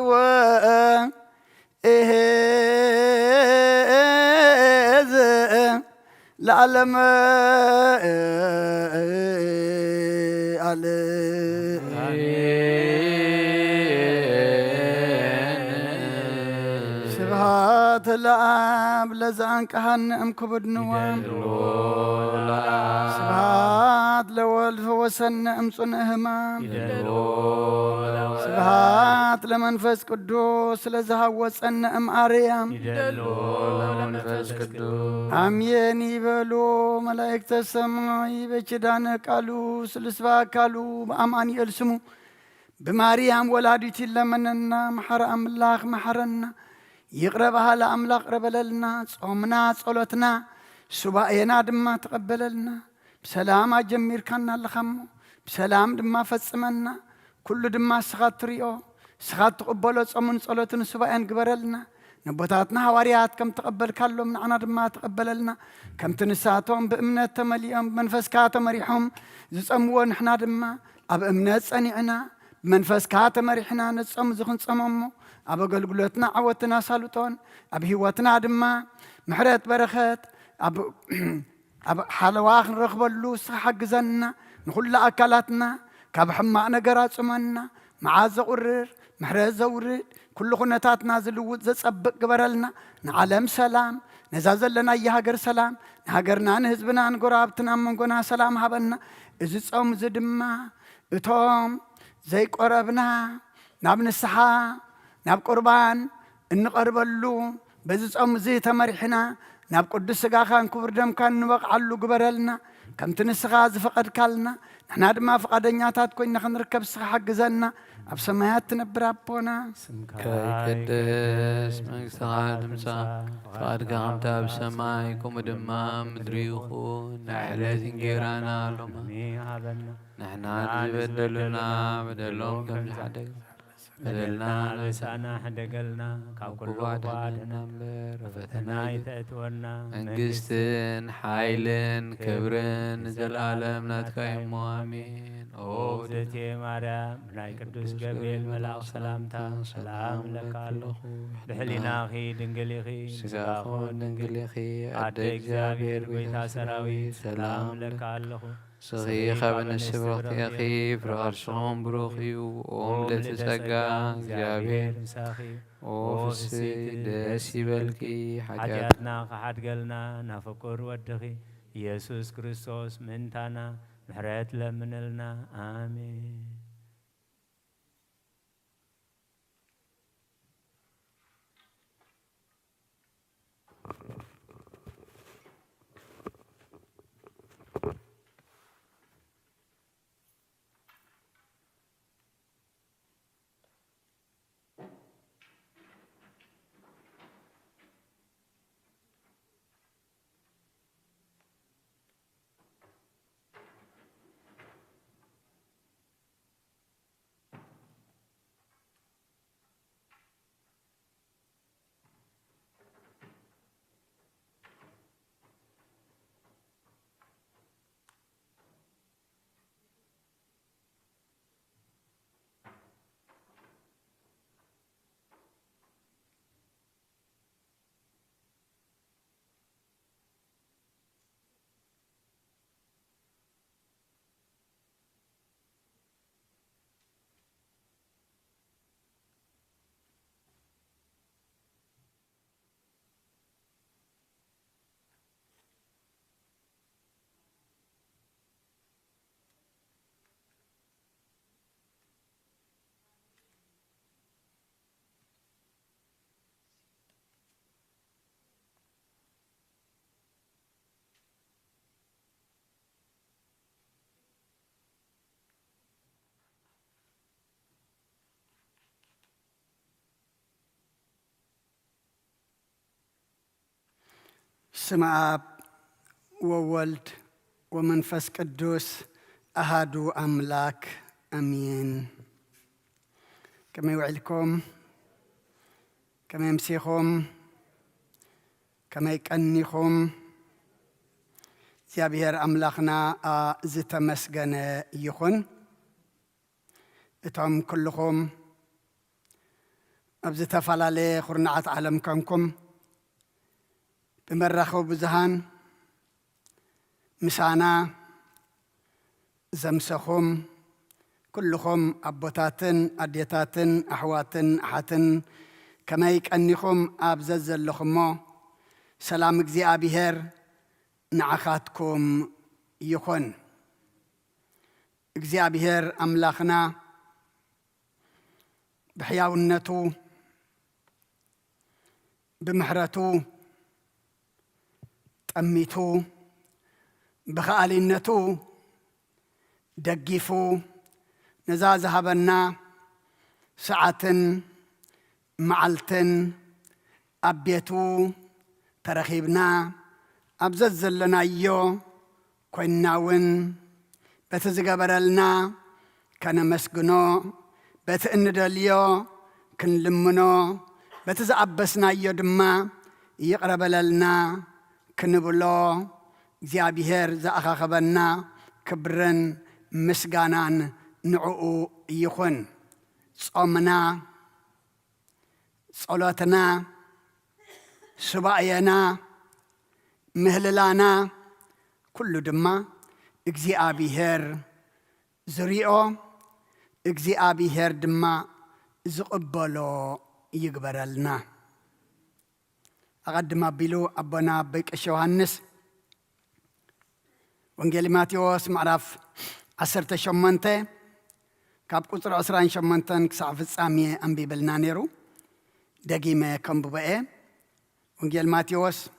Speaker 1: ወእሄዝ ለዓለመ ስብሃት ለአብ ለዘአንቀሃን እምክቡድ ንዋም ስብሃት ለወልድ ፈወሰነ እምጹንዕ ሕማም ስብሃት ለመንፈስ ቅዱስ ስለዝሃወፀነ እምአርያም አሜን ይበሉ መላእክተ ሰማይ በኪዳነ ቃሉ ስልስባ አካሉ በአማኑኤል ስሙ በማርያም ወላዲት ይለመነና መሐረ አምላክ መሐረና ይቅረባሃ ለአምላክ ረበለልና ጾምና ጸሎትና ሱባኤና ድማ ተቀበለልና በሰላም አጀሚርካና ለኸሞ በሰላም ድማ ፈጽመና ኩሉ ድማ ስኻት ትሪኦ ስኻት ተቀበሎ ጾምን ጸሎትን ሱባኤን ግበረልና ነቦታትና ሐዋርያት ከም ተቀበልካሎም ንዓና ድማ ተቀበለልና ከም ትንሳቶም በእምነት ተመሊኦም መንፈስካ ተመሪሖም ዝጸምዎ ንሕና ድማ ኣብ እምነት ጸኒዕና መንፈስካ ተመሪሕና ነጾም ዝኽንጸመሞ ኣብ አገልግሎትና ዓወትና ሳልጦን ኣብ ህይወትና ድማ ምሕረት በረኸት ኣብ ሓለዋ ክንረኽበሉ ስሓግዘና ንኹሉ ኣካላትና ካብ ሕማቕ ነገር ኣጽመና መዓዝ ዘቁርር ምሕረት ዘውርድ ኩሉ ኩነታትና ዝልውጥ ዘጸብቕ ግበረልና ንዓለም ሰላም ነዛ ዘለና የሃገር ሰላም ንሃገርና ንህዝብና ንጎራብትና መንጎና ሰላም ሃበና እዚ ጾም እዚ ድማ እቶም ዘይቆረብና ናብ ንስሓ ናብ ቁርባን እንቐርበሉ በዚ ጾም እዚ ተመሪሕና ናብ ቅዱስ ስጋኻን ክቡር ደምካን ንበቕዓሉ ግበረልና ከምቲ ንስኻ ዝፈቐድካልና ንሕና ድማ ፈቃደኛታት ኮይና ክንርከብ ስኻ ሓግዘና ኣብ ሰማያት ትነብር ኣቦና
Speaker 14: ከይቅድስ መንግሥትኻ ትምጻእ ፈቃድካ ከምቲ ኣብ ሰማይ ከምኡ ድማ ምድሪ ይኹን ንዕለት እንጀራና ሎማ ንሕና ዝበደሉና በደሎም ከም ዝሓደግ በደልና ርእሳና ሕደገልና ካብ ኩሉ ባድና እምበር ፈተና ይተእትወና መንግሥትን ሓይልን ክብርን ዘለዓለም ናትካ እሞ አሜን። ኦ እግዝእትየ ማርያም ናይ ቅዱስ ገብርኤል መልአክ ሰላምታ ሰላም ለካ ኣለኹ ብሕሊናኺ ድንግል ኢኺ ስጋኹን ድንግል ኢኺ ኣደ እግዚአብሔር ጎይታ ሰራዊት ሰላም ለካ ኣለኹ ስኺ ካብ ንስቲ ብሩኽቲ ኢኺ ፍርቓርሽኹም ብሩኽ እዩ ኦ ምልዕቲ ጸጋ እግዚአብሔር ምሳኺ ኦ ፍስሕቲ ደስ ይበልኪ ሓጢኣትና ከሓድገልና ናብ ፍቁር ወድኺ ኢየሱስ ክርስቶስ ምእንታና ምሕረት ለምንልና አሜን።
Speaker 1: بسم آب وولد ومنفس قدوس أهادو أملاك أمين. كما يوعدكم كما يمسيكم كما يكأنيكم እግዚአብሔር አምላኽና ዝተመስገነ ይኹን። እቶም ኩልኹም ኣብ ዝተፈላለየ ኩርናዓት ዓለም ኮንኩም ብመራኸቢ ብዙሃን ምሳና ዘምሰኹም ኩልኹም ኣቦታትን ኣዴታትን ኣሕዋትን ኣሓትን ከመይ ቀኒኹም ኣብ ዘዘለኹሞ ሰላም እግዚአብሔር ንዓኻትኩም ይኹን። እግዚአብሔር ኣምላኽና ብሕያውነቱ ብምሕረቱ ጠሚቱ ብኸኣሊነቱ ደጊፉ ነዛ ዝሃበና ሰዓትን መዓልትን ኣብ ቤቱ ተረኺብና ኣብ ዘዘለናዮ ኮይንናውን በቲ ዝገበረልና ከነመስግኖ በቲ እንደልዮ ክንልምኖ በቲ ዝኣበስናዮ ድማ ይቕረበለልና ክንብሎ እግዚአብሔር ዝኣኻኸበና ክብርን ምስጋናን ንዕኡ ይኹን። ጾምና ጸሎትና ሱባኤና ምህልላና ኩሉ ድማ እግዚአብሔር ዝሪኦ እግዚአብሔር ድማ ዝቕበሎ ይግበረልና። أقدم أبيلو أبونا بيكش يوحنس وانجيل ماتيوس معرف 18 كاب قطر 28 كسعف السامية أنبي بالنانيرو دقيمة كم ببقى وانجيل ماتيوس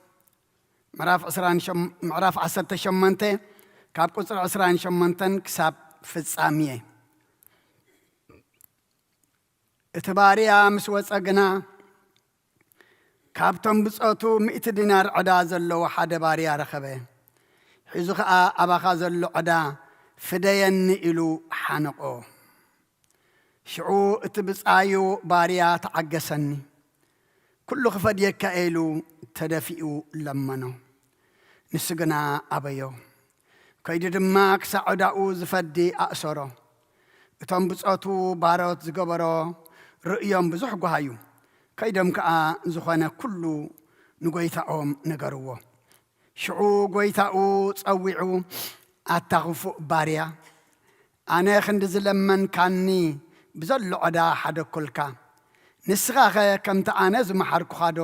Speaker 1: معرف 18 كاب قطر 28 كسعف السامية اتباريا مسوس أجنا ካብቶም ብጾቱ 100 ዲናር ዕዳ ዘለዎ ሓደ ባርያ ረኸበ። ሒዙ ከዓ ኣባኻ ዘሎ ዕዳ ፍደየኒ ኢሉ ሓነቆ። ሽዑ እቲ ብጻዩ ባርያ ተዓገሰኒ ኩሉ ክፈድየካ ኢሉ ተደፊኡ ለመኖ። ንሱ ግና ኣበዮ። ከይዱ ድማ ክሳዕ ዕዳኡ ዝፈዲ ኣእሰሮ። እቶም ብጾቱ ባሮት ዝገበሮ ርእዮም ብዙሕ ጓሃዩ። ከይዶም ከዓ ዝኾነ ኩሉ ንጎይታኦም ነገርዎ። ሽዑ ጎይታኡ ጸዊዑ ኣታኽፉእ ባርያ ኣነ ክንዲ ዝለመንካኒ ብዘሎ ዕዳ ሓደ ኩልካ ንስኻ ኸ ከምቲ ኣነ ዝመሓርኩኻ ዶ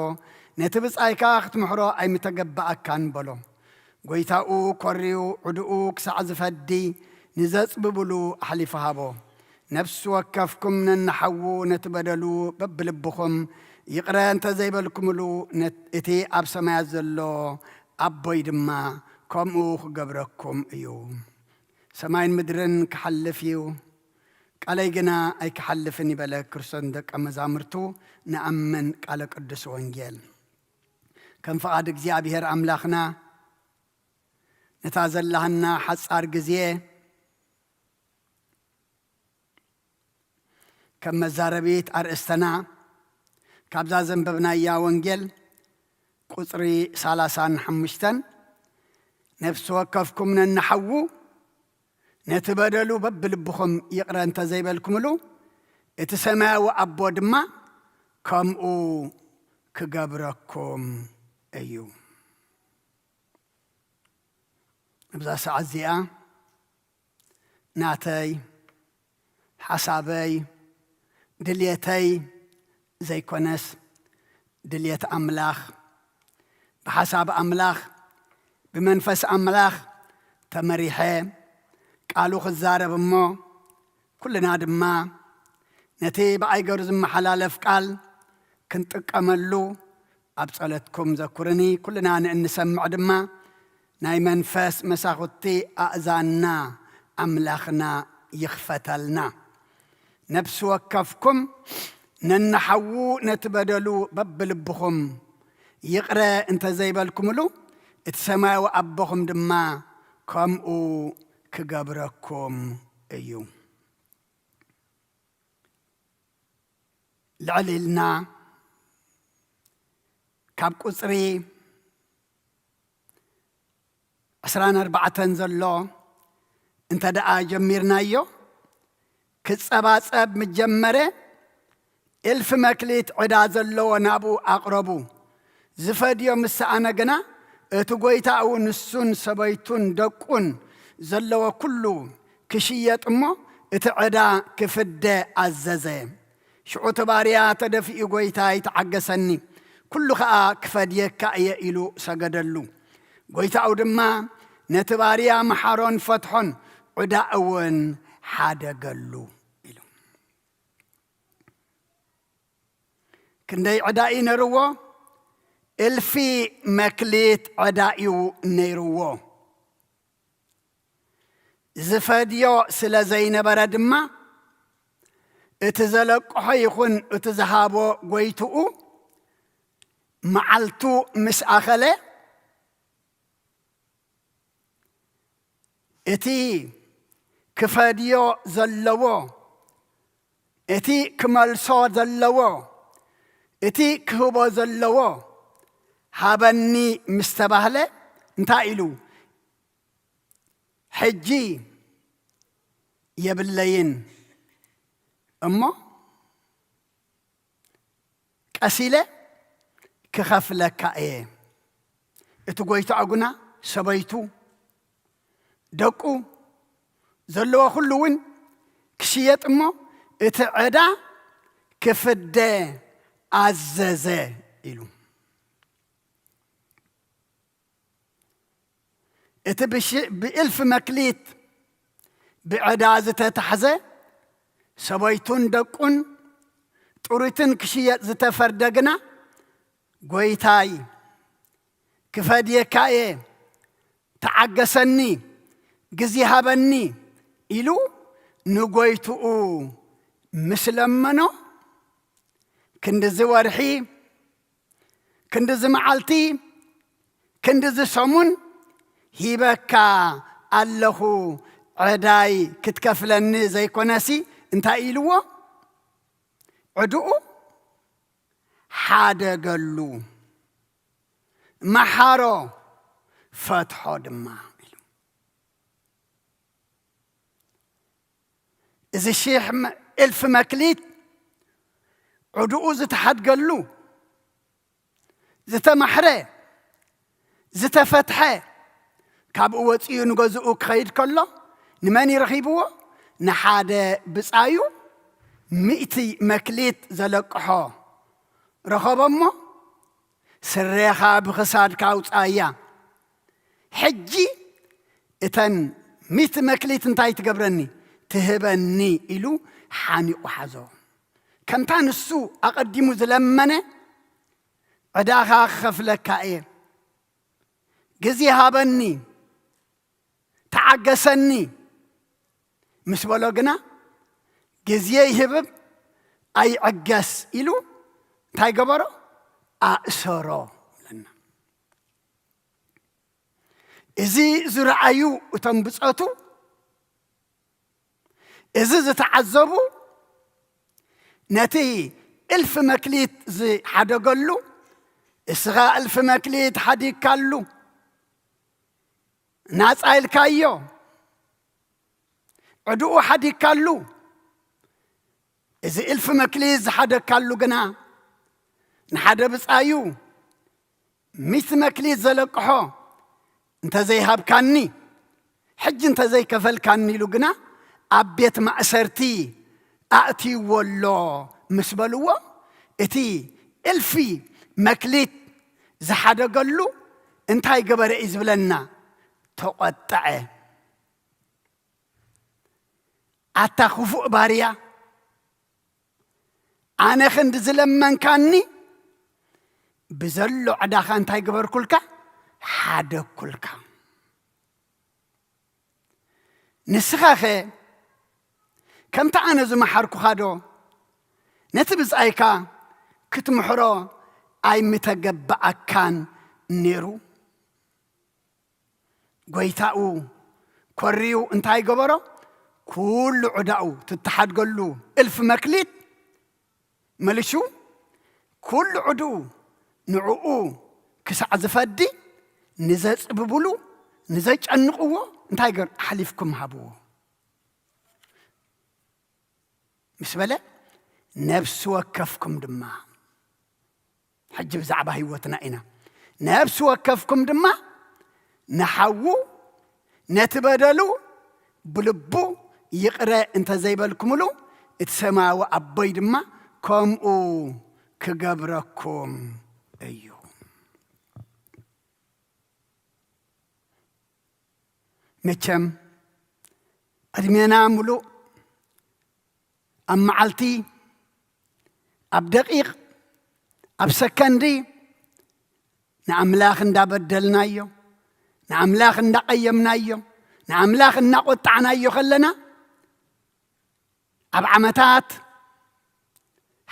Speaker 1: ነቲ ብጻይካ ክትምሕሮ ኣይምተገባእካን በሎ። ጎይታኡ ኮርዩ ዕዱኡ ክሳዕ ዝፈዲ ንዘጽብብሉ ኣሕሊፉ ሃቦ። ነፍሲ ወከፍኩም ነናሓዉ ነቲ በደሉ በብልብኹም ይቕረ እንተዘይበልኩምሉ እቲ ኣብ ሰማያት ዘሎ ኣቦይ ድማ ከምኡ ክገብረኩም እዩ። ሰማይን ምድርን ክሓልፍ እዩ ቃለይ ግና ኣይክሓልፍን ይበለ ክርስቶስ ደቀ መዛሙርቱ ንኣምን ቃለ ቅዱስ ወንጌል። ከም ፈቓድ እግዚአብሔር ኣምላኽና ነታ ዘላህና ሓጻር ግዜ ከም መዛረቤት ኣርእስተና ካብዛ ዘንበብናያ ወንጌል ቁፅሪ 35 ነፍሲ ወከፍኩም ነናሓዉ ነቲ በደሉ በብልብኹም ይቕረ እንተዘይበልኩምሉ እቲ ሰማያዊ ኣቦ ድማ ከምኡ ክገብረኩም እዩ። ኣብዛ ሰዓት እዚኣ ናተይ ሓሳበይ ድልየተይ ዘይኮነስ ድልየት ኣምላኽ ብሓሳብ ኣምላኽ ብመንፈስ ኣምላኽ ተመሪሐ ቃሉ ክዛረብ እሞ ኩልና ድማ ነቲ ብኣይገሩ ዝመሓላለፍ ቃል ክንጥቀመሉ ኣብ ጸሎትኩም ዘኩርኒ ኩልና ንእንሰምዕ ድማ ናይ መንፈስ መሳኹቲ ኣእዛንና ኣምላኽና ይኽፈተልና። ነፍሲ ወከፍኩም ነናሓዉ ነቲ በደሉ በብልብኹም ይቕረ እንተዘይበልኩምሉ اتسماو أبوهم دما كمو كجبركم أيو لعللنا كاب قصري 14 زلو انت دعا جميرنايو كتصباصب مجمره 1000 مكليت عدا زلو نابو أقربو زفديو مسانا جنا اتقويتاو نسون سبيتون دقون زلو كله كشيت امو اتعدا كفد عززه شعو تباريا تدفئ قويتاي تعقسني كل خاء كفد يكا إلو سجدلو قويتاو دما نتباريا محارون فتحون عداءون حادا قلو إلو كندي عدائي نروو 1000 مكليت عدائيو نيروو زفاديو سلا زين بردما اتزلق حيخون اتزهابو قويتو معلتو مس آخله اتي كفاديو زلوو اتي كمالسو زلوو اتي كهبو زلوو هابني مستبهله انتايلو حجي يبلين أما كأسيلة كخفلة كأيه اتقويتو عقنا سبيتو دقو زلوا خلوين كشيت أما اتعدا كفده عززه إلو اتبش ب1000 مكليت بعدازة تحزة سبيتون دقون طوريتن كشيات زتفردقنا قويتاي كفادية كاية تعقسني قزي هابني إلو نقويتو مسلمنو كندز ورحي كندز معالتي كندز سمون هيبكا الله عداي كتكفلني زي كوناسي انتا إلوه عدو حادا قلو محارو فتحو دما إذا الشيخ 1000 مكليت عدو زت حد قلو زت محري زت فتحي كاب وطيو نغزو كخيد كله نماني رخيبوه نحاده بصايو 100 مكليت زلقحو رخبمو سريخا بخساد كاوصايا حجي اتن 100 مكليت انتاي تقبرني تهبني إلو حاني وحزو كمتان السو أقدمو زلمنه عداخا خفلك ايه قزي هابني تعقسني مسبولوغنا قزيه يهبب أي عقس إلو تاي قبرو أسرو لنا إزي زرعيو وتنبسطو إزي زتعذبو نتي 1000 مكليت زي حدا قلو إسغا 1000 مكليت حدي كالو ناس عيل كايو عدو حدي كالو إذا 1000 مكليز حدا كالو قنا نحدا بصايو 100 مكليز زلقحو انت زي هاب كاني حج انت زي كفل كاني لو قنا أبيت مأسرتي أأتي والله مسبلوه اتي 1000 مكليت زحدا قالو انتاي قبر إزبلنا تقطعه أتخفوا باريا أنا خند زلمن كاني بزلو عدا خان تاي قبر كلك حدا كلك نسخاخي كم تانا زما حركو خادو نتبز ايكا كتمحرو اي متقبع كان نيرو ጎይታኡ ኮሪው እንታይ ገበሮ ኩሉ ዕዳኡ ትተሓድ ገሉ እልፍ መክሊት መልሹ ኩሉ ዕድኡ ንዕኡ ክሳዕ ዝፈዲ ንዘጽብብሉ ንዘይጨንቕዎ እንታይ ገር ሓሊፍኩም ሃብዎ ምስ በለ ነፍሲ ወከፍኩም ድማ ሕጂ ብዛዕባ ህይወትና ኢና ነፍሲ ወከፍኩም ድማ ንሓዉ ነቲ በደሉ ብልቡ ይቕረ እንተዘይበልኩምሉ እቲ ሰማያዊ ኣቦይ ድማ ከምኡ ክገብረኩም እዩ መቸም ዕድሜና ሙሉእ ኣብ መዓልቲ ኣብ ደቂቕ ኣብ ሰከንዲ ንኣምላኽ እንዳበደልናዮ ንኣምላኽ እንዳቐየምናዮ ንኣምላኽ እናቆጣዕናዮ ከለና ኣብ ዓመታት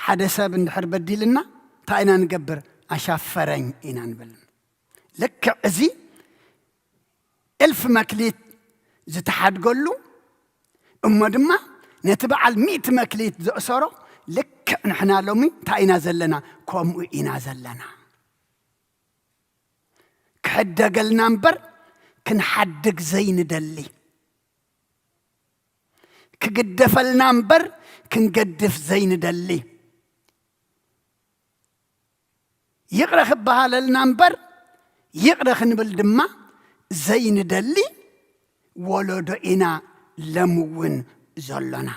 Speaker 1: ሓደ ሰብ እንድሕር በዲልና እንታይ ኢና ንገብር ኣሻፈረኝ ኢና ንብል ልክዕ እዚ እልፍ መክሊት ዝተሓድገሉ እሞ ድማ ነቲ በዓል 100 መክሊት ዘእሰሮ ልክዕ ንሕና ሎሚ እንታይ ኢና ዘለና ከምኡ ኢና ዘለና ክሕደገልና እምበር ክንሓድግ ዘይንደሊ ክግደፈልና እምበር ክንገድፍ ዘይንደሊ ይቕረ ክበሃለልና እምበር ይቕረ ክንብል ድማ ዘይንደሊ ወለዶ ኢና ለምውን ዘሎና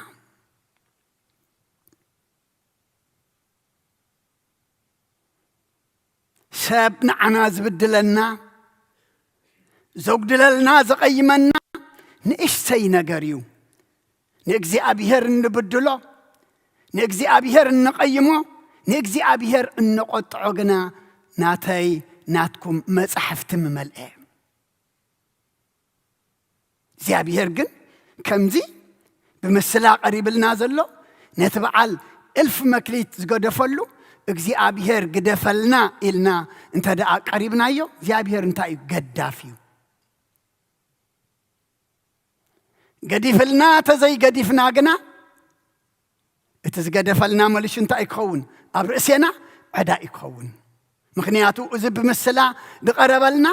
Speaker 1: ሰብ ንዓና ዝብድለና ዘጉድለልና ዘቐይመና ንእሽተይ ነገር እዩ ንእግዚአብሔር እንብድሎ ንእግዚአብሔር እንቀይሞ ንእግዚአብሔር እንቆጥዖ ግና ናተይ ናትኩም መጽሕፍቲ መመልአ እግዚአብሔር ግን ከምዚ ብምስላ ቀሪብልና ዘሎ ነቲ በዓል 1000 መክሊት ዝገደፈሉ እግዚአብሔር ግደፈልና ኢልና እንተ ደኣ ቀሪብናዮ እግዚአብሔር እንታይ ገዳፍ እዩ ገዲፍልና ተዘይ ገዲፍና ግና እቲ ዝገደፈልና መልሽ እንታይ ይኸውን ኣብ ርእስና ዕዳ ይኸውን ምክንያቱ እዚ ብምስላ ዝቀረበልና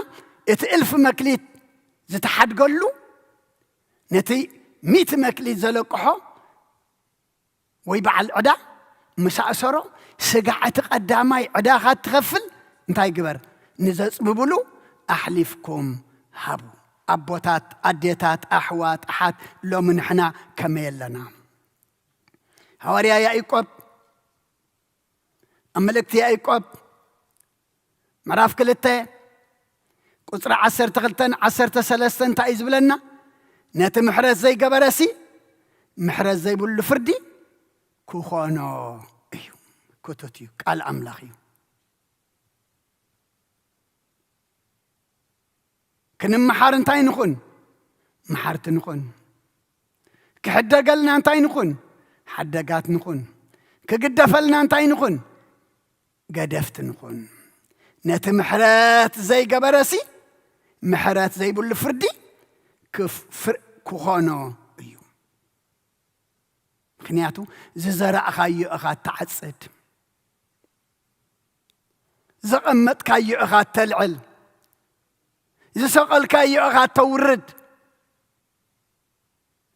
Speaker 1: እቲ 1000 መክሊት ዝተሓድገሉ ነቲ 100 መክሊት ዘለቅሖ ወይ በዓል ዕዳ ምሳእሰሮ ስጋዕቲ ቀዳማይ ዕዳኻ ትኸፍል እንታይ ግበር ንዘጽብብሉ ኣሕሊፍኩም ሃቡ ኣቦታት ኣዴታት ኣሕዋት ኣሓት ሎሚ ንሕና ከመይ ኣለና ሐዋርያ ያዕቆብ ኣመልእክቲ ያዕቆብ ምዕራፍ 2 ቁጽሪ 12 13 እንታይ እዩ ዝብለና ነቲ ምሕረት ዘይገበረሲ ምሕረት ዘይብሉ ፍርዲ ክኾኖ እዩ كتوت እዩ ቃል ኣምላኽ እዩ ክንመሓር እንታይ ንኹን መሓርቲ ንኹን ክሕደገልና እንታይ ንኹን ሓደጋት ንኹን ክግደፈልና እንታይ ንኹን ገደፍቲ ንኹን ነቲ ምሕረት ዘይገበረሲ ምሕረት ዘይብሉ ፍርዲ ክኾኖ እዩ ምክንያቱ ዝዘራእኻዮ ኢኻ ተዓጽድ زقمتكايو إخا تلعل زسقلكايو إخا تورد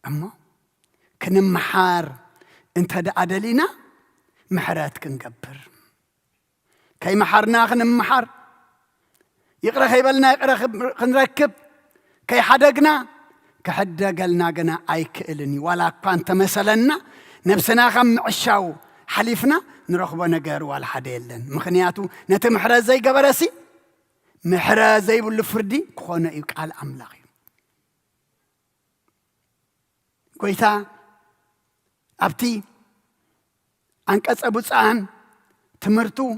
Speaker 1: أما كنمحار انت دا أدلينا محرات كنقبر كي محرنا خنمحار يقرأ خيبلنا يقرأ خنركب كي حدقنا كحدقلنا قنا أي كإلني ولا كانت مثلنا نفسنا خم عشاو حليفنا نرخبو نجار ولا حدا يلن مخنياتو نت محرز زي قبرسي محرز زي بالفردي كونه يقال أملاقي كويتا أبتي أنك أبو سان تمرتو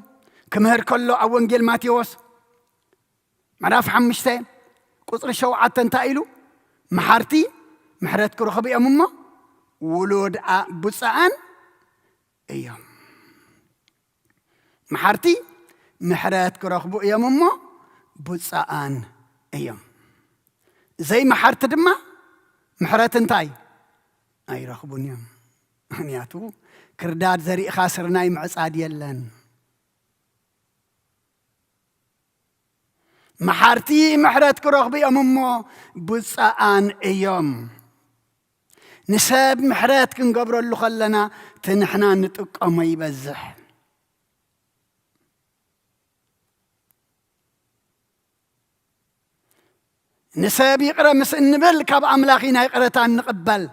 Speaker 1: كمهر كله أونجيل ماتيوس معرف حمشته قصر شوعة تنتايلو محارتي محرت كرخبي أمما ولود أبو سان أيام محارتي محرات كرخبو أيام أمما بوصان أيام زي محرت دما محرت انتاي أي رخبون يوم هنياتو كرداد زريق خاسرناي معصاد يلن محارتي محرت كرخبي أممو بصآن ايوم نساب محرات كنقبرو اللو خلنا تنحنا نتق أما يبزح نساب يقرأ مسئن بل كاب أملاخينا يقرأتان نقبل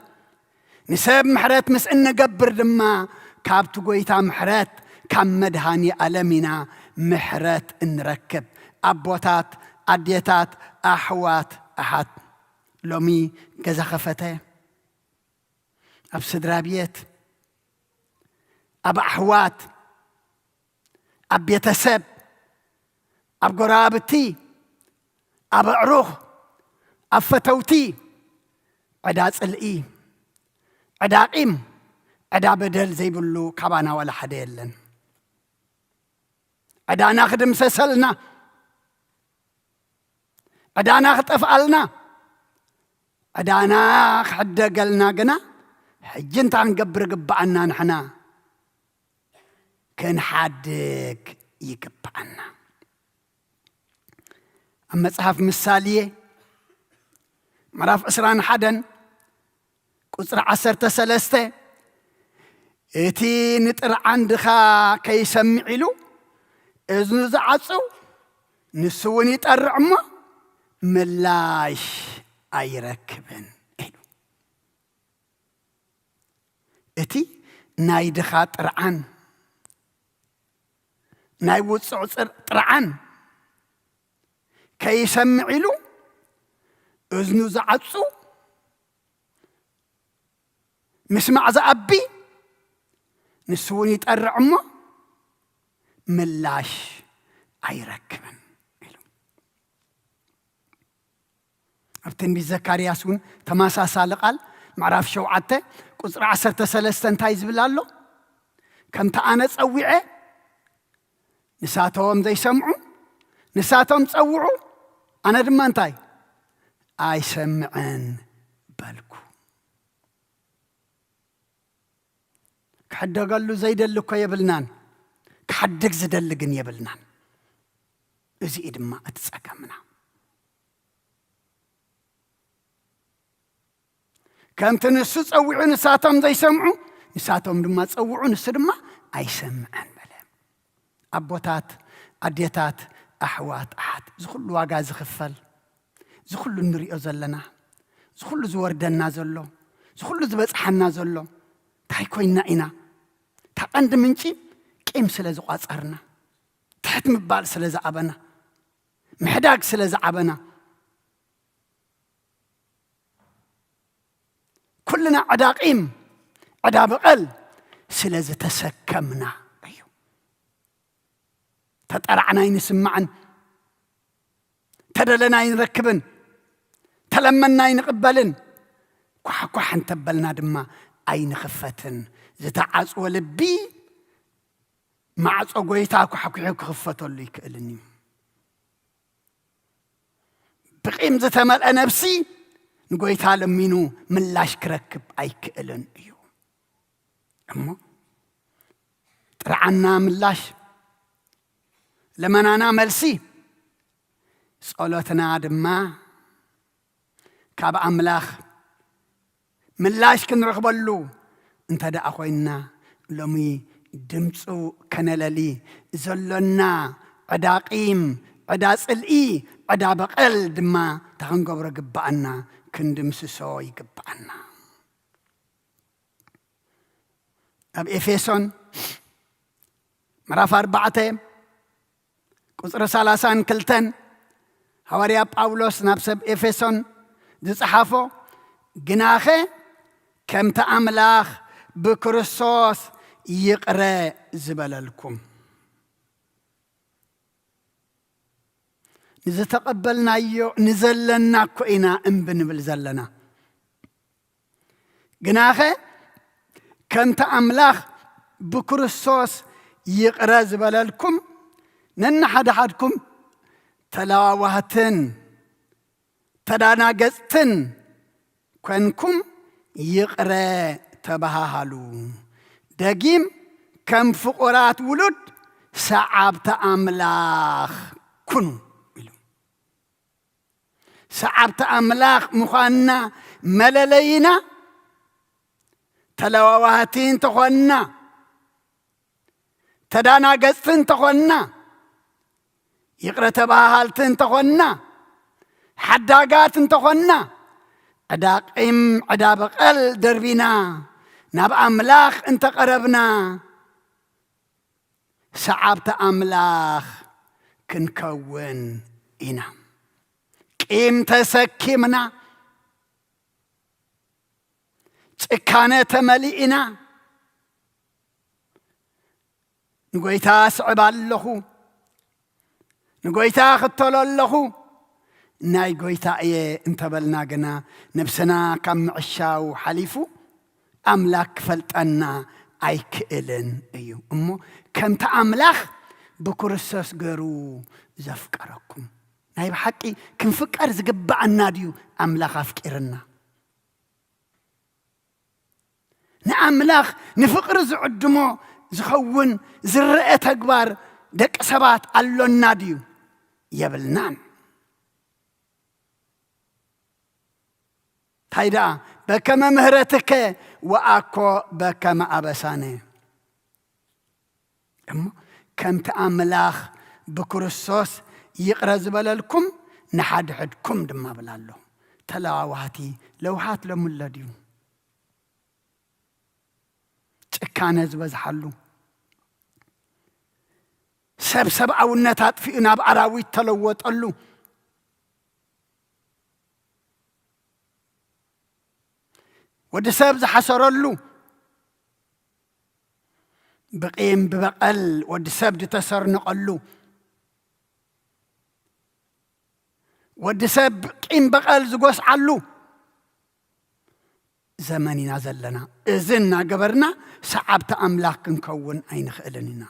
Speaker 1: نساب محرات مسئن قبر دما كاب تقويتا محرات كام مدهاني ألمنا محرات نركب أبوتات أديتات أحوات أحد لومي كذا خفته أب سدرابيت أب أحوات أب يتسب أب قرابتي أب عروخ أب فتوتي عدا صلئي عدا قيم عدا بدل زي بلو كابانا ولا حدا يلن عدا ناخدم سسلنا عدا ناخد أفعلنا عدا ناخ حدا قلنا قنا حجنت عن قبر قبعنا نحنا كان حدك يقبعنا أما صحف مثالية مراف أسران حدا قصر 13 إتي نطر عندخا كي يسمعلو إذن زعصو نسون يترعما ملاش أيركبن إتي ناي دخا طرعان ناي وصع طرعان كي يسمعلو إذن زعصو مسمع زأبي نسون يترعما ملاش أيركبن أبتن بزكارياسون تماسا سالقال معرف شوعته قصر 13 انتايز بلالو كم تأنس أوعي نساتهم زي سمعوا نساتهم تصوعوا أنا دمان انتاي أي سمعن بالكو كحد قال له زي دلكو يبلنان كحدك زدلقن يبلنان إزي إدما أتساقمنا كم تنسو تصوعوا نساتهم زي سمعوا نساتهم دما تصوعوا نسدما أي سمعن بلا أبوتات أديتات أحوات أحد زخل واقع زخفل زخل نريئو زلنا زخل زوردنا زلو زخل زبصحنا زلو تاي كوينا إنا تاقند منشي كيم سلازو قاصرنا تحت مبال سلاز عبنا محداق سلاز عبنا كلنا عداقيم عدا بقل سلاز تسكمنا أيو تطرعنا ينسمعن تدلنا ينركبن تلمنا ينقبلن كوح كوح انتبلنا دما أين خفتن زتعص ولبي مع صقويتا كوح كوح خفتو اللي يكألني بقيم زتملأ نفسي نقويتا لمينو من لاش كركب أي كألن أيو أما ترعنا من لاش لما أنا ملسي صلاتنا دما كاب أملاخ من لاش كنرغبلو انت دا أخوينا لمي دمصو كنللي زلنا عدا قيم عدا صلئي عدا بقل دما تخنقبر قبعنا كندمسسو يقبعنا أب إفيسون مراف 4 قصر 30 كلتن حواريا باولوس نابسب إفيسون زصحافو جناخه كم تأملاخ بكريستوس يقرأ زبللكم إذا تقبلنا يو نزلنا كوينا انبن بالزلنا جناخه كم تأملاخ بكريستوس يقرأ زبللكم نن حد حدكم تلاوهتن تدانا قزتن كونكم يقرأ تبهالو دقيم كم فقرات ولد سعبت أملاخ كنو سعبت أملاخ مخانا مللينا تلوواتين تخونا تدانا قزتن تخونا يقرأ تبهالتن تخونا حداقات تخونا عداقيم عدابقل دربنا ناب أملاخ انت قربنا سعبت أملاخ كنكون إنا كيم تسكمنا تكانة تملئنا نقويتا صعب اللخو نقويتا خطل اللخو ناي قويتا ايه انتبلنا قنا نفسنا كم عشاو حليفو أملاك فلتنا أي كإلن أيو أمو كم تأملاخ بكرسس قرو زفكركم ناي بحقي كم فكر زقبع الناديو أملاخ أفكرنا نأملاخ نفقر زعدمو زخون زرقة أكبر دك سبات اللو الناديو يبلنان هيدا بكما مهرتك وأكو بكما أبساني كم تأملاخ بكرسوس يقرأ زبلالكم نحد حدكم دما بلالو تلاواتي لوحات لمولديو كان زبز حلو سب أو النتات في إناب أراوي تلوت قلو ود سبز حسرلو بقيم ببقل ود سبد تسر نقلو ود سب قيم بقل زقوس علو زماني نازلنا إذننا قبرنا سعبت أملاك نكون أين خلننا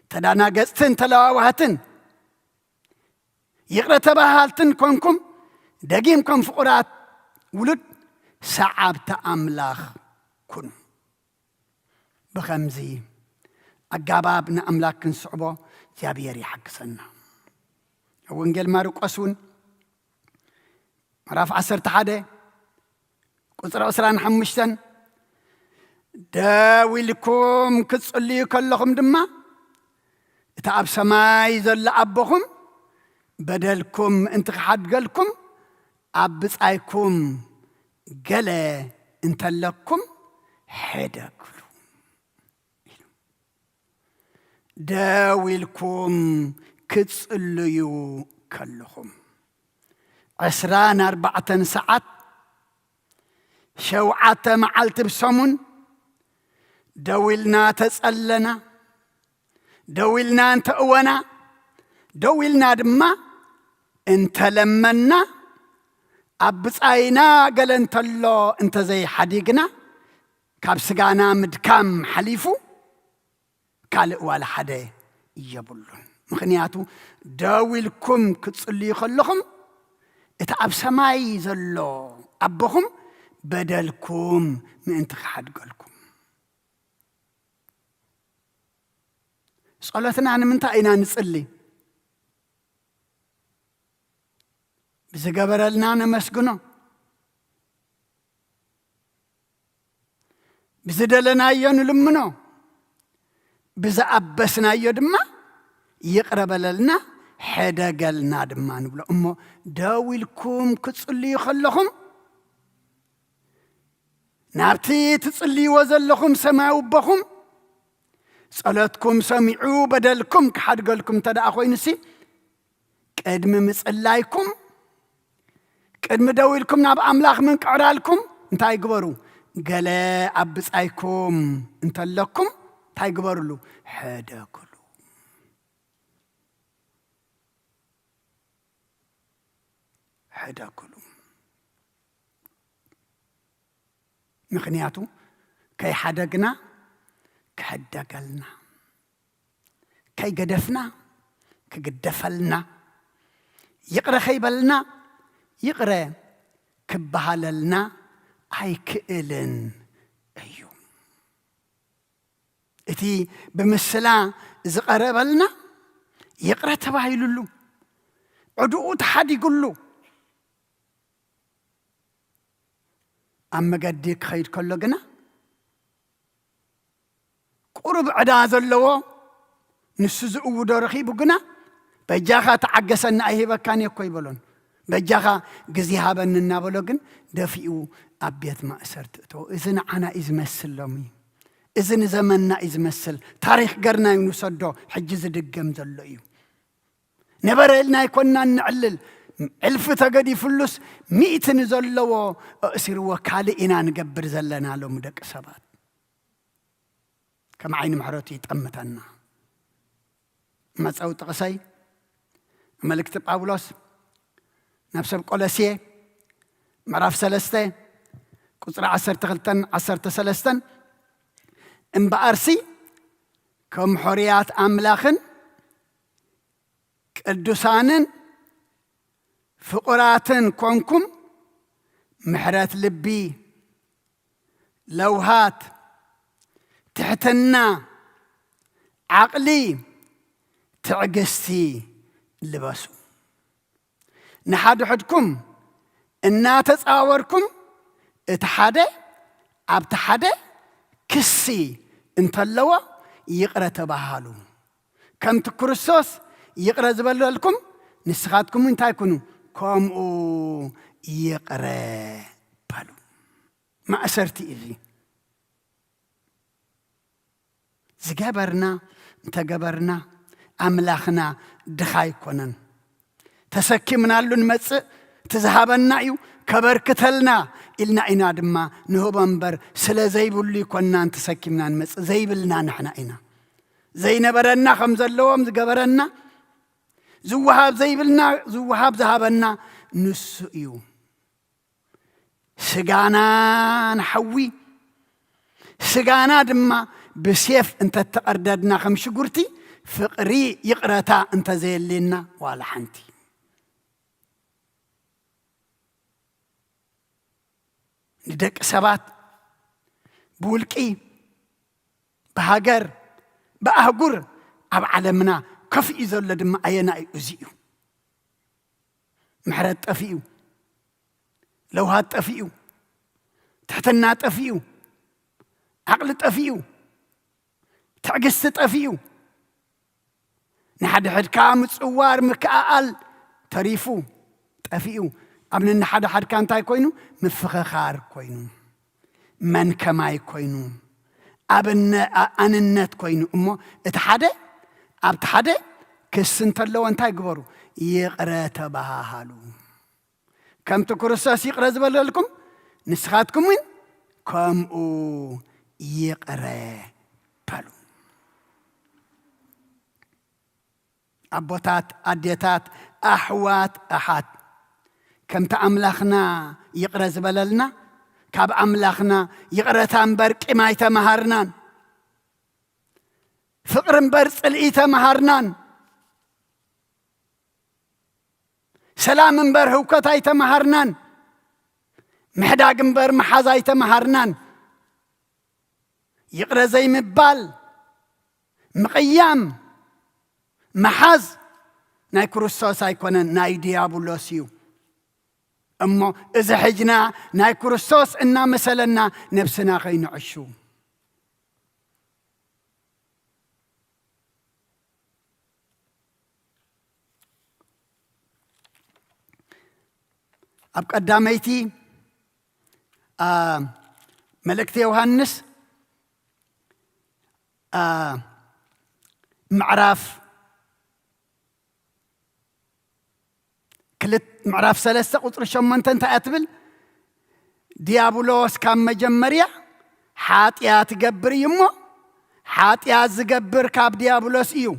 Speaker 1: تدانا قزتن تلاوهتن يقرأ تبهالتن كونكم دقيمكم فقرات ولد سعبت أملاخ كن بخمزي أقابابنا أملاك نصعبه جابيري حق سنة وانجل ماروك أسون مراف عصر تحدي قصر أسران حمشتن داوي لكم كتصلي كلهم دما تعب سماي زل أبوهم بدلكم انت حد قلكم أبس أيكم قال انت لكم حدا كلو داوي لكم كتصليو كلهم 24 ساعة شوعة معلت بسمون دويلنا تسألنا دويلنا انت أونا دويلنا دما انت لمنا أبس أينا قال انت الله انت زي حديقنا كابسقانا مدكام حليفو كالق ولا حدا يجبلون مخنياتو داويلكم كتصلي خلهم اتعب سماي زلو أبهم بدلكم من انت حد قالكم صلاتنا عن من تأينا نصلي بزقبر لنا نمسكنه بزدلنا يون لمنه بزأبسنا يدما يقرب لنا حدا قالنا دما نقول أمه داويلكم كتصلي خلهم نابتي تصلي وزلهم سماو بهم صلاتكم سمعوا بدلكم كحد قالكم تدا أخوي نسي قدم مسألايكم قدم داويلكم ناب أملاخ من كعرالكم انتاي قبروا قال أبس أيكم انت لكم تاي قبروا له حدا كلو حدا كلو مخنياتو كي حدقنا كحدقلنا كي قدفنا كقدفلنا يقرأ خيبلنا يقرأ كبهاللنا أي كئلن أيو إتي بمثلا زقربلنا يقرأ تبايللو عدو تحد يقولو أما قديك خير كله جنا قرب عداز اللو نسوز ودورخي بجنا بجاها تعجسنا أيه بكان يكوي بلون بجاها جزيها بننا بلوجن دفيو أبيت ما أسرت تو إذن أنا إذ مسل لمي إذن زمننا إذ مسل تاريخ قرنا ينصدو حجز دقم زلّيو نبر إلنا يكوننا نعلل ألف تجدي فلوس 100 نزلوا أسير وكالئنا نجبر زلنا لهم دك سبات كم عين محرتي تأمتنا ما تسوي تقصي ملك تبعولوس نفس القلسية معرف سلسته كسر 10 تغلتن 10 سلستن إن بأرسي كم حريات أملاخن قدوسانن فقراتن كونكم محرات لبي لوهات تحتنا عقلي تعقستي لباسو نحاد حدكم إنا تتصاوركم اتحاده ابتحاده كسي انتلوا يقرأ تبهالو كم تكرسوس يقرأ زبالو لكم نسخاتكم انتا يكونوا كومو يقرأ بالو ما أسرتي إذي زقابرنا انتقابرنا أملاخنا دخاي كونن تسكمنا لون مص تذهبنا يو كبركتلنا إلنا إنا دما نهبنبر سلا زيب اللي كنا نتسكمنا مص زيب لنا نحنا إنا زي نبرنا خمزلوهم زقبرنا زوهاب زيبلنا زوهاب ذهبنا نسيو سجانا نحوي سجانا دما بسيف انت تقرددنا خمش قرتي فقري يقرأتا انت زي لنا ولا حنتي ندك سبات بولكي بهاجر بأهجر أب علمنا كف إذا لدم أينا يؤذيه محرت أفيو لو هات أفيو تحتنا أفيو عقلت أفيو تعجست أفيو نحد حد كام تصوار مكأل تريفو أفيو قبل إن حد كان تاي كوينو مفخخار كوينو من كماي كوينو أبن أننت كوينو أمو اتحده أبتحده كسنت لو أنت يقبروا يقرأ تباهالو كم تكرساس يقرأ زبال لكم نسخاتكم وين كم أو يقرأ بالو أبوتات أديتات أحوات أحات كم تأملخنا يقرأ زبال لنا كاب أملخنا يقرأ تنبرك ما يتمهرنان فقر برس الإيتا مهارنان سلام بر هوكتا إيتا مهارنان محداق بر محازا إيتا مهارنان يقرأ زي مبال مقيام محاز ناي كروسوس أيكونا ناي ديابولوسيو أما إذا حجنا ناي كروسوس إنا مثلنا نفسنا خين عشو أب قداميتي ملكتي يوحنس معرف كلت معرف 3 قطر 8 تأتبل ديابولوس كان مجمريا حاتيات قبر يمو حاتيات زقبر كاب ديابولوس إيو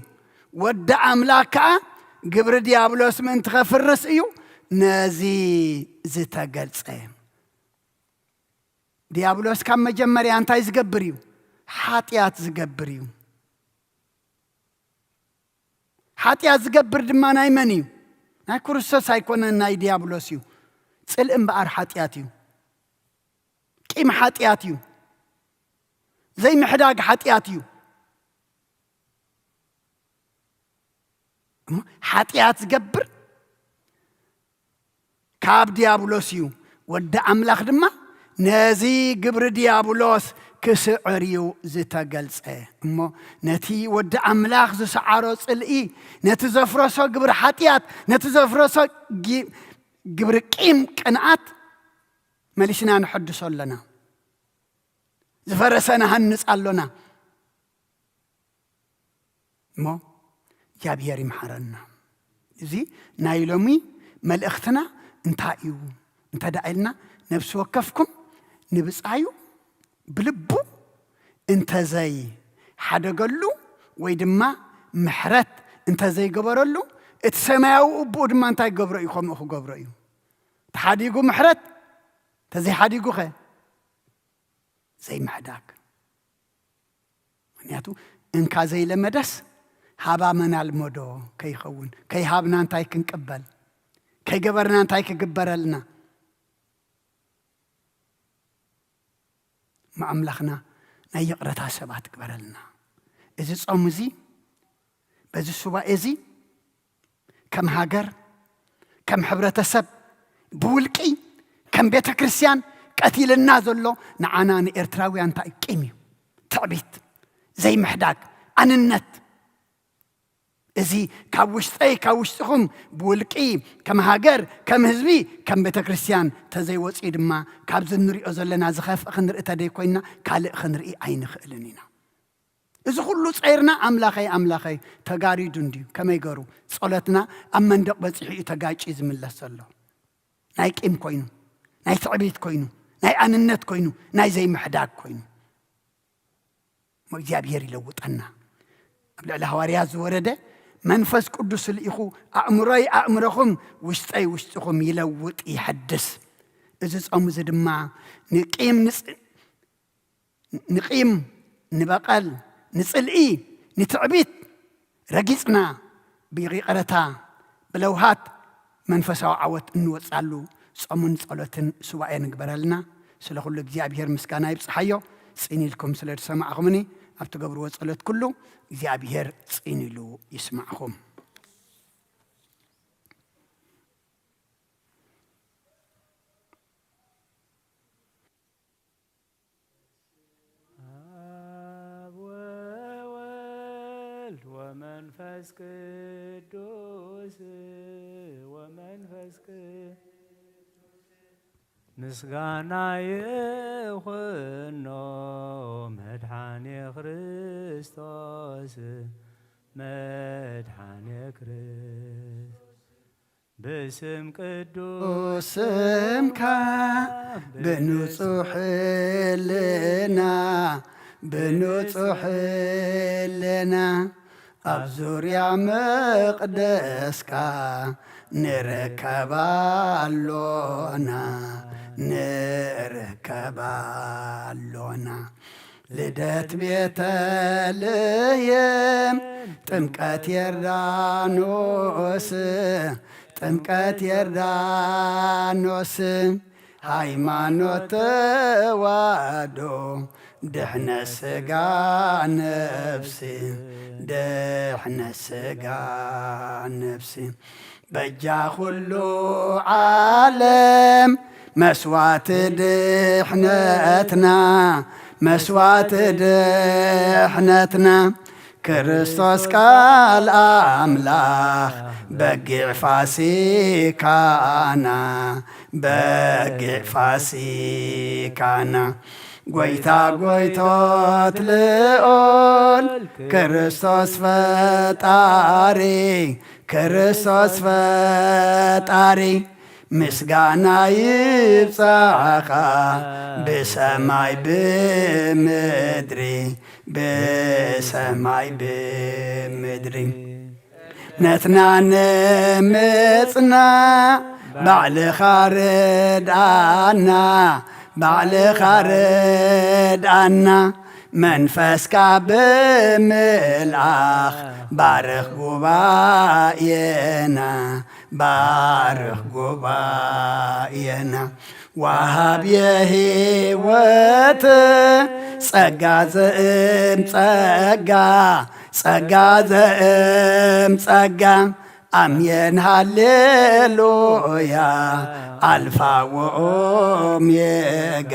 Speaker 1: ودع أملاكا قبر ديابولوس من تغفرس إيو نازي زتا قلصه ديابولوس كان مجمريا انتا يزقبريو حاتيات زقبريو حاتيات زقبر دما نايمنيو ناي كرسوس هيكون ناي ديابولوسيو صل امبار حطياتيو قيم حطياتيو زي محداق حطياتيو حطيات زقبر كاب ديابولوسيو ود أملاخ دما نازي قبر ديابولوس كسعريو زتاقلصه امو نتي ود أملاخ زسعارو صلئي نتي زفرسو قبر حطيات نتي زفرسو قبر قيم قنعات مليشنا نحدثو لنا زفرسنا هنس اللنا مو جابيري محرنا زي نايلومي ملأختنا انتايو انت دايلنا نفس وكفكم نبصايو بلبو انت زي حدقلو ويدما محرت انت زي قبرلو اتسماو ابو دما انت قبرو يخم اخو قبرو تحديقو محرت تزي حديقو خي زي محداك منياتو انكا زي لمدس هابا منال مودو كي خون كي هابنا انتاي كنقبل كي قبرنا انتاي كقبرلنا ما أملخنا نيقرتها سبات قبرلنا إذا صومزي بزي السبا إزي كم هاجر كم حبرة سب بولكي كم بيت كريستيان قتيل النازلو نعانا نإرتراوي أنت قيمي تعبيت زي محداك عن النت إزي كاوشتهم بولكي كم هاجر كم هزبي كم بيت كريستيان تزي وصي دما كابز نريو زلنا زخاف خنر اتدي كوينا كالق خنري عين خلنينا إذا كله صيرنا أملاخي تغاري دوندي كما يقروا صلاتنا أمن دق بصحي تغاچي زملا سلو ناي قيم كوينو ناي تعبيت كوينو ناي اننت كوينو ناي زي محداك كوينو مو እግዚአብሔር ይለውጠና قبل الحواريا زورده منفس قدس الإخو أأمركم وشتكم يلوط يحدث إذا صوم زدما نقيم نبقل نصلئي نتعبيت رقيصنا بغيقرتا بلوهات منفساو عوت نوصالو صومن صلوتن سواء نقبرلنا سلا كل እግዚአብሔር ምስጋና ይብጽሐዮ ጽኒልኩም ስለተሰማዕኹምኒ ኣብቲ ገብርዎ ጸሎት ኩሉ እግዚአብሔር ጽኒሉ ይስማዕኹም
Speaker 6: ومنفس قدوس ومنفس قدوس مسغانا يخنو مدحاني خريستوس مدحاني كريست باسم قدوس
Speaker 1: اسمك بنصح لنا أبزوريا مقدسك نركبالونا لدت بيتليم تمكات يردانوس ሃይማኖት ተዋህዶ ድሕነ ስጋ ነፍሲ በጃ ኩሉ ዓለም መስዋዕት ድሕነትና ክርስቶስ ቃል አምላክ በጊዕ ፋሲካና ጎይታ ጎይቶት ልኦል ክርስቶስ ፈጣሪ ምስጋና ይብጻኻ ብሰማይ ብምድሪ ነትና ንምጽና ባዕልኻ ርድኣና መንፈስካ ብምልኣኽ ባርኽ ጉባኤና ባርኽ ጉባኤና ዋሃብ የህይወት ጸጋ ዘእም ጸጋ ጸጋ ዘእም ጸጋ አሜን ሃሌሉያ አልፋ ወኦሜጋ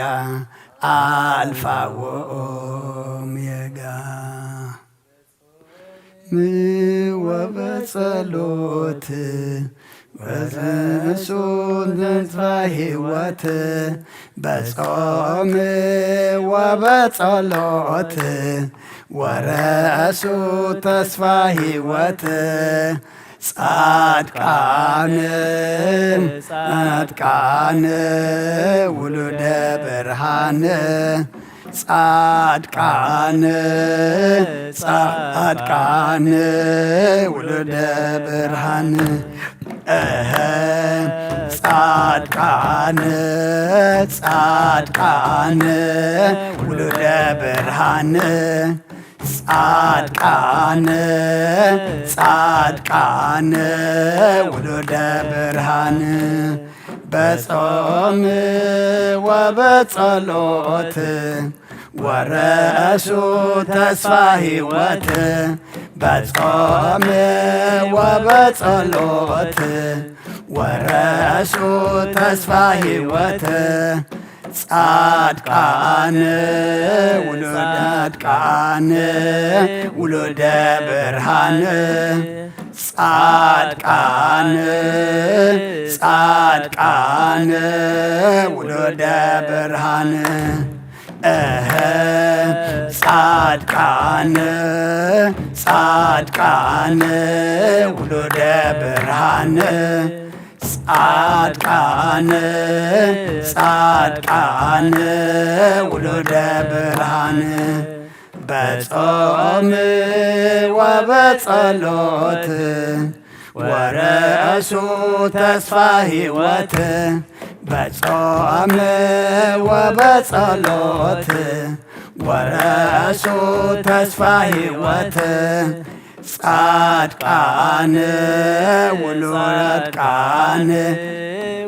Speaker 1: አልፋ ወኦሜጋ ወበጸሎት ወዘሱን ተስፋ ሕይወት በጾም ወበጸሎት ወረሱ ተስፋ ሕይወት ጻድቃን ጻድቃን ውሉደ ብርሃን ጻድቃን ጻድቃን ውሉደ ብርሃን ጻድቃን ጻድቃን ውሉደ ብርሃን ጻድቃን ጻድቃን ውሉደ ብርሃን በጾም ወበጸሎት ወረሱ ተስፋ ሕይወት በጾም ወበጸሎት ወረሱ ተስፋ ሕይወት ጻድቃን ጻድቃን ውሉደ ብርሃን ጻድቃን ጻድቃን ውሉደ ብርሃን ጻድቃን ጻድቃን ውሉደ ብርሃን ጻድቃን ጻድቃን ውሉደ ብርሃን በጾም ወበጸሎት ወረሱ ተስፋ ሕይወት በጾም ወበጸሎት ወረሱ ተስፋ ሕይወት ጻድቃን ውሉድቃን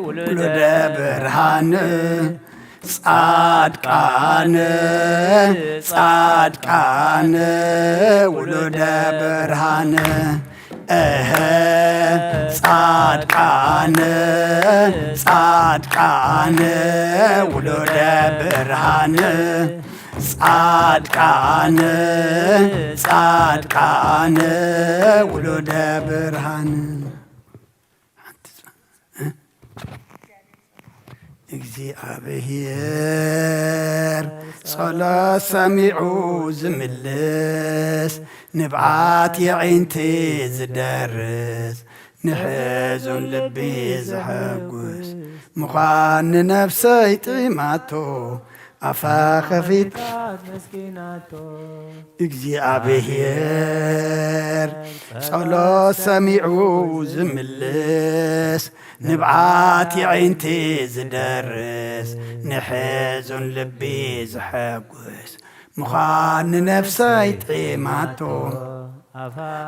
Speaker 1: ውሉደ ብርሃን ጻድቃን ጻድቃን ውሉደ ብርሃን ጻድቃን ጻድቃን ውሉደ ብርሃን ጻድቃን ጻድቃን ውሉደ ብርሃን እግዚአብሔር ጸሎት ሰሚዑ ዝምልስ ንብዓት የዒንቲ ዝደርስ ንሕዙን ልቢ ዝሐጉስ ምዃን ንነፍሰይ ጥማቶ አፋ ከፊት እግዚአብሔር ጸሎት ሰሚዑ ዝምልስ ንብዓት የዒንቲ ዝደርስ ንሕዙን ልቢ ዝሐጉስ ምዃን ንነፍሰይ ጥማቶ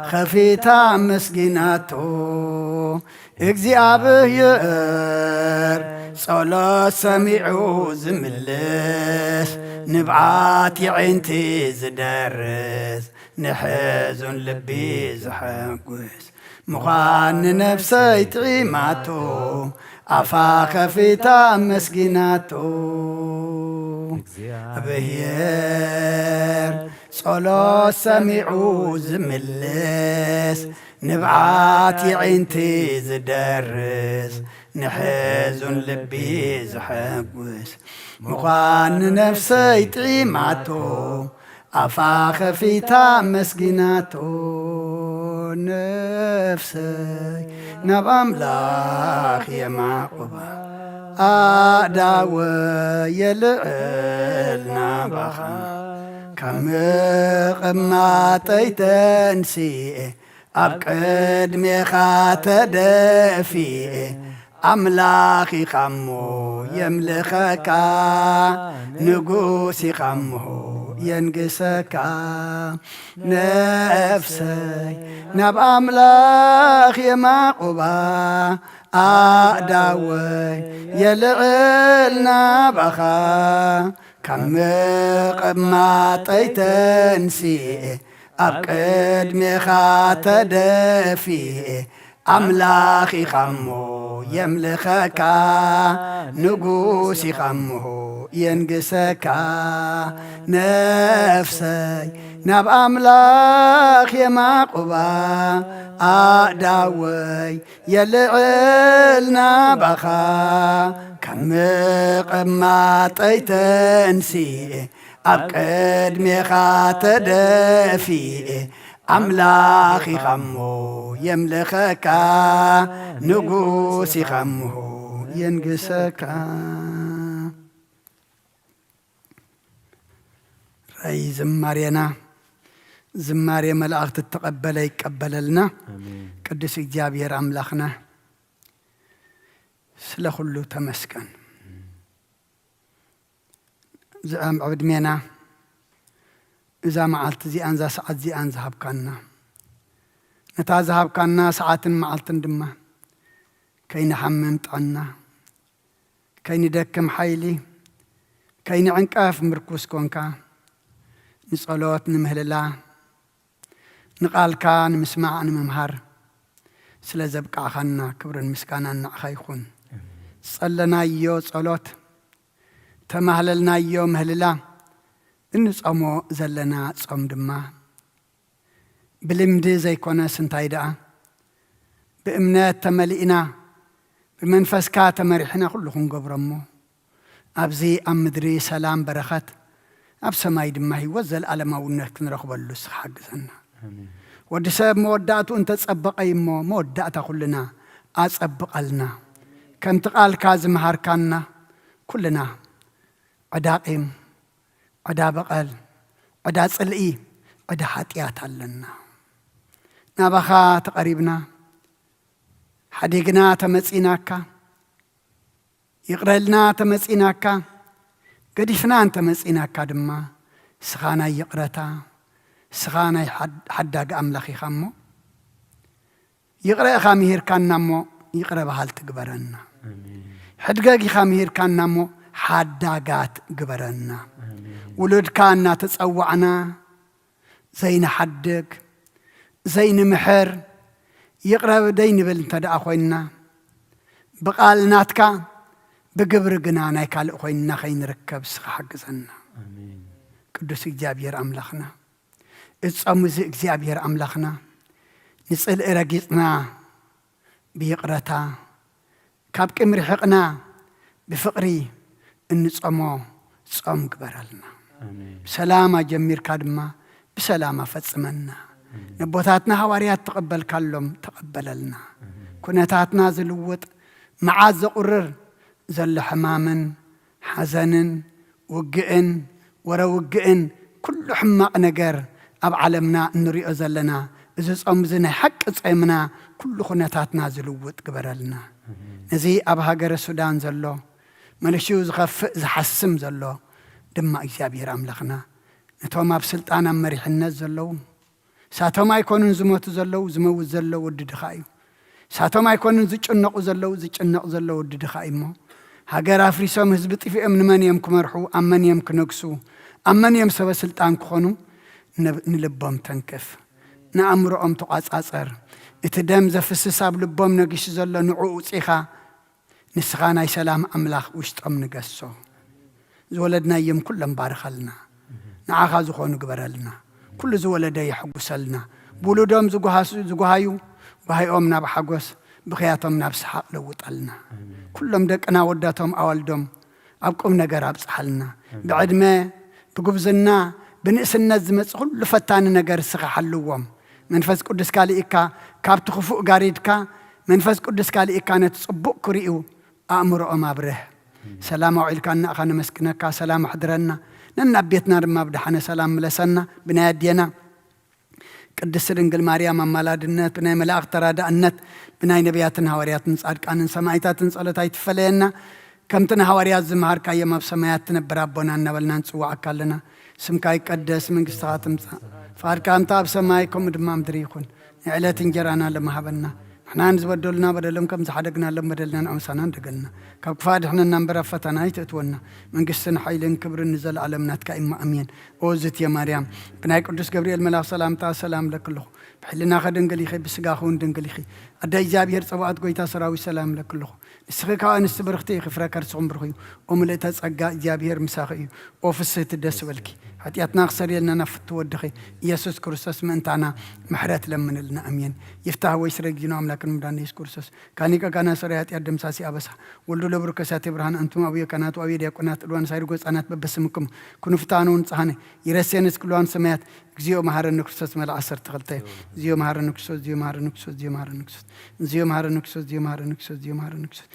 Speaker 1: ከፊታ መስጊናቶ እግዚአብሔር ጸሎት ሰሚዑ ዝምልስ ንብዓት የዒንቲ ዝደርስ ንሕዙን ልቢ ዝሐጉስ ምዃን ንነፍሰይ ጥዒማቶ አፋ ከፊታ መስጊናቶ እግዚአብሔር ጸሎት ሰሚዑ ዝምልስ ንብዓት የዒንቲ ዝደርስ ንሕዙን ልቢ ዝሐጉስ ምዃን ንነፍሰይ ጥዒማቶ አፋ ከፊታ መስጊናቶ ነፍሰይ ናብ አምላኽ የማዕቁባ ኣዳወ የልዕል ናባኻ ካብ ምቕማጠይ ተንሲኤ ኣብ ቅድሜኻ ተደፊኤ አምላኽ ኢኻሞ የምልኸካ ንጉስ ኢኻሞ የንግሰካ ነፍሰይ ناب أملاخ يماقبا أداوي يلعلنا بخا كم قما تيتنسي أبقد مخا تدفي أملاخي خمو يملخك نقوسي خمه ينقسك نفسي ناب أملاخ يماقبا أداوي يلعلنا بخا كم قما تيتنسي أبقد مخا تدفي أملاخي خمو يملخك نقوسي خمه ينقسك رأي زمارينا زماري ملأخت التقبل يقبل لنا قدس إجابير أملاخنا سلخلو تمسكن زعم عبد مينا إذا معلت زي أنزا ساعات زي أنزهب كنا نتازهب كنا ساعات معلتن دمه كي نحممت عنا كي ندكم حيلي كي نعنكاف مركوس كونكا نصلوت نمهللا نقالكا نمسمع نممهر سلا زبقا خنا كبر المسكانا نعخيخون صلنا يو صلوت تمهللنا يو مهللا እንጾሞ ዘለና ጾም ድማ ብልምዲ ዘይኮነ ስንታይ ደኣ ብእምነት ተመሊእና ብመንፈስካ ተመሪሕና ኩሉ ክንገብሮሞ ኣብዚ ኣብ ምድሪ ሰላም በረኸት ኣብ ሰማይ ድማ ህይወት ዘለኣለማውነት ክንረኽበሉ ሓግዘና ወዲ ሰብ መወዳእቱ እንተፀበቐ እሞ መወዳእታ ኩልና ኣፀብቐልና ከምቲ ቃልካ ዝመሃርካና ኩልና ዕዳቂም عدا بقال عدا صلئي عدا حاتيات لنا نابخا تقريبنا حديقنا تمسيناكا يقرلنا تمسيناكا قدفنا تمسيناكا دما سخانا يقرتا سخانا حداق أملخي خمو يقرأ خامير كان نمو يقرأ بحال تقبرنا حدقاقي خامير كان نمو حداقات قبرنا ولد كان تتصوعنا زين حدق زين محر يقرأ دين بالانتداء أخوينا بقالناتك بقبر قنانا يكال أخوينا خين ركب سخ حق زنا قدس إجابير أملخنا اتصمز إجابير أملخنا نسأل إرقيتنا بيقرأتا كابك مرحقنا بفقري النصمو صوم قبرلنا بسلامة جمير كادما بسلامة فتصمنا نبوتاتنا هواريات تقبل كلهم تقبل لنا كنتاتنا زلوت معاذ قرر زل حماما حزنا وقئن ورا وقئن كل حماق نقر أب علمنا نريء زلنا إذا صمزنا حق صيمنا كل خنتاتنا زلوت قبرلنا نزي أب هاجر السودان زلو ملشيو زخف زحسم زلو دما إجابير أملخنا نتوما بسلطانا مريحنا زلو ساتوما يكونون زموت زلو زموت زلو ودد خايو ساتوما يكونون زجنق زلو ودد خايمو هاجر أفريسوم هزبطي في أمن من يمكن مرحو أمن يمكن نقصو أمن يمسوا سلطان كخونو نلبهم تنكف نأمرهم تقاس أصر اتدام زفس ساب لبهم نقش زلو نعو سيخا نسخانا سلام أملاخ وشتقم نقصو زولدنا يم كلهم بارخلنا نعاخا زخونو قبرلنا كل زولدا يحقسلنا بولودهم زقهايو بهايومنا بحقوس بخياتهم بسحاق لوطلنا كلهم دقنا وداتهم أولدهم أبقم نقراب صحلنا بعد ما بقبزنا بنقسنا الزمس كل فتان نقر سخا حلوهم منفس قدس كاليكا كابت خفوق قاريدكا منفس قدس كاليكا نتصبق كريئو أمرو ما بره سلام وعلكنا أخانا مسكنكا سلام حضرنا ننا بيتنا رما بدحنا سلام ملسنا بنادينا قدس رنجل مريم مالاد النت بناي ملاك تراد النت بناي نبياتنا هوارياتنا صادقان سمايتاتنا صلاتاي تفلينا كم تنا هواريات زمهار كايا ما بسماياتنا برابونا نبلنا نسوعك لنا سمكاي قدس من قصاتم فاركام تاب سمايكم دمام دريخون ዕለት እንጀራና ለማሃበና ንሕና ንዝበደሉና በደሎም ከም ዝሓደግና ሎም በደልና ንኣምሳና እንደገልና ካብ ክፋ ድሕነና እምበር ኣብ ፈተና ይትእትወና መንግስትን ሓይልን ክብርን ንዘለኣለም ናትካ ኢማ ኣሜን ኦ ዝትየ ማርያም ብናይ ቅዱስ ገብርኤል መልኣኽ ሰላምታ ሰላም ለክለኹ ብሕልና ኸድንግል ኢኺ ብስጋኹ እውን ድንግል ኢኺ ኣዳይ እግዚኣብሔር ፀባኦት ጎይታ ሰራዊት ሰላም ለክለኹ ንስኺ ካብ ኣንስቲ ብርኽቲ ኢኺ ፍረ ከርስኹም ብርኽ እዩ ኦ ምልእተ ፀጋ እግዚኣብሔር ምሳኺ እዩ ኦ ፍስህቲ ደስ በልኪ ሓጢኣትና ክሰርየልና ናፍቲ ወድኺ ኢየሱስ ክርስቶስ ምእንታና ምሕረት ለምንልና ኣሜን ይፍታህ ወይ ስረ ጊዜና ኣምላክን ምዳን ኢየሱስ ክርስቶስ ካኒቀ ካና ሰረይ ኃጢአት ደምሳሲ ኣበሳ ወልዱ ለብሩ ከሳቴ ብርሃን አንቱም አብየ ካናት አብየ ዲያቆናት እልዋን ሳይርጎ ህፃናት በበስምኩም ኩኑ ፍታኑን ፀሃነ ይረሴንስ ክልዋን ሰማያት እግዚኦ መሐረነ ክርስቶስ መልአ 12 እግዚኦ መሐረነ ክርስቶስ እግዚኦ መሐረነ ክርስቶስ እግዚኦ መሐረነ ክርስቶስ እግዚኦ መሐረነ ክርስቶስ እግዚኦ መሐረነ ክርስቶስ እግዚኦ መሐረነ ክርስቶስ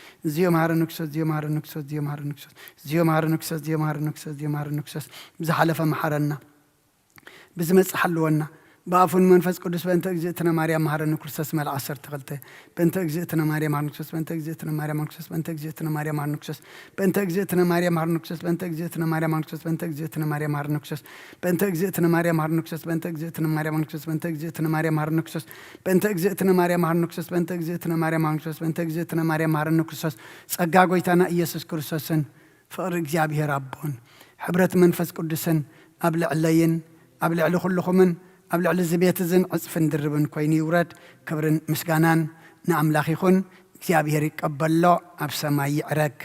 Speaker 1: እግዚኦ መሐረነ ክርስቶስ እግዚኦ መሐረነ ክርስቶስ እግዚኦ መሐረነ ክርስቶስ እግዚኦ መሐረነ ክርስቶስ እግዚኦ መሐረነ ክርስቶስ እግዚኦ መሐረነ ክርስቶስ ብዝሓለፈ መሐረና ብዝመጽእ ሓልወና بأفون منفس قدس بنت أجزتنا مريم مهرن كرسس مال 12 بنت أجزتنا مريم مهرن كرسس بنت أجزتنا مريم مهرن كرسس بنت أجزتنا مريم مهرن كرسس بنت أجزتنا مريم مهرن كرسس بنت أجزتنا مريم مهرن كرسس بنت أجزتنا مريم مهرن كرسس بنت أجزتنا مريم مهرن كرسس بنت أجزتنا مريم مهرن كرسس بنت أجزتنا مريم مهرن كرسس بنت أجزتنا مريم مهرن كرسس بنت أجزتنا مريم مهرن كرسس بنت أجزتنا مريم مهرن كرسس ጸጋ ጎይታና ኢየሱስ ክርስቶስን ፍቅሪ እግዚአብሔር አቦን ሕብረት መንፈስ ቅዱስን ኣብ ልዕለይን ኣብ ልዕሊ ኩልኹምን ኣብ ልዕሊ ዝቤት እዝን ዕፅፍን ድርብን ኮይኑ ይውረድ ክብርን ምስጋናን ንኣምላኽ ይኹን እግዚአብሔር ይቀበሎ ኣብ ሰማይ ይዕረግ